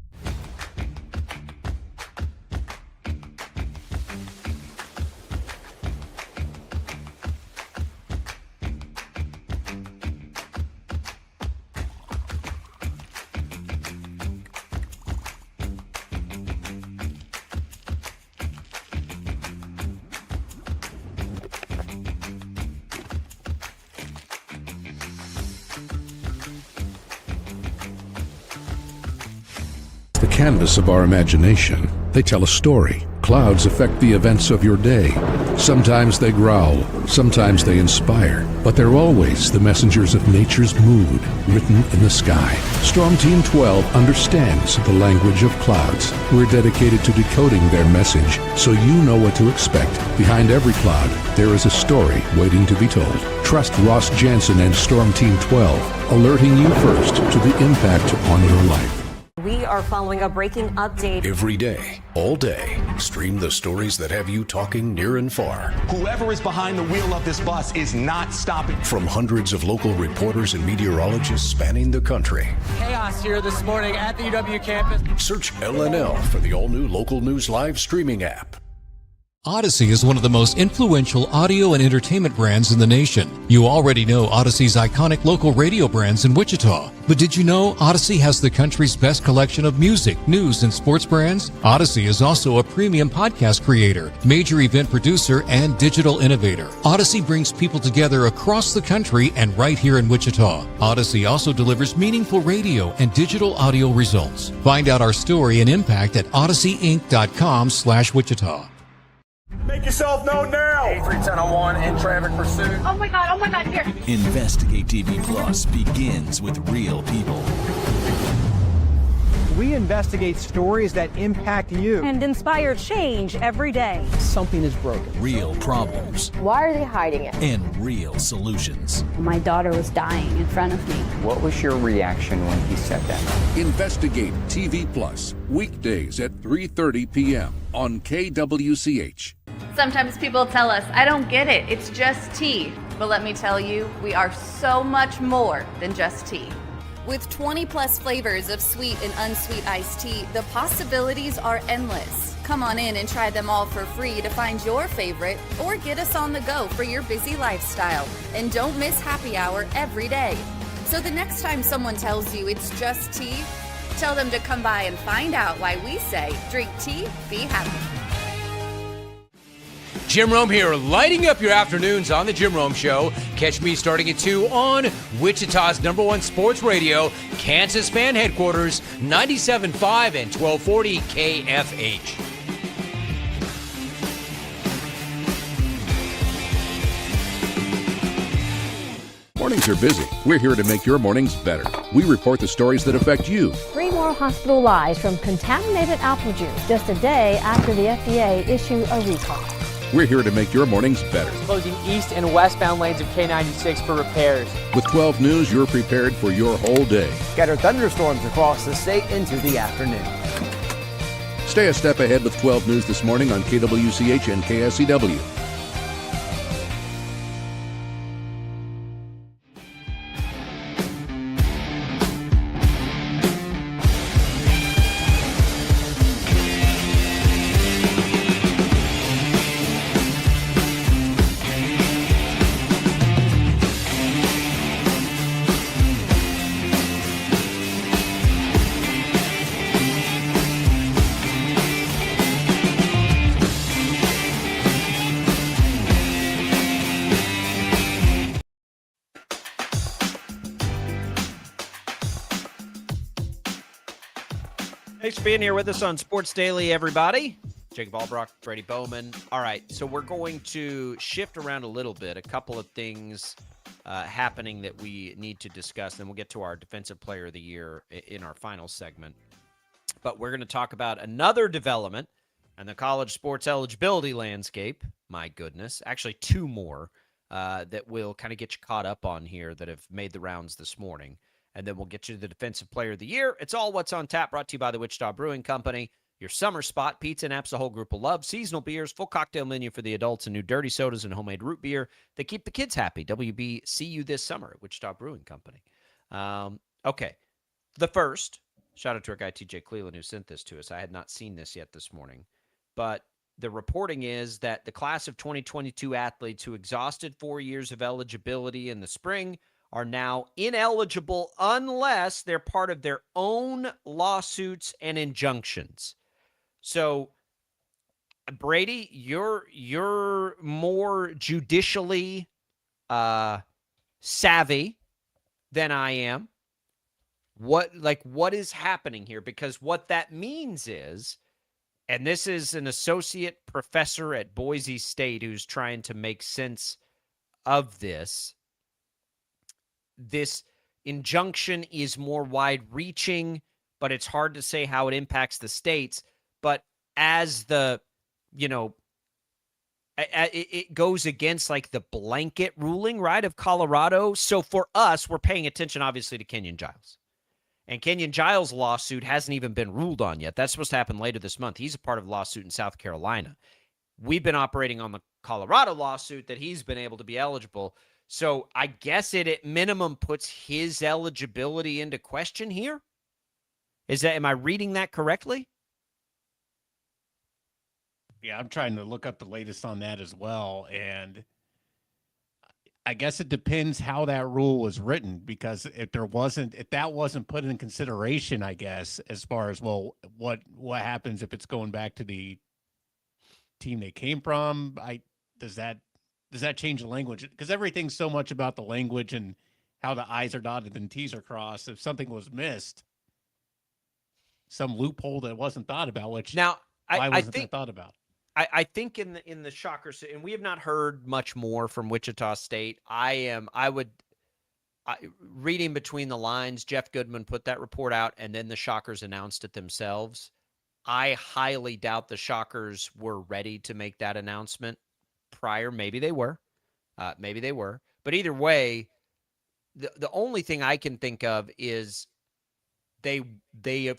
Canvas of our imagination. They tell a story. Clouds affect the events of your day. Sometimes they growl, sometimes they inspire, but they're always the messengers of nature's mood, written in the sky. Storm Team 12 understands the language of clouds. We're dedicated to decoding their message, so you know what to expect. Behind every cloud, there is a story waiting to be told. Trust Ross Jansen and Storm Team 12, alerting you first to the impact on your life. We are following a breaking update. Every day, all day, stream the stories that have you talking near and far. Whoever is behind the wheel of this bus is not stopping. From hundreds of local reporters and meteorologists spanning the country. Chaos here this morning at the UW campus. Search LNL for the all-new Local News Live streaming app. Odyssey is one of the most influential audio and entertainment brands in the nation. You already know Odyssey's iconic local radio brands in Wichita. But did you know Odyssey has the country's best collection of music, news, and sports brands? Odyssey is also a premium podcast creator, major event producer, and digital innovator. Odyssey brings people together across the country and right here in Wichita. Odyssey also delivers meaningful radio and digital audio results. Find out our story and impact at odysseyinc.com/Wichita. Make yourself known now. 310-01 in traffic pursuit. Oh my God, here. Investigate TV Plus begins with real people. We investigate stories that impact you and inspire change every day. Something is broken. Real problems. Why are they hiding it? And real solutions. My daughter was dying in front of me. What was your reaction when he said that? Investigate TV Plus, weekdays at 3:30 p.m. on KWCH. Sometimes people tell us, I don't get it, it's just tea. But let me tell you, we are so much more than just tea. With 20 plus flavors of sweet and unsweet iced tea, the possibilities are endless. Come on in and try them all for free to find your favorite or get us on the go for your busy lifestyle. And don't miss happy hour every day. So the next time someone tells you it's just tea, tell them to come by and find out why we say, drink tea, be happy. Jim Rome here, lighting up your afternoons on The Jim Rome Show. Catch me starting at 2 on Wichita's #1 sports radio, Kansas Fan Headquarters, 97.5 and 1240 KFH. More Mornings are busy. We're here to make your mornings better. We report the stories that affect you. 3 more hospital lies from contaminated apple juice just a day after the FDA issued a recall. We're here to make your mornings better. Closing east and westbound lanes of K96 for repairs. With 12 News, you're prepared for your whole day. Scattered thunderstorms across the state into the afternoon. Stay a step ahead with 12 News this morning on KWCH and KSCW. Thanks for being here with us on Sports Daily, everybody. Jacob Albrock, Brady Bowman. All right, so we're going to shift around a little bit. A couple of things happening that we need to discuss. Then we'll get to our Defensive Player of the Year in our final segment. But we're going to talk about another development in the college sports eligibility landscape. My goodness. Actually, 2 more that will kind of get you caught up on here that have made the rounds this morning. And then we'll get you to the Defensive Player of the Year. It's all what's on tap, brought to you by the Wichita Brewing Company. Your summer spot, pizza and apps, a whole group of love. Seasonal beers, full cocktail menu for the adults, and new dirty sodas and homemade root beer. They keep the kids happy. WB, see you this summer at Wichita Brewing Company. Okay. The first, shout out to our guy TJ Cleveland who sent this to us. I had not seen this yet this morning. But the reporting is that the class of 2022 athletes who exhausted 4 years of eligibility in the spring are now ineligible unless they're part of their own lawsuits and injunctions. So, Brady, you're more judicially savvy than I am. What is happening here? Because what that means is, and this is an associate professor at Boise State who's trying to make sense of this injunction is more wide-reaching, but it's hard to say how it impacts the states. But as it goes against like the blanket ruling, right, of Colorado. So for us, we're paying attention, obviously, to Kenyon Giles. And Kenyon Giles' lawsuit hasn't even been ruled on yet. That's supposed to happen later this month. He's a part of a lawsuit in South Carolina. We've been operating on the Colorado lawsuit that he's been able to be eligible. So I guess it at minimum puts his eligibility into question here. Am I reading that correctly? Yeah, I'm trying to look up the latest on that as well. And I guess it depends how that rule was written, because if that wasn't put in consideration, I guess, as far as, well, what happens if it's going back to the team they came from? Does that change the language? Because everything's so much about the language and how the I's are dotted and T's are crossed. If something was missed, some loophole that wasn't thought about, which now why wasn't that thought about? I think in the Shockers, and we have not heard much more from Wichita State. Reading between the lines, Jeff Goodman put that report out, and then the Shockers announced it themselves. I highly doubt the Shockers were ready to make that announcement prior. Maybe they were. But either way, the only thing I can think of is they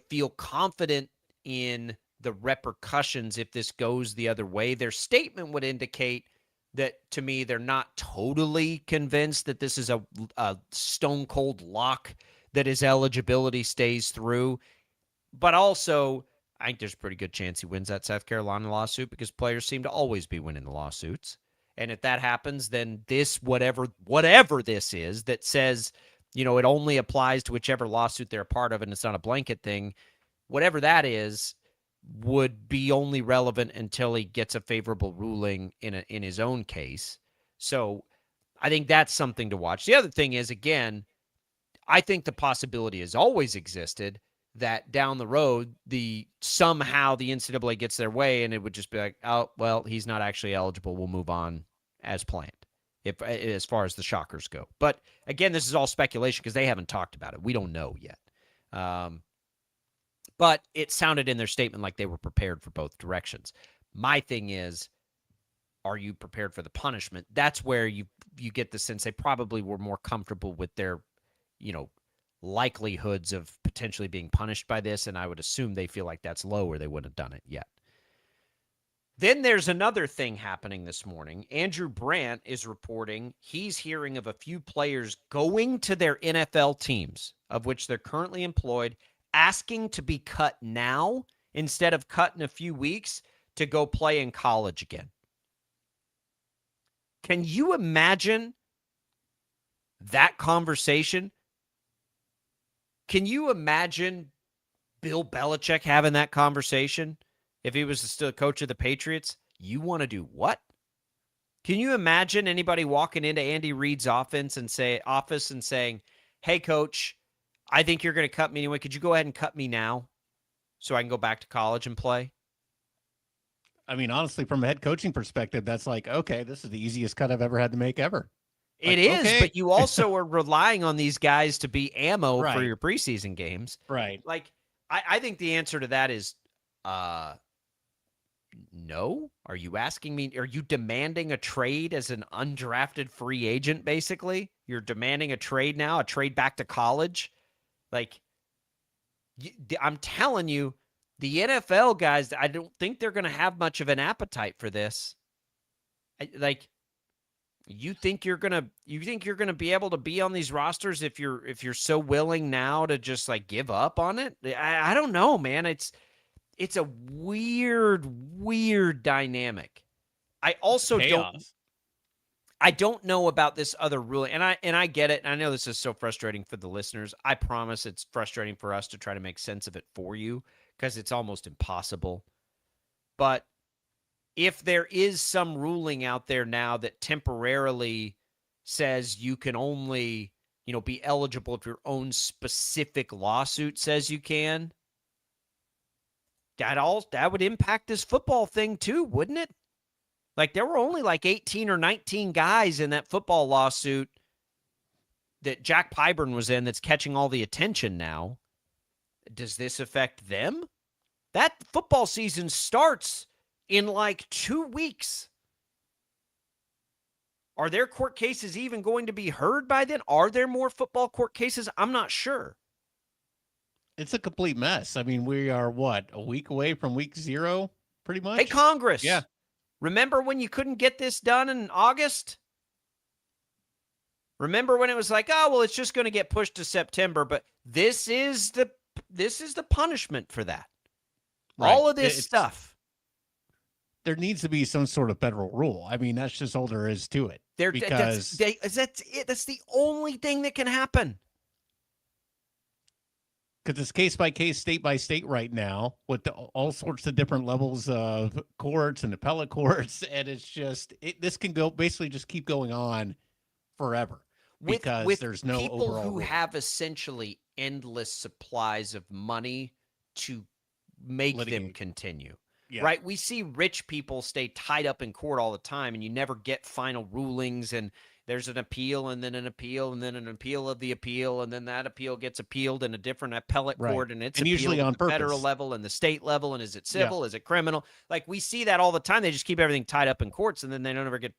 feel confident in the repercussions if this goes the other way. Their statement would indicate that, to me, they're not totally convinced that this is a stone cold lock that his eligibility stays through. But also, I think there's a pretty good chance he wins that South Carolina lawsuit, because players seem to always be winning the lawsuits. And if that happens, then this, whatever this is that says, it only applies to whichever lawsuit they're a part of and it's not a blanket thing, whatever that is, would be only relevant until he gets a favorable ruling in his own case. So I think that's something to watch. The other thing is, again, I think the possibility has always existed that down the road, somehow the NCAA gets their way and it would just be like, oh, well, he's not actually eligible. We'll move on as planned. if as far as the Shockers go. But again, this is all speculation because they haven't talked about it. We don't know yet. But it sounded in their statement like they were prepared for both directions. My thing is, are you prepared for the punishment? That's where you get the sense they probably were more comfortable with their, likelihoods of potentially being punished by this, and I would assume they feel like that's low or they wouldn't have done it yet. Then there's another thing happening this morning. Andrew Brandt is reporting he's hearing of a few players going to their NFL teams, of which they're currently employed, asking to be cut now instead of cut in a few weeks to go play in college again. Can you imagine that conversation? Can you imagine Bill Belichick having that conversation if he was still coach of the Patriots? You want to do what? Can you imagine anybody walking into Andy Reid's office and saying, "Hey, coach, I think you're going to cut me anyway. Could you go ahead and cut me now so I can go back to college and play?" I mean, honestly, from a head coaching perspective, that's like, okay, this is the easiest cut I've ever had to make ever. It is, okay. But you also are relying on these guys to be ammo for your preseason games. Right. Like, I think the answer to that is no. Are you asking me, are you demanding a trade as an undrafted free agent, basically? You're demanding a trade now, a trade back to college? Like, I'm telling you, the NFL guys, I don't think they're going to have much of an appetite for this. You think you're going to be able to be on these rosters if you're so willing now to just like give up on it? I don't know, man. It's a weird dynamic. I also don't know about this other ruling, and I get it. And I know this is so frustrating for the listeners. I promise it's frustrating for us to try to make sense of it for you because it's almost impossible. But if there is some ruling out there now that temporarily says you can only, be eligible if your own specific lawsuit says you can, that would impact this football thing too, wouldn't it? Like there were only like 18 or 19 guys in that football lawsuit that Jack Pyburn was in that's catching all the attention now. Does this affect them? That football season starts in like 2 weeks. Are their court cases even going to be heard by then? Are there more football court cases? I'm not sure. It's a complete mess. I mean, we are a week away from week 0, pretty much? Hey, Congress. Yeah. Remember when you couldn't get this done in August? Remember when it was like, oh, well, it's just going to get pushed to September, but this is the punishment for that. Right. All of this stuff. There needs to be some sort of federal rule. I mean, that's just all there is to it. That's it. That's the only thing that can happen. Because it's case by case, state by state right now with all sorts of different levels of courts and appellate courts. And it's just, this can basically just keep going on forever because there's no people overall who rule. have essentially endless supplies of money to make them continue. Yeah. Right? We see rich people stay tied up in court all the time and you never get final rulings and there's an appeal and then an appeal and then an appeal of the appeal and then that appeal gets appealed in a different appellate court and it's usually on the federal level and the state level and is it civil, is it criminal? Like we see that all the time. They just keep everything tied up in courts and then they don't ever get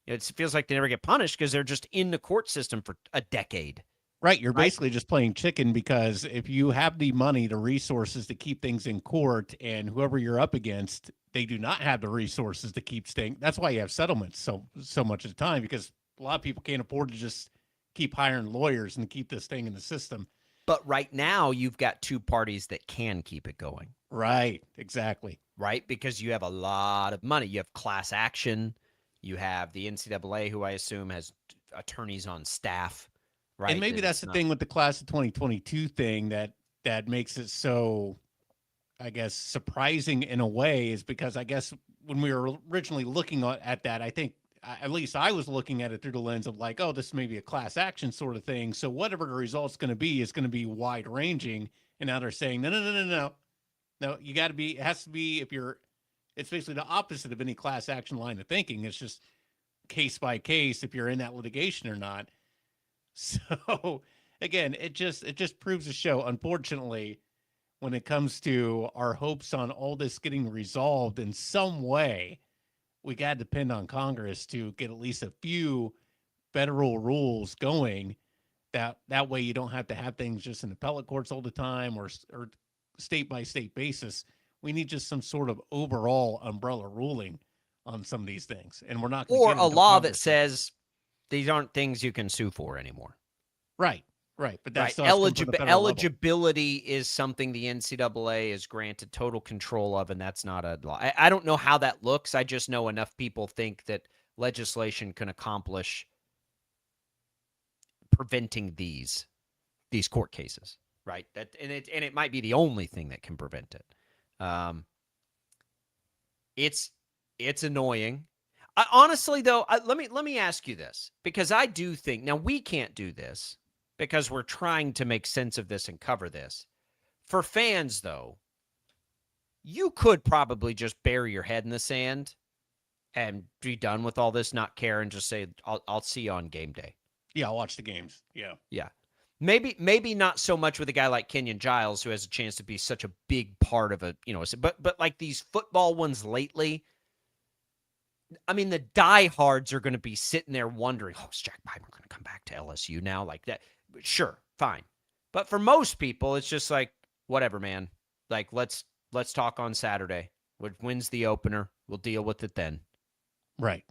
it feels like they never get punished because they're just in the court system for a decade. Right. You're basically just playing chicken because if you have the money, the resources to keep things in court and whoever you're up against, they do not have the resources to keep staying. That's why you have settlements so much of the time because a lot of people can't afford to just keep hiring lawyers and keep this thing in the system. But right now you've got two parties that can keep it going. Right. Exactly. Right. Because you have a lot of money. You have class action. You have the NCAA, who I assume has attorneys on staff. Right. And maybe that's the thing with the class of 2022 thing that makes it so, I guess, surprising in a way is because I guess when we were originally looking at that, I think at least I was looking at it through the lens of like, oh, this may be a class action sort of thing. So whatever the result's going to be is going to be wide ranging. And now they're saying, no, you got to be, it has to be it's basically the opposite of any class action line of thinking. It's just case by case if you're in that litigation or not. So again, it just proves to show, unfortunately, when it comes to our hopes on all this getting resolved in some way, we got to depend on Congress to get at least a few federal rules going. That way you don't have to have things just in appellate courts all the time or state by state basis. We need just some sort of overall umbrella ruling on some of these things. And we're not going to or get a law Congress that says these aren't things you can sue for anymore. Right. But that's eligibility is something the NCAA is granted total control of, and that's not a law. I don't know how that looks. I just know enough people think that legislation can accomplish preventing these court cases, right? And it might be the only thing that can prevent it. It's annoying. Honestly, though, let me ask you this, because I do think now we can't do this, because we're trying to make sense of this and cover this. For fans, though, you could probably just bury your head in the sand and be done with all this, not care, and just say, I'll see you on game day. Yeah, I'll watch the games. Yeah. Maybe not so much with a guy like Kenyon Giles, who has a chance to be such a big part of but like these football ones lately, I mean, the diehards are going to be sitting there wondering, is Jack Piper going to come back to LSU now? Like that. Sure, fine. But for most people, it's just like, whatever, man. Like, let's talk on Saturday. What wins the opener? We'll deal with it then. Right.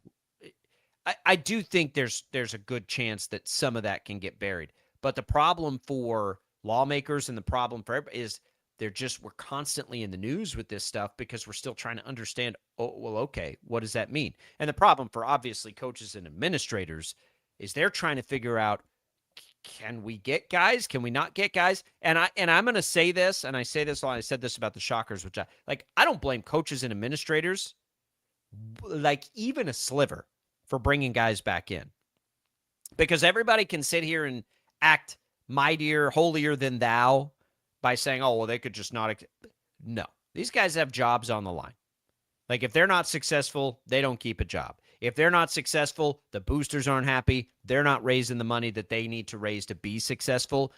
I do think there's a good chance that some of that can get buried. But the problem for lawmakers and the problem for everybody is we're constantly in the news with this stuff because we're still trying to understand, okay, what does that mean? And the problem for obviously coaches and administrators is they're trying to figure out, can we get guys? Can we not get guys? And I'm going to say this, and I say this a lot. I said this about the Shockers, which I don't blame coaches and administrators, like even a sliver, for bringing guys back in, because everybody can sit here and act mightier, holier than thou by saying, oh, well, they could just not. No, these guys have jobs on the line. Like, if they're not successful, they don't keep a job. If they're not successful, the boosters aren't happy. They're not raising the money that they need to raise to be successful.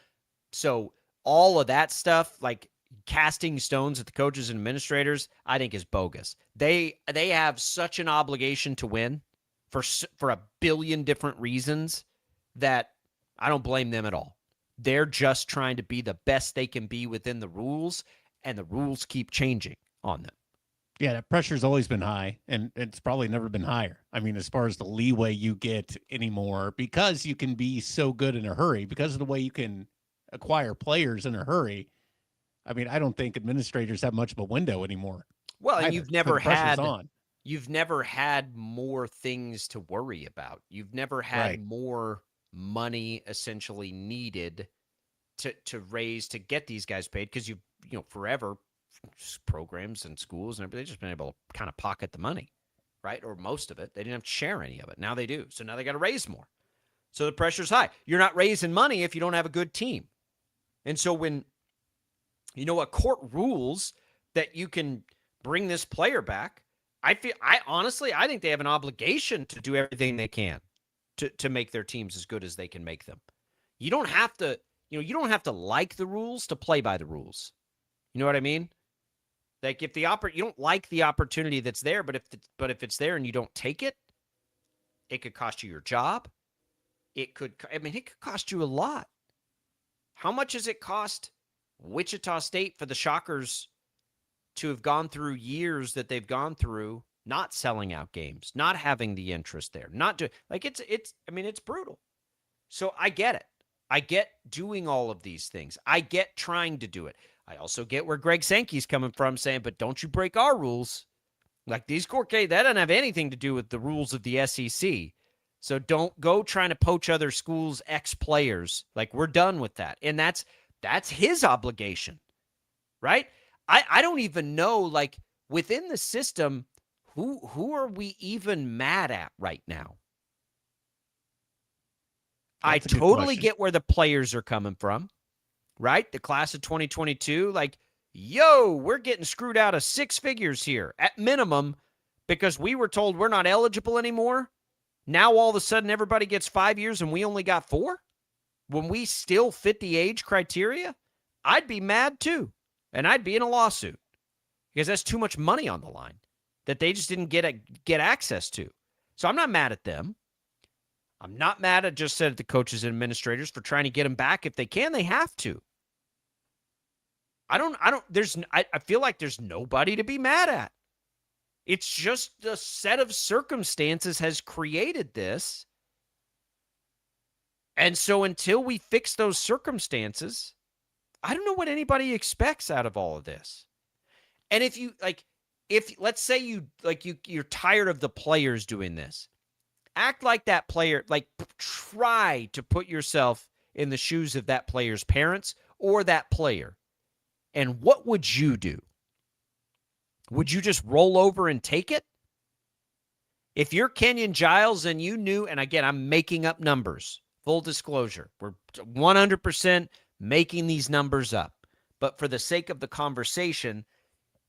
So all of that stuff, like casting stones at the coaches and administrators, I think is bogus. They have such an obligation to win for a billion different reasons that I don't blame them at all. They're just trying to be the best they can be within the rules, and the rules keep changing on them. Yeah, that pressure's always been high, and it's probably never been higher. I mean, as far as the leeway you get anymore, because you can be so good in a hurry, because of the way you can acquire players in a hurry. I mean, I don't think administrators have much of a window anymore. Well, and you've never had more things to worry about. You've never had more money essentially needed to raise to get these guys paid, because forever programs and schools and everything, they've just been able to kind of pocket the money, right? Or most of it. They didn't have to share any of it. Now they do. So now they got to raise more. So the pressure's high. You're not raising money if you don't have a good team. And so when, a court rules that you can bring this player back, I think they have an obligation to do everything they can to make their teams as good as they can make them. You don't have to, you don't have to like the rules to play by the rules. You know what I mean? Like, if you don't like the opportunity that's there, but if it's there and you don't take it, it could cost you your job. It could cost you a lot. How much does it cost Wichita State for the Shockers to have gone through years that they've gone through, not selling out games, not having the interest there, it's brutal. So I get it. I get doing all of these things. I get trying to do it. I also get where Greg Sankey's coming from, saying, but don't you break our rules. Like, these court cases, that doesn't have anything to do with the rules of the SEC. So don't go trying to poach other schools' ex-players. Like, we're done with that. And that's his obligation, right? I don't even know, like, within the system, who are we even mad at right now? I totally get where the players are coming from, right? The class of 2022, like, we're getting screwed out of six figures here at minimum because we were told we're not eligible anymore. Now all of a sudden everybody gets 5 years and we only got 4? When we still fit the age criteria? I'd be mad too. And I'd be in a lawsuit because that's too much money on the line that they just didn't get access to. So I'm not mad at them. I'm not mad at just said the coaches and administrators for trying to get them back. If they can, they have to. I feel like there's nobody to be mad at. It's just the set of circumstances has created this. And so until we fix those circumstances, I don't know what anybody expects out of all of this. And if let's say you're tired of the players doing this, act like that player, like try to put yourself in the shoes of that player's parents or that player. And what would you do? Would you just roll over and take it? If you're Kenyon Giles and you knew, and again, I'm making up numbers, full disclosure, we're 100% making these numbers up. But for the sake of the conversation,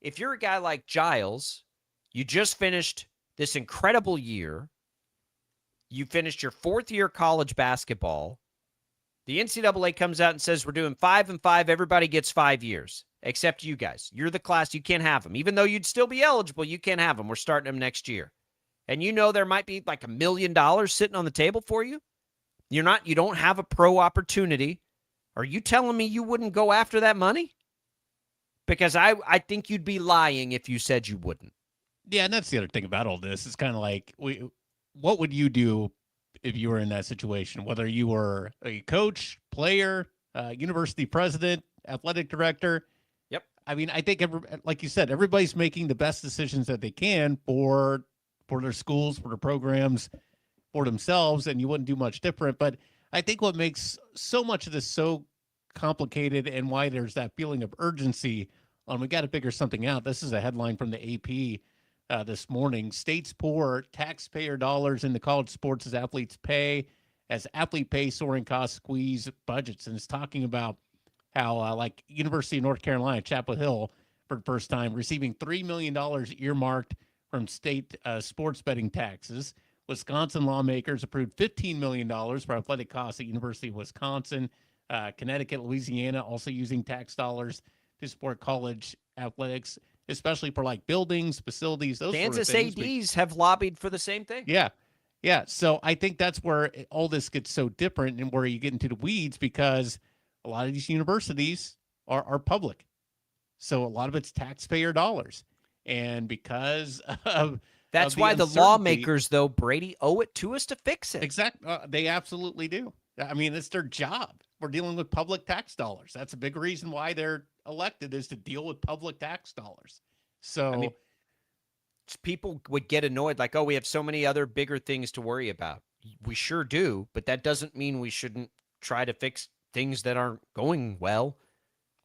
if you're a guy like Giles, you just finished this incredible year, you finished your 4th year college basketball, the NCAA comes out and says we're doing 5 and 5, everybody gets 5 years, except you guys. You're the class, you can't have them. Even though you'd still be eligible, you can't have them. We're starting them next year. And you know there might be like $1 million sitting on the table for you. You don't have a pro opportunity. Are you telling me you wouldn't go after that money? Because I think you'd be lying if you said you wouldn't. Yeah, and that's the other thing about all this. It's kind of like, what would you do if you were in that situation? Whether you were a coach, player, university president, athletic director. Yep. I mean, I think, like you said, everybody's making the best decisions that they can for their schools, for their programs, for themselves, and you wouldn't do much different. But I think what makes so much of this so complicated and why there's that feeling of urgency on we got to figure something out. This is a headline from the AP this morning. States pour taxpayer dollars into college sports as athletes pay, as athlete pay soaring costs squeeze budgets. And it's talking about how like University of North Carolina, Chapel Hill, for the first time, receiving $3 million earmarked from state sports betting taxes. Wisconsin lawmakers approved $15 million for athletic costs at University of Wisconsin. Connecticut, Louisiana also using tax dollars to support college athletics, especially for like buildings, facilities, those Kansas sort of things. ADs have lobbied for the same thing. Yeah. Yeah. So I think that's where all this gets so different and where you get into the weeds, because a lot of these universities are public. So a lot of it's taxpayer dollars. And because of that's why the lawmakers, though, Brady, owe it to us to fix it. Exactly. They absolutely do. I mean, it's their job. We're dealing with public tax dollars. That's a big reason why they're elected, is to deal with public tax dollars. So I mean, people would get annoyed like, oh, we have so many other bigger things to worry about. We sure do, but that doesn't mean we shouldn't try to fix things that aren't going well.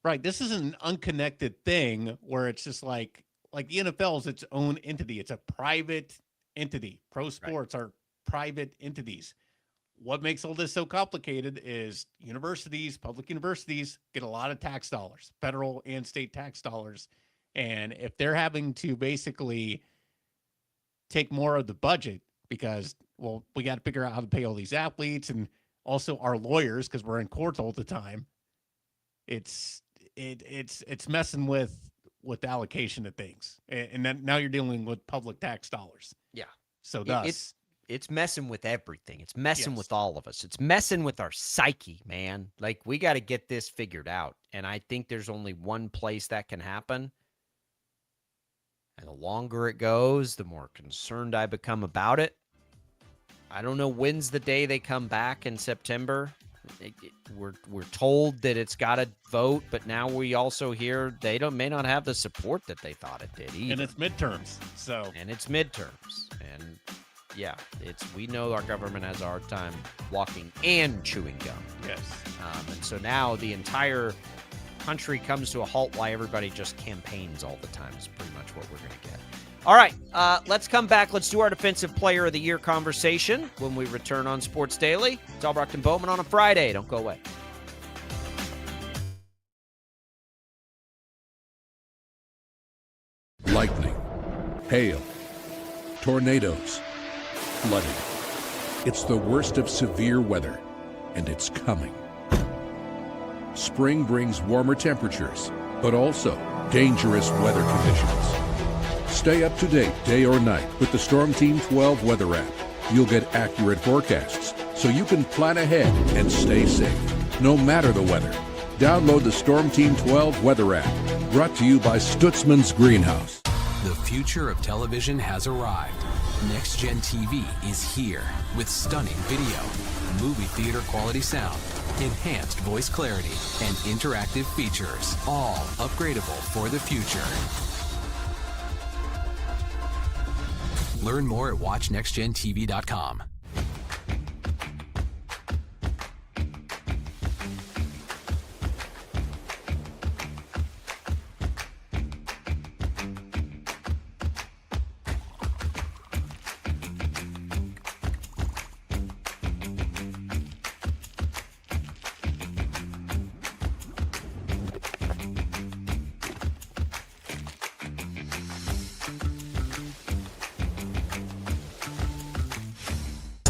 Right. This is an unconnected thing where it's just like the NFL is its own entity. It's a private entity. Pro sports are private entities. What makes all this so complicated is universities, public universities, get a lot of tax dollars, federal and state tax dollars. And if they're having to basically take more of the budget because, well, we got to figure out how to pay all these athletes and also our lawyers, because we're in court all the time, it's messing with allocation of things. And then now you're dealing with public tax dollars. Yeah. So it's messing with everything. It's messing with all of us. It's messing with our psyche, man. Like, we got to get this figured out. And I think there's only one place that can happen. And the longer it goes, the more concerned I become about it. I don't know when's the day they come back in September. We're told that it's got to vote, but now we also hear they may not have the support that they thought it did either. And it's midterms. And it's midterms. And yeah, we know our government has a hard time walking and chewing gum. Yes. And so now the entire country comes to a halt while everybody just campaigns all the time is pretty much what we're going to get. All right, let's come back. Let's do our Defensive Player of the Year conversation when we return on Sports Daily. It's Albrecht and Bowman on a Friday. Don't go away. Lightning, hail, tornadoes, flooding. It's the worst of severe weather, and it's coming. Spring brings warmer temperatures, but also dangerous weather conditions. Stay up to date day or night with the Storm Team 12 weather app. You'll get accurate forecasts, so you can plan ahead and stay safe, no matter the weather. Download the Storm Team 12 weather app, brought to you by Stutzman's Greenhouse. The future of television has arrived. Next Gen TV is here with stunning video, movie theater quality sound, enhanced voice clarity, and interactive features, all upgradable for the future. Learn more at watchnextgentv.com.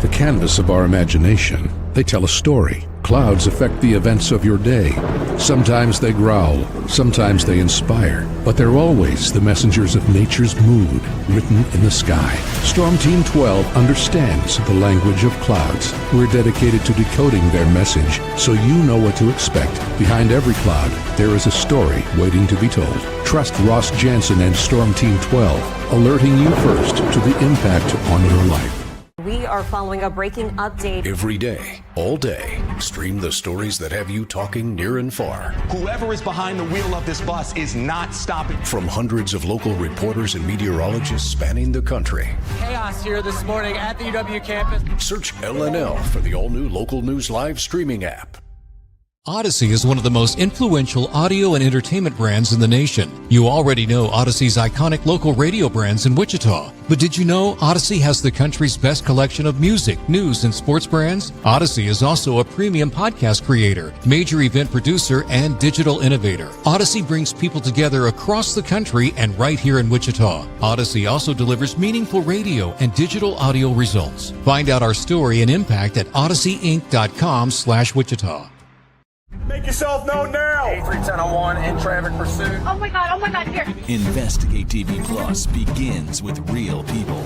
The canvas of our imagination. They tell a story. Clouds affect the events of your day. Sometimes they growl, sometimes they inspire, but they're always the messengers of nature's mood written in the sky. Storm Team 12 understands the language of clouds. We're dedicated to decoding their message so you know what to expect. Behind every cloud, there is a story waiting to be told. Trust Ross Jansen and Storm Team 12, alerting you first to the impact on your life. We are following a breaking update. Every day, all day, stream the stories that have you talking near and far. Whoever is behind the wheel of this bus is not stopping. From hundreds of local reporters and meteorologists spanning the country. Chaos here this morning at the UW campus. Search LNL for the all-new Local News Live streaming app. Odyssey is one of the most influential audio and entertainment brands in the nation. You already know Odyssey's iconic local radio brands in Wichita. But did you know Odyssey has the country's best collection of music, news, and sports brands? Odyssey is also a premium podcast creator, major event producer, and digital innovator. Odyssey brings people together across the country and right here in Wichita. Odyssey also delivers meaningful radio and digital audio results. Find out our story and impact at odysseyinc.com/Wichita. Make yourself known now. 31001 in traffic pursuit. Oh my God, here. Investigate TV Plus begins with real people.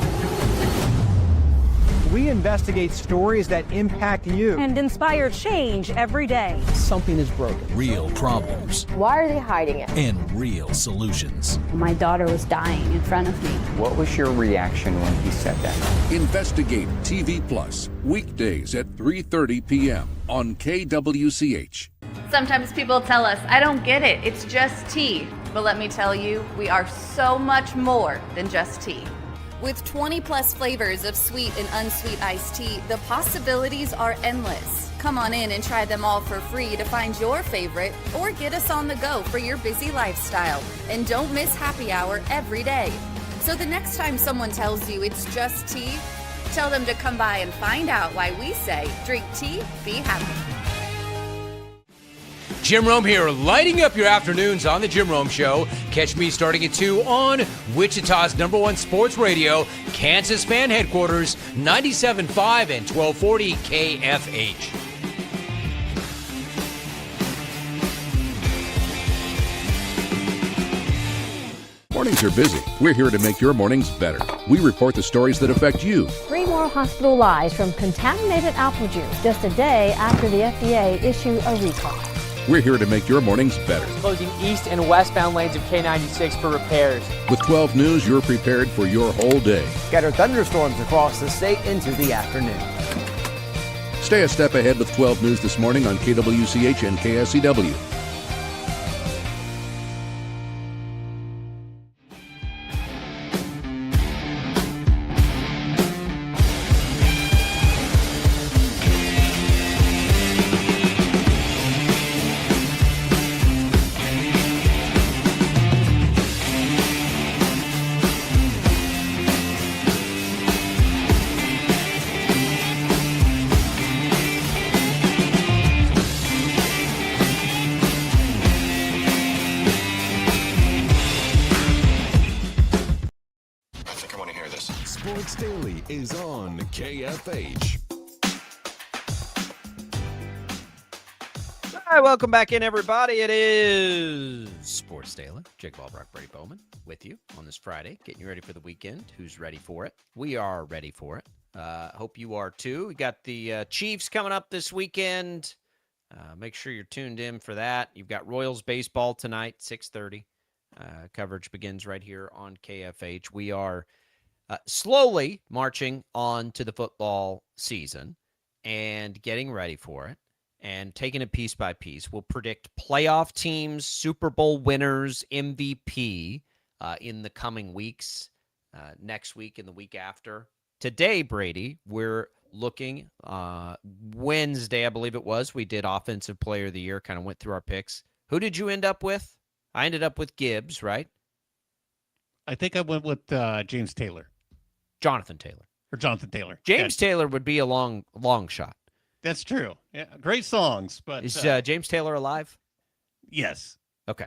We investigate stories that impact you. And inspire change every day. Something is broken. Real problems. Why are they hiding it? And real solutions. My daughter was dying in front of me. What was your reaction when he said that? Investigate TV Plus, weekdays at 3:30 p.m. on KWCH. Sometimes people tell us, I don't get it, it's just tea. But let me tell you, we are so much more than just tea. With 20 plus flavors of sweet and unsweet iced tea, the possibilities are endless. Come on in and try them all for free to find your favorite or get us on the go for your busy lifestyle. And don't miss happy hour every day. So the next time someone tells you it's just tea, tell them to come by and find out why we say, drink tea, be happy. Jim Rome here, lighting up your afternoons on The Jim Rome Show. Catch me starting at 2 on Wichita's #1 sports radio, Kansas Fan Headquarters, 97.5 and 1240 KFH. Mornings are busy. We're here to make your mornings better. We report the stories that affect you. 3 more hospital lies from contaminated apple juice just a day after the FDA issued a recall. We're here to make your mornings better. Closing east and westbound lanes of K96 for repairs. With 12 News, you're prepared for your whole day. Scattered thunderstorms across the state into the afternoon. Stay a step ahead with 12 News this morning on KWCH and KSCW. Sports Daily is on KFH. All right, welcome back in, everybody. It is Sports Daily. Jake Ballbrock, Brady Bowman with you on this Friday, getting you ready for the weekend. Who's ready for it? We are ready for it. Hope you are too. We got the Chiefs coming up this weekend. Make sure you're tuned in for that. You've got Royals baseball tonight, 6:30. Coverage begins right here on KFH. We are slowly marching on to the football season and getting ready for it and taking it piece by piece. We'll predict playoff teams, Super Bowl winners, MVP in the coming weeks, next week and the week after. Today, Brady, we're looking Wednesday, I believe it was. We did Offensive Player of the Year, kind of went through our picks. Who did you end up with? I ended up with Gibbs, right? I think I went with James Taylor. Jonathan Taylor. Or Jonathan Taylor. James Taylor would be a long shot. That's true. Yeah, great songs, but is James Taylor alive? Yes. Okay.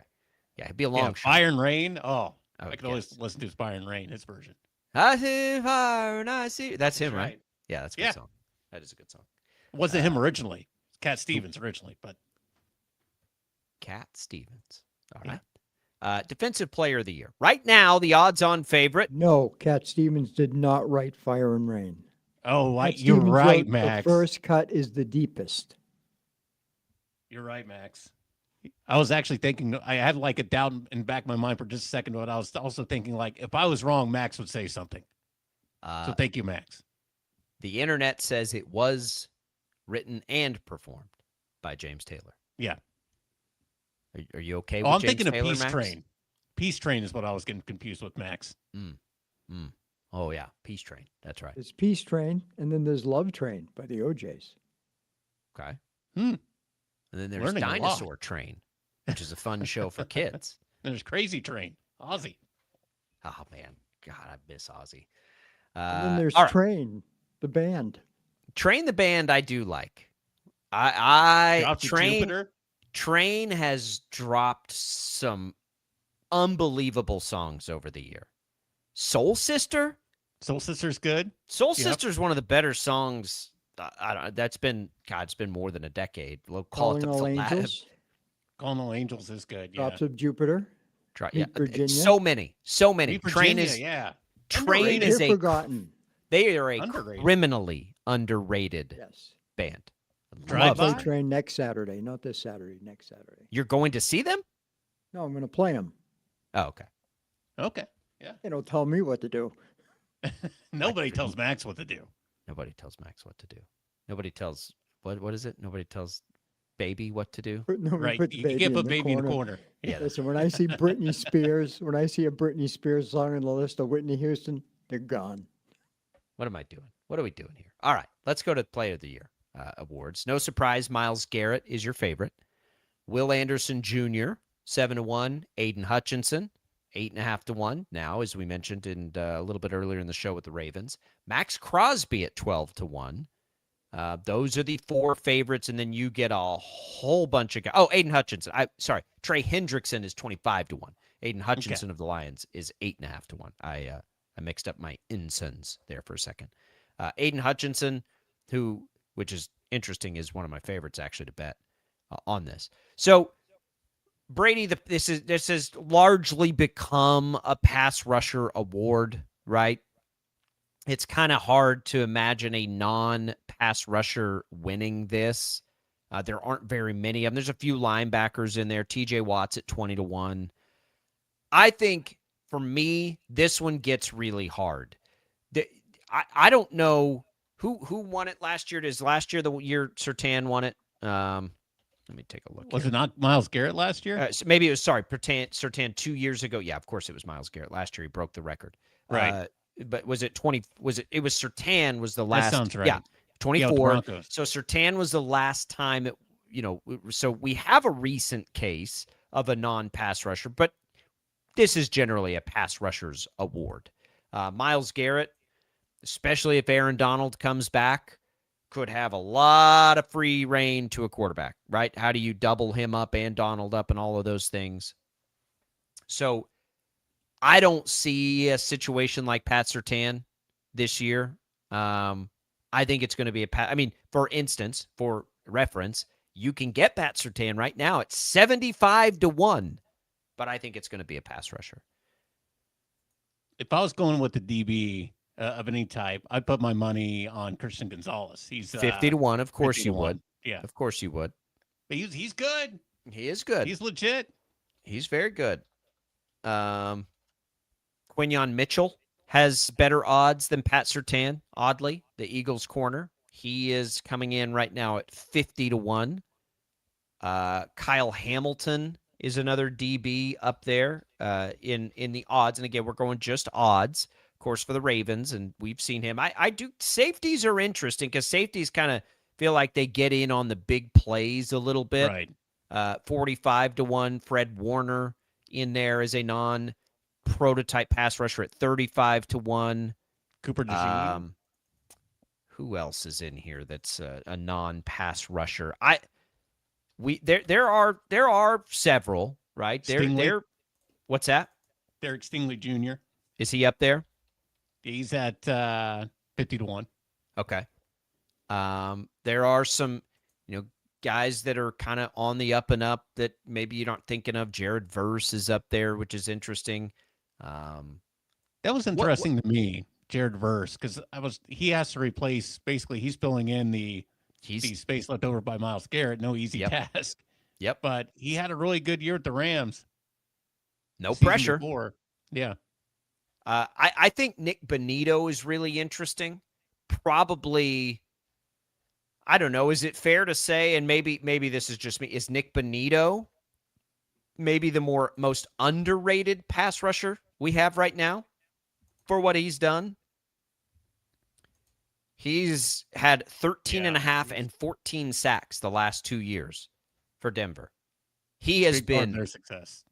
Yeah, it'd be a long shot. Fire and Rain. Oh, I can always listen to Fire and Rain, his version. I see fire and I see. That's him, right? Yeah, that's a good song. That is a good song. It wasn't him originally. Cat Stevens originally, but Cat Stevens. All right. Defensive Player of the Year. Right now, the odds-on favorite. No, Cat Stevens did not write Fire and Rain. Oh, Cat you're Stevens right, wrote, Max. The first cut is the deepest. You're right, Max. I was actually thinking, I had like a doubt in the back of my mind for just a second, but I was also thinking, like, if I was wrong, Max would say something. So thank you, Max. The internet says it was written and performed by James Taylor. Yeah. Are you okay with I'm James thinking Taylor, of Peace Max? Train. Peace Train is what I was getting confused with, Max. Oh, yeah. Peace Train. That's right. There's Peace Train, and then there's Love Train by the OJs. Okay. And then there's Learning a lot. Dinosaur Train, which is a fun show for kids. There's Crazy Train. Ozzy. Oh, man. God, I miss Ozzy. And then there's all right. Train, the band. Train the band I do like. I Train Jupiter. Train has dropped some unbelievable songs over the year. Soul Sister? Soul Sister's good. Soul Sister's one of the better songs. I don't. That's been it's been more than a decade. We'll call Calling it the All Angels. Calling All Angels is good. Yeah. Drops of Jupiter. Meet Virginia. So many. Meet Train Virginia, is Train Underrated. is a forgotten. They are a Underrated. criminally underrated band. I'll play Train next Saturday, not this Saturday. Next Saturday. You're going to see them? No, I'm going to play them. Oh, okay. Okay. Yeah. They don't tell me what to do. Nobody tells Max what to do. Nobody tells Max what to do. Nobody tells what is it? Nobody tells baby what to do. Nobody puts You can't put baby in the corner. Yeah. Listen, when I see Britney Spears, when I see a Britney Spears song in the list of Whitney Houston, they're gone. What am I doing? What are we doing here? All right, let's go to Player of the Year awards. No surprise, Myles Garrett is your favorite. Will Anderson Jr., 7-1. Aiden Hutchinson, 8.5-1. Now, as we mentioned a little bit earlier in the show with the Ravens. Max Crosby at 12-1. Those are the four favorites, and then you get a whole bunch of guys. Oh, Aiden Hutchinson. Sorry, Trey Hendrickson is 25-1. Aiden Hutchinson of the Lions is 8.5-1. I mixed up my ensigns there for a second. Aiden Hutchinson, which is interesting, is one of my favorites actually to bet on this. So, Brady, this has largely become a pass rusher award, right? It's kind of hard to imagine a non-pass rusher winning this. There aren't very many of them. There's a few linebackers in there. TJ Watt's at 20-1. I think, for me, this one gets really hard. I don't know who won it last year. Is last year the year Surtain won it? Let me take a look. Was it not Myles Garrett last year? So maybe it was, Surtain 2 years ago. Yeah, of course it was Myles Garrett. Last year he broke the record. Right. But was it 20? It was Surtain was the last. That sounds right. Yeah, 24. Yeah, so Surtain was the last time so we have a recent case of a non-pass rusher, but this is generally a pass rusher's award. Myles Garrett, especially if Aaron Donald comes back, could have a lot of free reign to a quarterback, right? How do you double him up and Donald up and all of those things? So I don't see a situation like Pat Surtain this year. I think it's going to be for instance, for reference, You can get Pat Surtain right now at 75-1, but I think it's going to be a pass rusher. If I was going with the DB of any type, I'd put my money on Christian Gonzalez. He's 50-1. Of course you would. Yeah, of course you would. But he's good. He is good. He's legit. He's very good. Quinyon Mitchell has better odds than Pat Surtain, oddly, the Eagles corner. He is coming in right now at 50-1. Kyle Hamilton is another DB up there in the odds. And again, we're going just odds, of course, for the Ravens, and we've seen him. I do. Safeties are interesting because safeties kind of feel like they get in on the big plays a little bit. Right. 45-1. Fred Warner in there as a non-prototype pass rusher at 35-1. Cooper DeJean. Who else is in here that's a non-pass rusher? There are several, right? There. What's that? Derek Stingley Jr. Is he up there? He's at 50-1. Okay. There are some, guys that are kind of on the up and up that maybe you're not thinking of. Jared Verse is up there, which is interesting. That was interesting to me, Jared Verse, because he has to replace, basically he's filling in the space left over by Myles Garrett. No easy task. Yep. But he had a really good year at the Rams. No pressure. Before. Yeah. I think Nick Bonito is really interesting. Probably, I don't know. Is it fair to say, and maybe this is just me, is Nick Bonito maybe the most underrated pass rusher we have right now for what he's done? He's had 13 and a half and 14 sacks the last 2 years for Denver. He has been their success.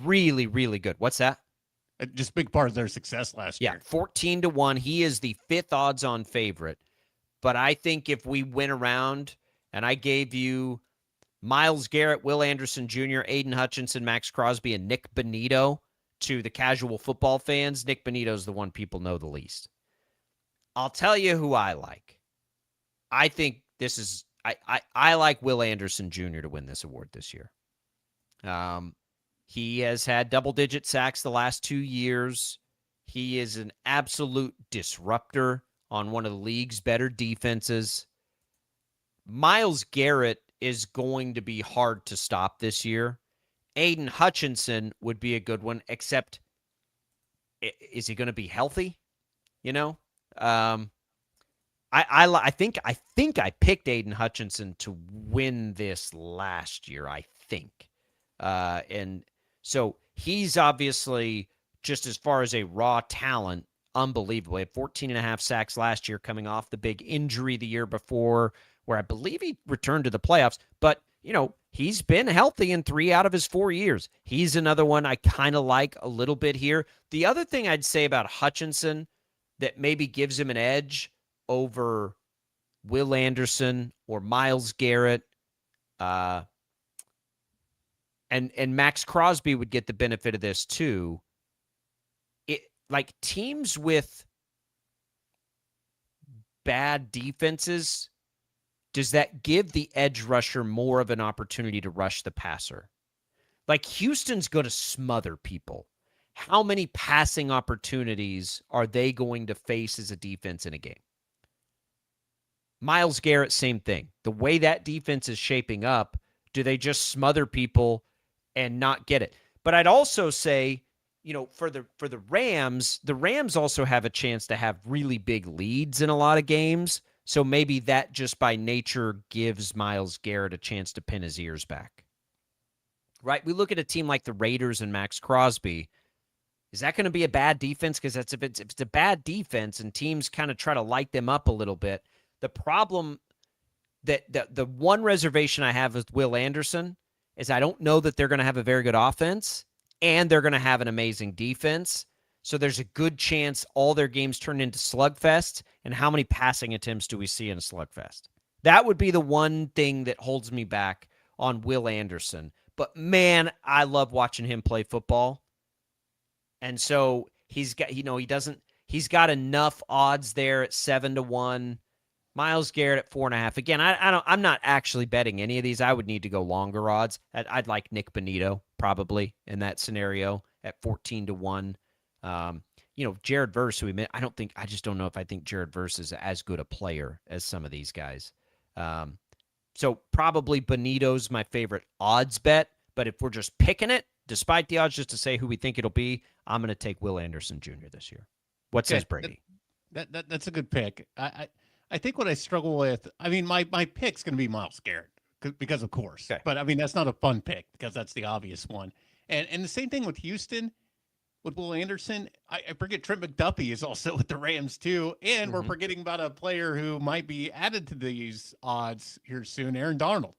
Really, really good. What's that? Just big part of their success last year. 14-1. He is the 5th odds-on favorite. But I think if we went around and I gave you Myles Garrett, Will Anderson Jr., Aiden Hutchinson, Max Crosby, and Nick Bonito to the casual football fans, Nick Bonito is the one people know the least. I'll tell you who I like. I think this is I like Will Anderson Jr. to win this award this year. He has had double-digit sacks the last 2 years. He is an absolute disruptor on one of the league's better defenses. Myles Garrett is going to be hard to stop this year. Aiden Hutchinson would be a good one, except is he going to be healthy? I think I picked Aiden Hutchinson to win this last year, I think. And so he's obviously, just as far as a raw talent, unbelievable. He had 14 and a half sacks last year coming off the big injury the year before, where I believe he returned to the playoffs. But, he's been healthy in 3 out of his 4 years. He's another one I kind of like a little bit here. The other thing I'd say about Hutchinson that maybe gives him an edge over Will Anderson or Myles Garrett, and Max Crosby would get the benefit of this too. Like teams with bad defenses, does that give the edge rusher more of an opportunity to rush the passer? Like Houston's going to smother people. How many passing opportunities are they going to face as a defense in a game? Myles Garrett, same thing. The way that defense is shaping up, do they just smother people and not get it? But I'd also say, for the Rams also have a chance to have really big leads in a lot of games. So maybe that just by nature gives Myles Garrett a chance to pin his ears back. Right? We look at a team like the Raiders and Max Crosby. Is that going to be a bad defense? Because if it's a bad defense and teams kind of try to light them up a little bit, the problem that the one reservation I have with Will Anderson is I don't know that they're going to have a very good offense and they're going to have an amazing defense. So there's a good chance all their games turn into slugfests. And how many passing attempts do we see in a slugfest? That would be the one thing that holds me back on Will Anderson. But man, I love watching him play football. And so he's got, he's got enough odds there at 7-1. Myles Garrett at 4.5. Again, I'm not actually betting any of these. I would need to go longer odds. I'd like Nick Bonito probably in that scenario at 14-1. Jared Verse, who I just don't know if I think Jared Verse is as good a player as some of these guys. So probably Bonito's my favorite odds bet. But if we're just picking it, despite the odds, just to say who we think it'll be, I'm going to take Will Anderson Jr. this year. What says Brady? That's a good pick. I think what I struggle with, my pick's going to be Myles Garrett because of course. Okay. But, that's not a fun pick because that's the obvious one. And the same thing with Houston, with Will Anderson. I forget Trent McDuffie is also with the Rams too. And we're forgetting about a player who might be added to these odds here soon, Aaron Darnold.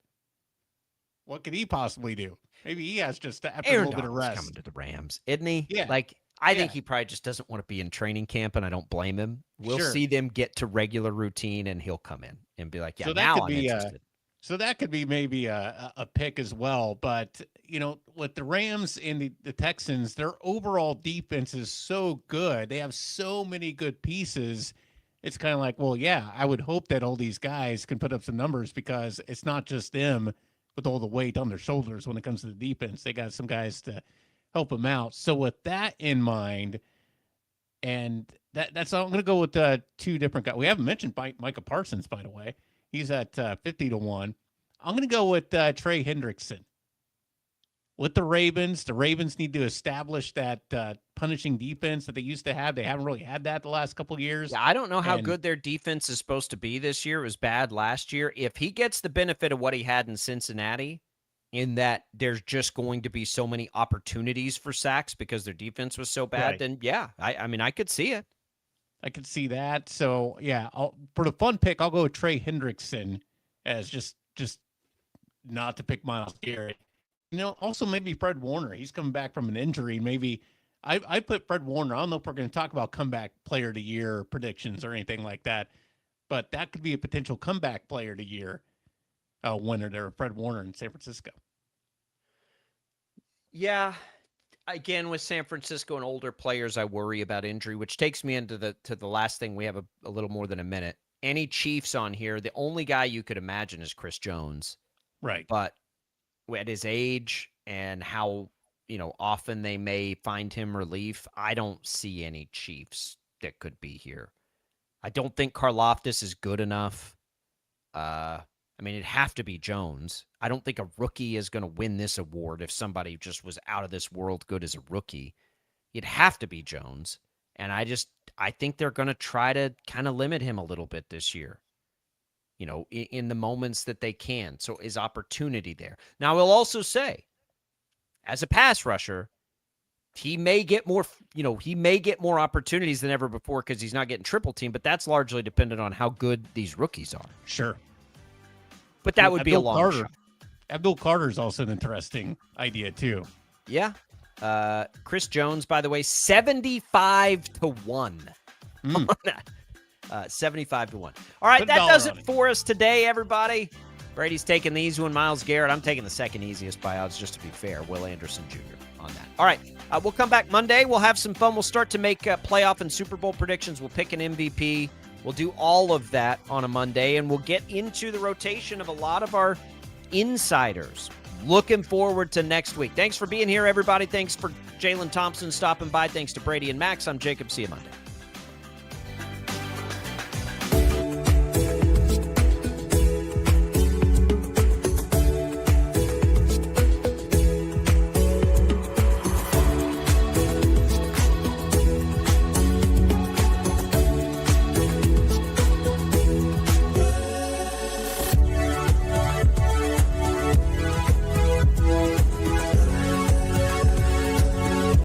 What could he possibly do? Maybe he has just after Aaron a little bit of rest. Coming to the Rams, isn't he? Yeah. I think he probably just doesn't want to be in training camp, and I don't blame him. We'll see them get to regular routine, and he'll come in and be like, so now I'm interested. So that could be maybe a pick as well. But, with the Rams and the Texans, their overall defense is so good. They have so many good pieces. It's kind of like, well, yeah, I would hope that all these guys can put up some numbers because it's not just them with all the weight on their shoulders when it comes to the defense. They got some guys to help them out. So with that in mind, and that's I'm going to go with two different guys. We haven't mentioned Micah Parsons, by the way. He's at 50-1. I'm going to go with Trey Hendrickson. With the Ravens need to establish that punishing defense that they used to have. They haven't really had that the last couple of years. Yeah, I don't know how good their defense is supposed to be this year. It was bad last year. If he gets the benefit of what he had in Cincinnati, in that there's just going to be so many opportunities for sacks because their defense was so bad, then yeah, I could see it. I could see that. So yeah, for the fun pick, I'll go with Trey Hendrickson as just not to pick Myles Garrett. Also maybe Fred Warner. He's coming back from an injury. Maybe I put Fred Warner. I don't know if we're going to talk about comeback player of the year predictions or anything like that, but that could be a potential comeback player of the year winner there, Fred Warner in San Francisco. Yeah. Again, with San Francisco and older players, I worry about injury, which takes me into the last thing. We have a little more than a minute. Any Chiefs on here, the only guy you could imagine is Chris Jones. Right. But at his age and how, often they may find him relief, I don't see any Chiefs that could be here. I don't think Karlaftis is good enough. It'd have to be Jones. I don't think a rookie is going to win this award if somebody just was out of this world good as a rookie. It'd have to be Jones. And I think they're going to try to kind of limit him a little bit this year, in the moments that they can. So is opportunity there. Now, I will also say, as a pass rusher, he may get more opportunities than ever before because he's not getting triple teamed, but that's largely dependent on how good these rookies are. Sure. But that would be a long shot. Abdul Carter is also an interesting idea, too. Yeah. Chris Jones, by the way, 75-1 on that. 75-1. All right, that does it for us today, everybody. Brady's taking the easy one. Myles Garrett, I'm taking the second easiest by odds, just to be fair. Will Anderson Jr. on that. All right, we'll come back Monday. We'll have some fun. We'll start to make playoff and Super Bowl predictions. We'll pick an MVP. We'll do all of that on a Monday, and we'll get into the rotation of a lot of our insiders. Looking forward to next week. Thanks for being here, everybody. Thanks for Jaylon Thompson stopping by. Thanks to Brady and Max. I'm Jacob. See you Monday.